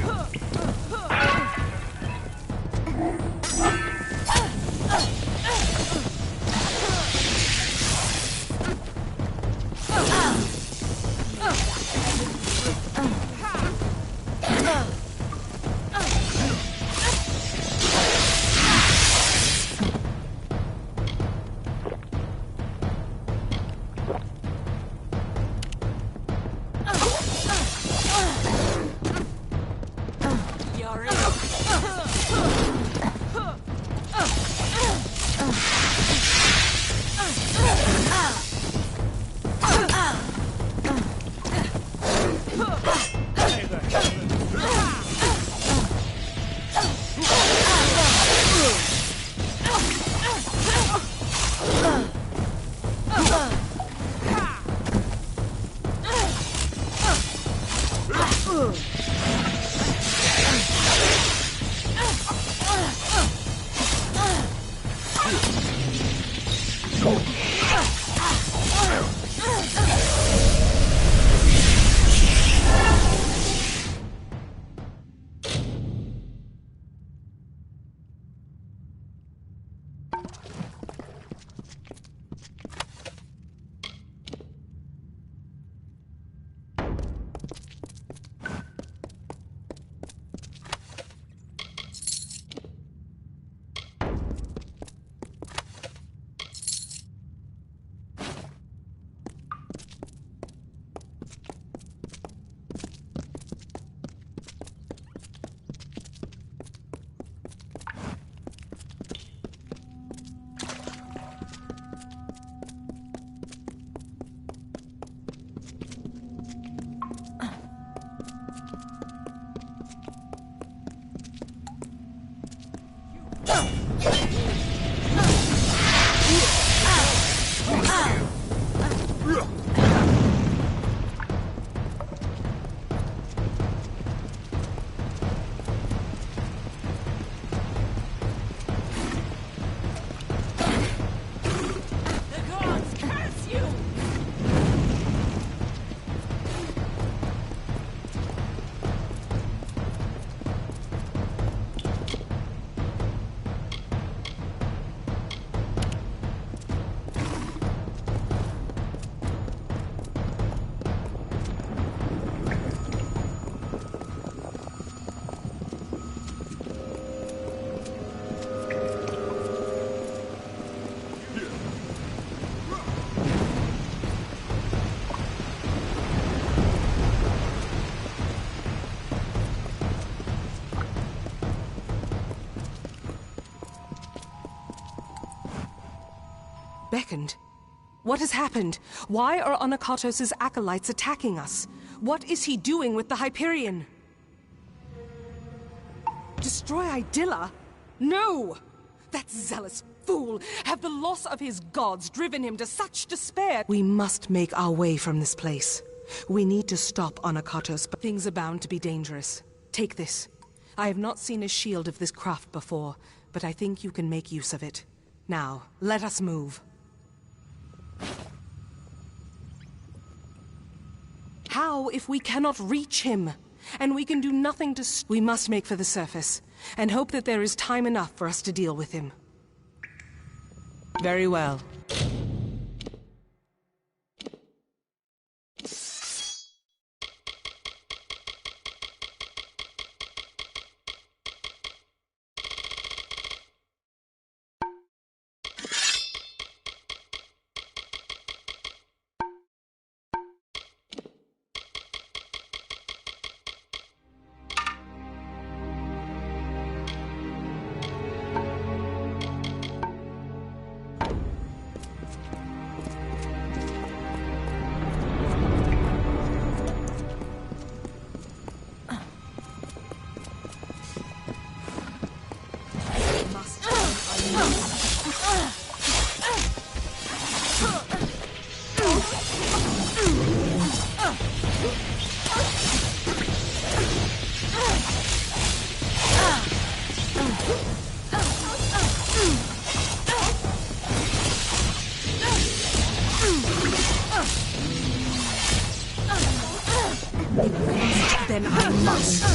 Beckoned. What has happened? Why are Onakatos' acolytes attacking us? What is he doing with the Hyperion? Destroy Idylla? No! That zealous fool! Have the loss of his gods driven him to such despair? We must make our way from this place. We need to stop Onakatos, but things are bound to be dangerous. Take this. I have not seen a shield of this craft before, but I think you can make use of it. Now, let us move. How if we cannot reach him? And we can do nothing to... We must make for the surface, and hope that there is time enough for us to deal with him. Very well. Then I must.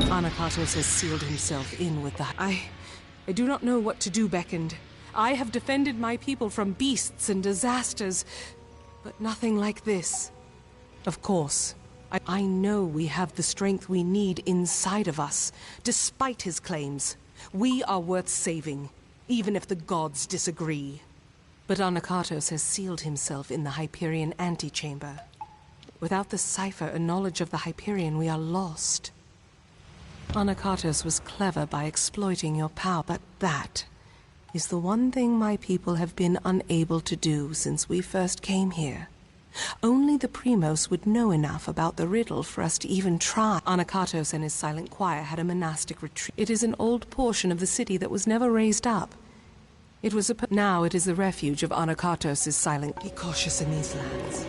Anakatos has sealed himself in with the... I do not know what to do, Beckoned. I have defended my people from beasts and disasters, but nothing like this. Of course, I know we have the strength we need inside of us, despite his claims. We are worth saving, even if the gods disagree. But Anakatos has sealed himself in the Hyperion antechamber. Without the cipher and knowledge of the Hyperion, we are lost. Anakatos was clever by exploiting your power, but that is the one thing my people have been unable to do since we first came here. Only the Primos would know enough about the riddle for us to even try. Anakatos and his silent choir had a monastic retreat. It is an old portion of the city that was never raised up. Now it is the refuge of Anakatos' silent... Be cautious in these lands.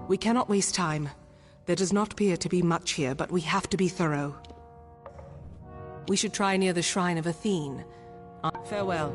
We cannot waste time. There does not appear to be much here, but we have to be thorough. We should try near the shrine of Athene. Farewell.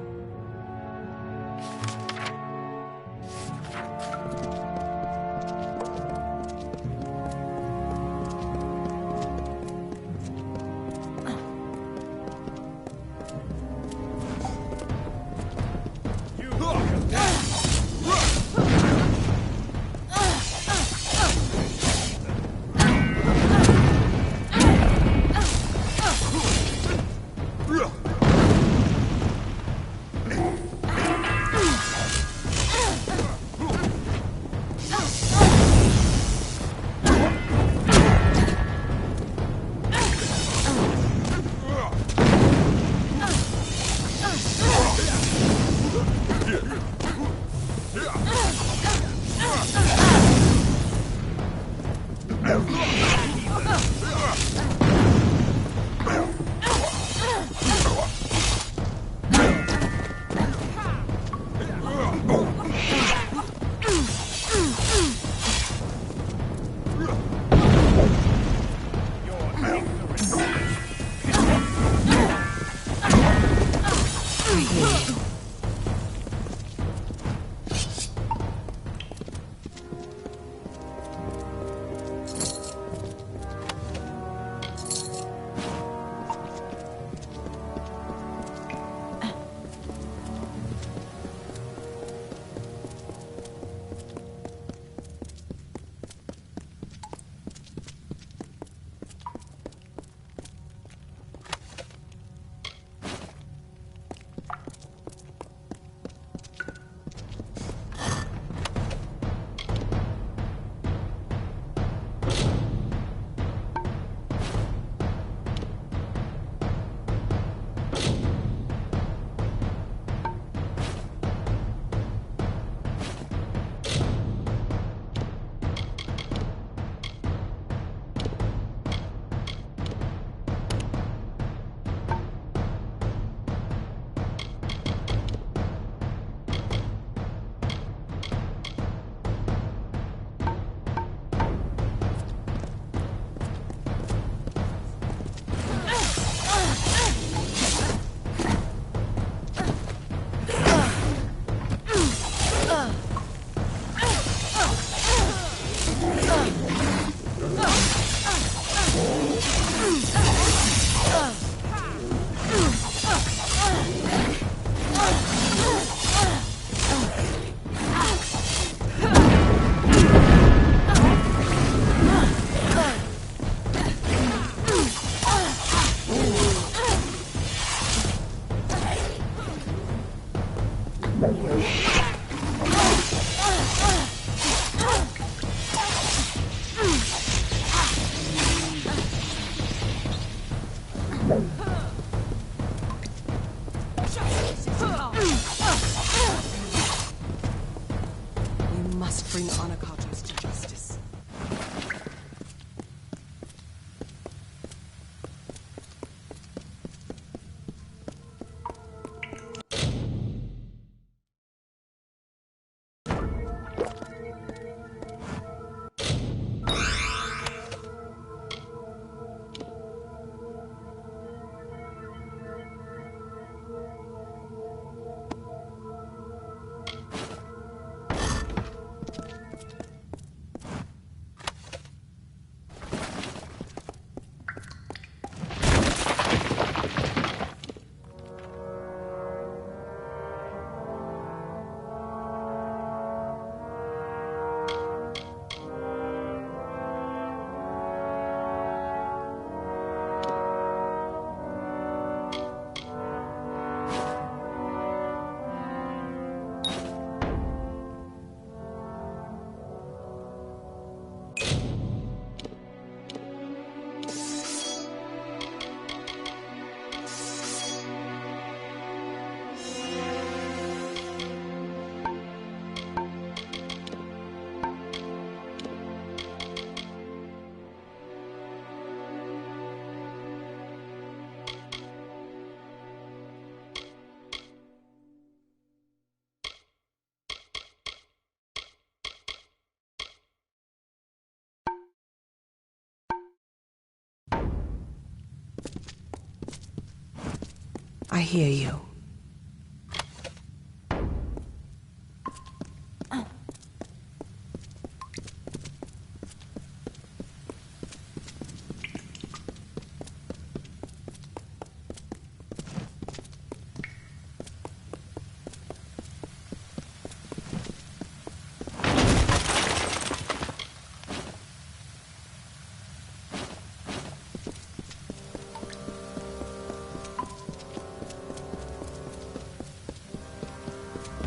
hear you.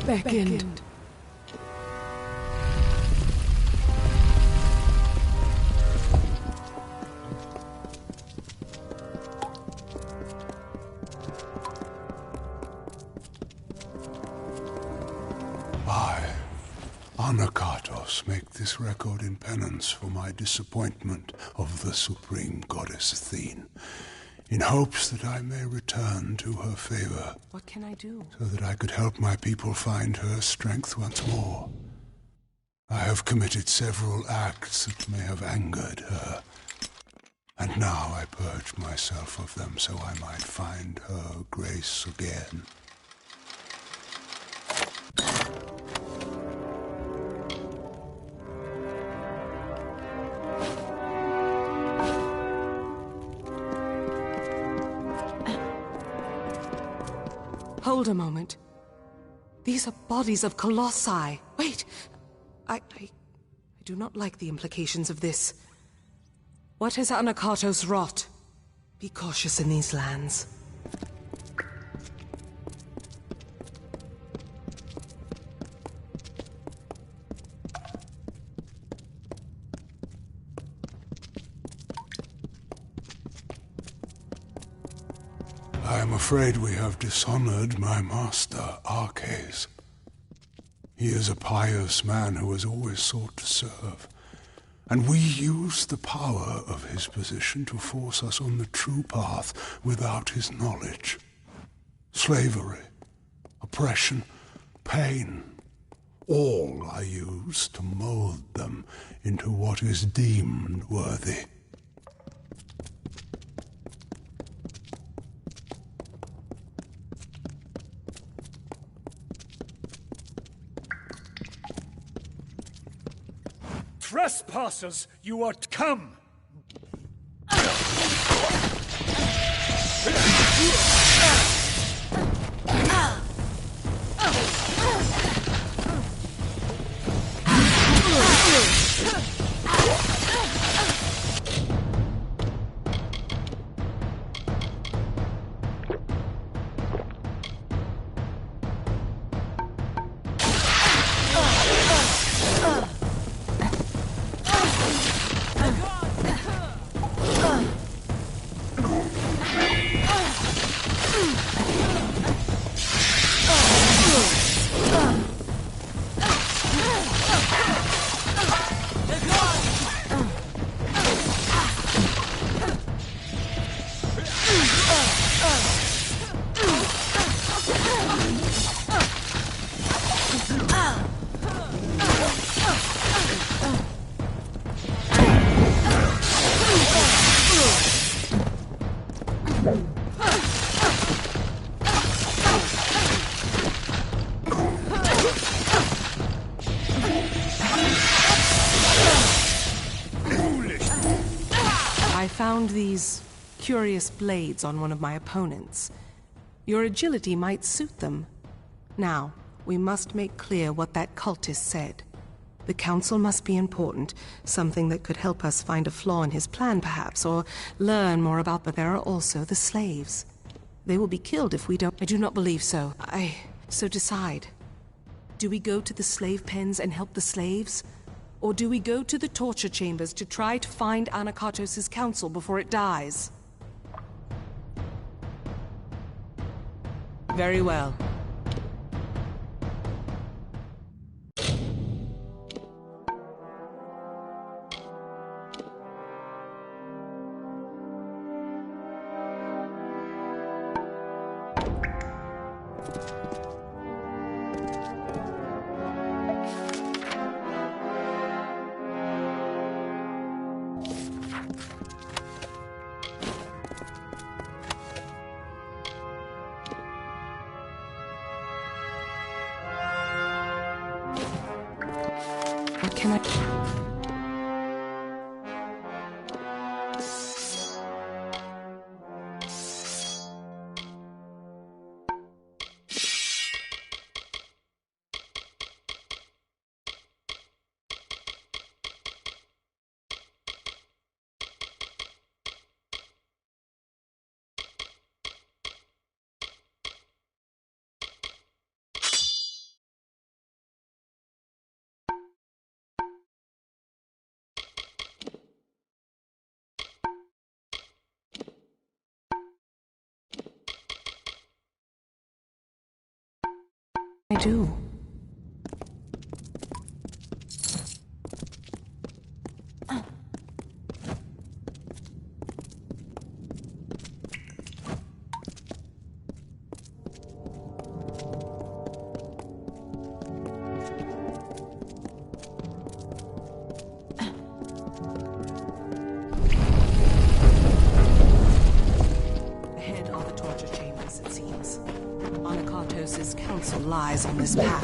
Beckoned. I, Anakatos, make this record in penance for my disappointment of the supreme goddess Athene, in hopes that I may return to her favor. What can I do? So that I could help my people find her strength once more. I have committed several acts that may have angered her, and now I purge myself of them so I might find her grace again. Hold a moment. These are bodies of colossi. Wait! I do not like the implications of this. What has Anakatos wrought? Be cautious in these lands. I am afraid we have dishonored my master, Arches. He is a pious man who has always sought to serve, and we use the power of his position to force us on the true path without his knowledge. Slavery, oppression, pain, all are used to mold them into what is deemed worthy. Trespassers, you are come! I found these curious blades on one of my opponents. Your agility might suit them. Now, we must make clear what that cultist said. The council must be important, something that could help us find a flaw in his plan, perhaps, or learn more about, but there are also the slaves. They will be killed if we don't— I do not believe so. So decide. Do we go to the slave pens and help the slaves? Or do we go to the torture chambers to try to find Anakatos' council before it dies? Very well. I do. Ahead are the torture chambers, it seems. Anakatos' counsel lies on this path.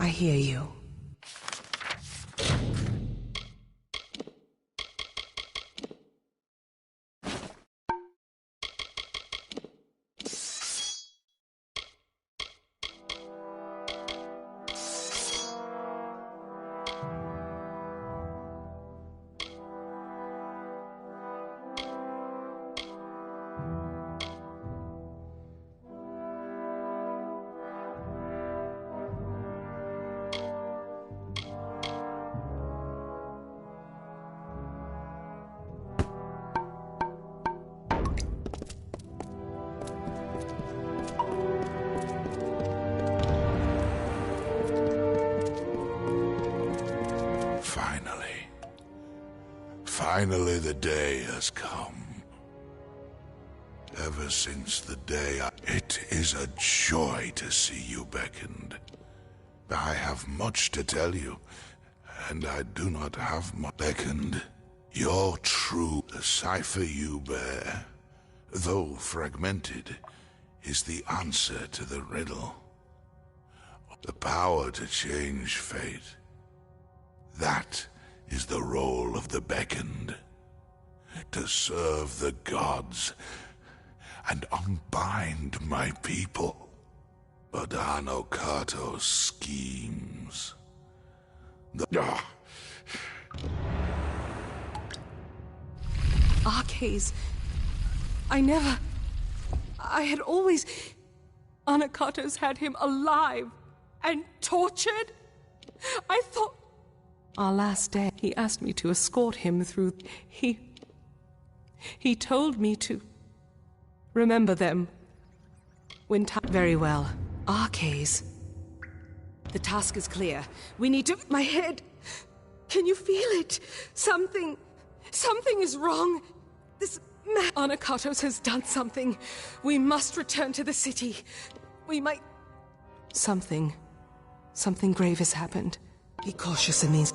I hear you. Finally, the day has come. Ever since the day it is a joy to see you beckoned. I have much to tell you, and I do not have much beckoned. Your true, the cipher you bear, though fragmented, is the answer to the riddle. The power to change fate. That is the role of the beckoned. To serve the gods and unbind my people. But Anokato's schemes. Arcades. I had always... Anakatos had him alive and tortured? I thought... Our last day, he asked me to escort him through... He told me to... remember them. When time... Very well. Arcades. The task is clear. We need to... My head... Can you feel it? Something is wrong. This Anakatos has done something. We must return to the city. We might... Something grave has happened. Be cautious, Amis.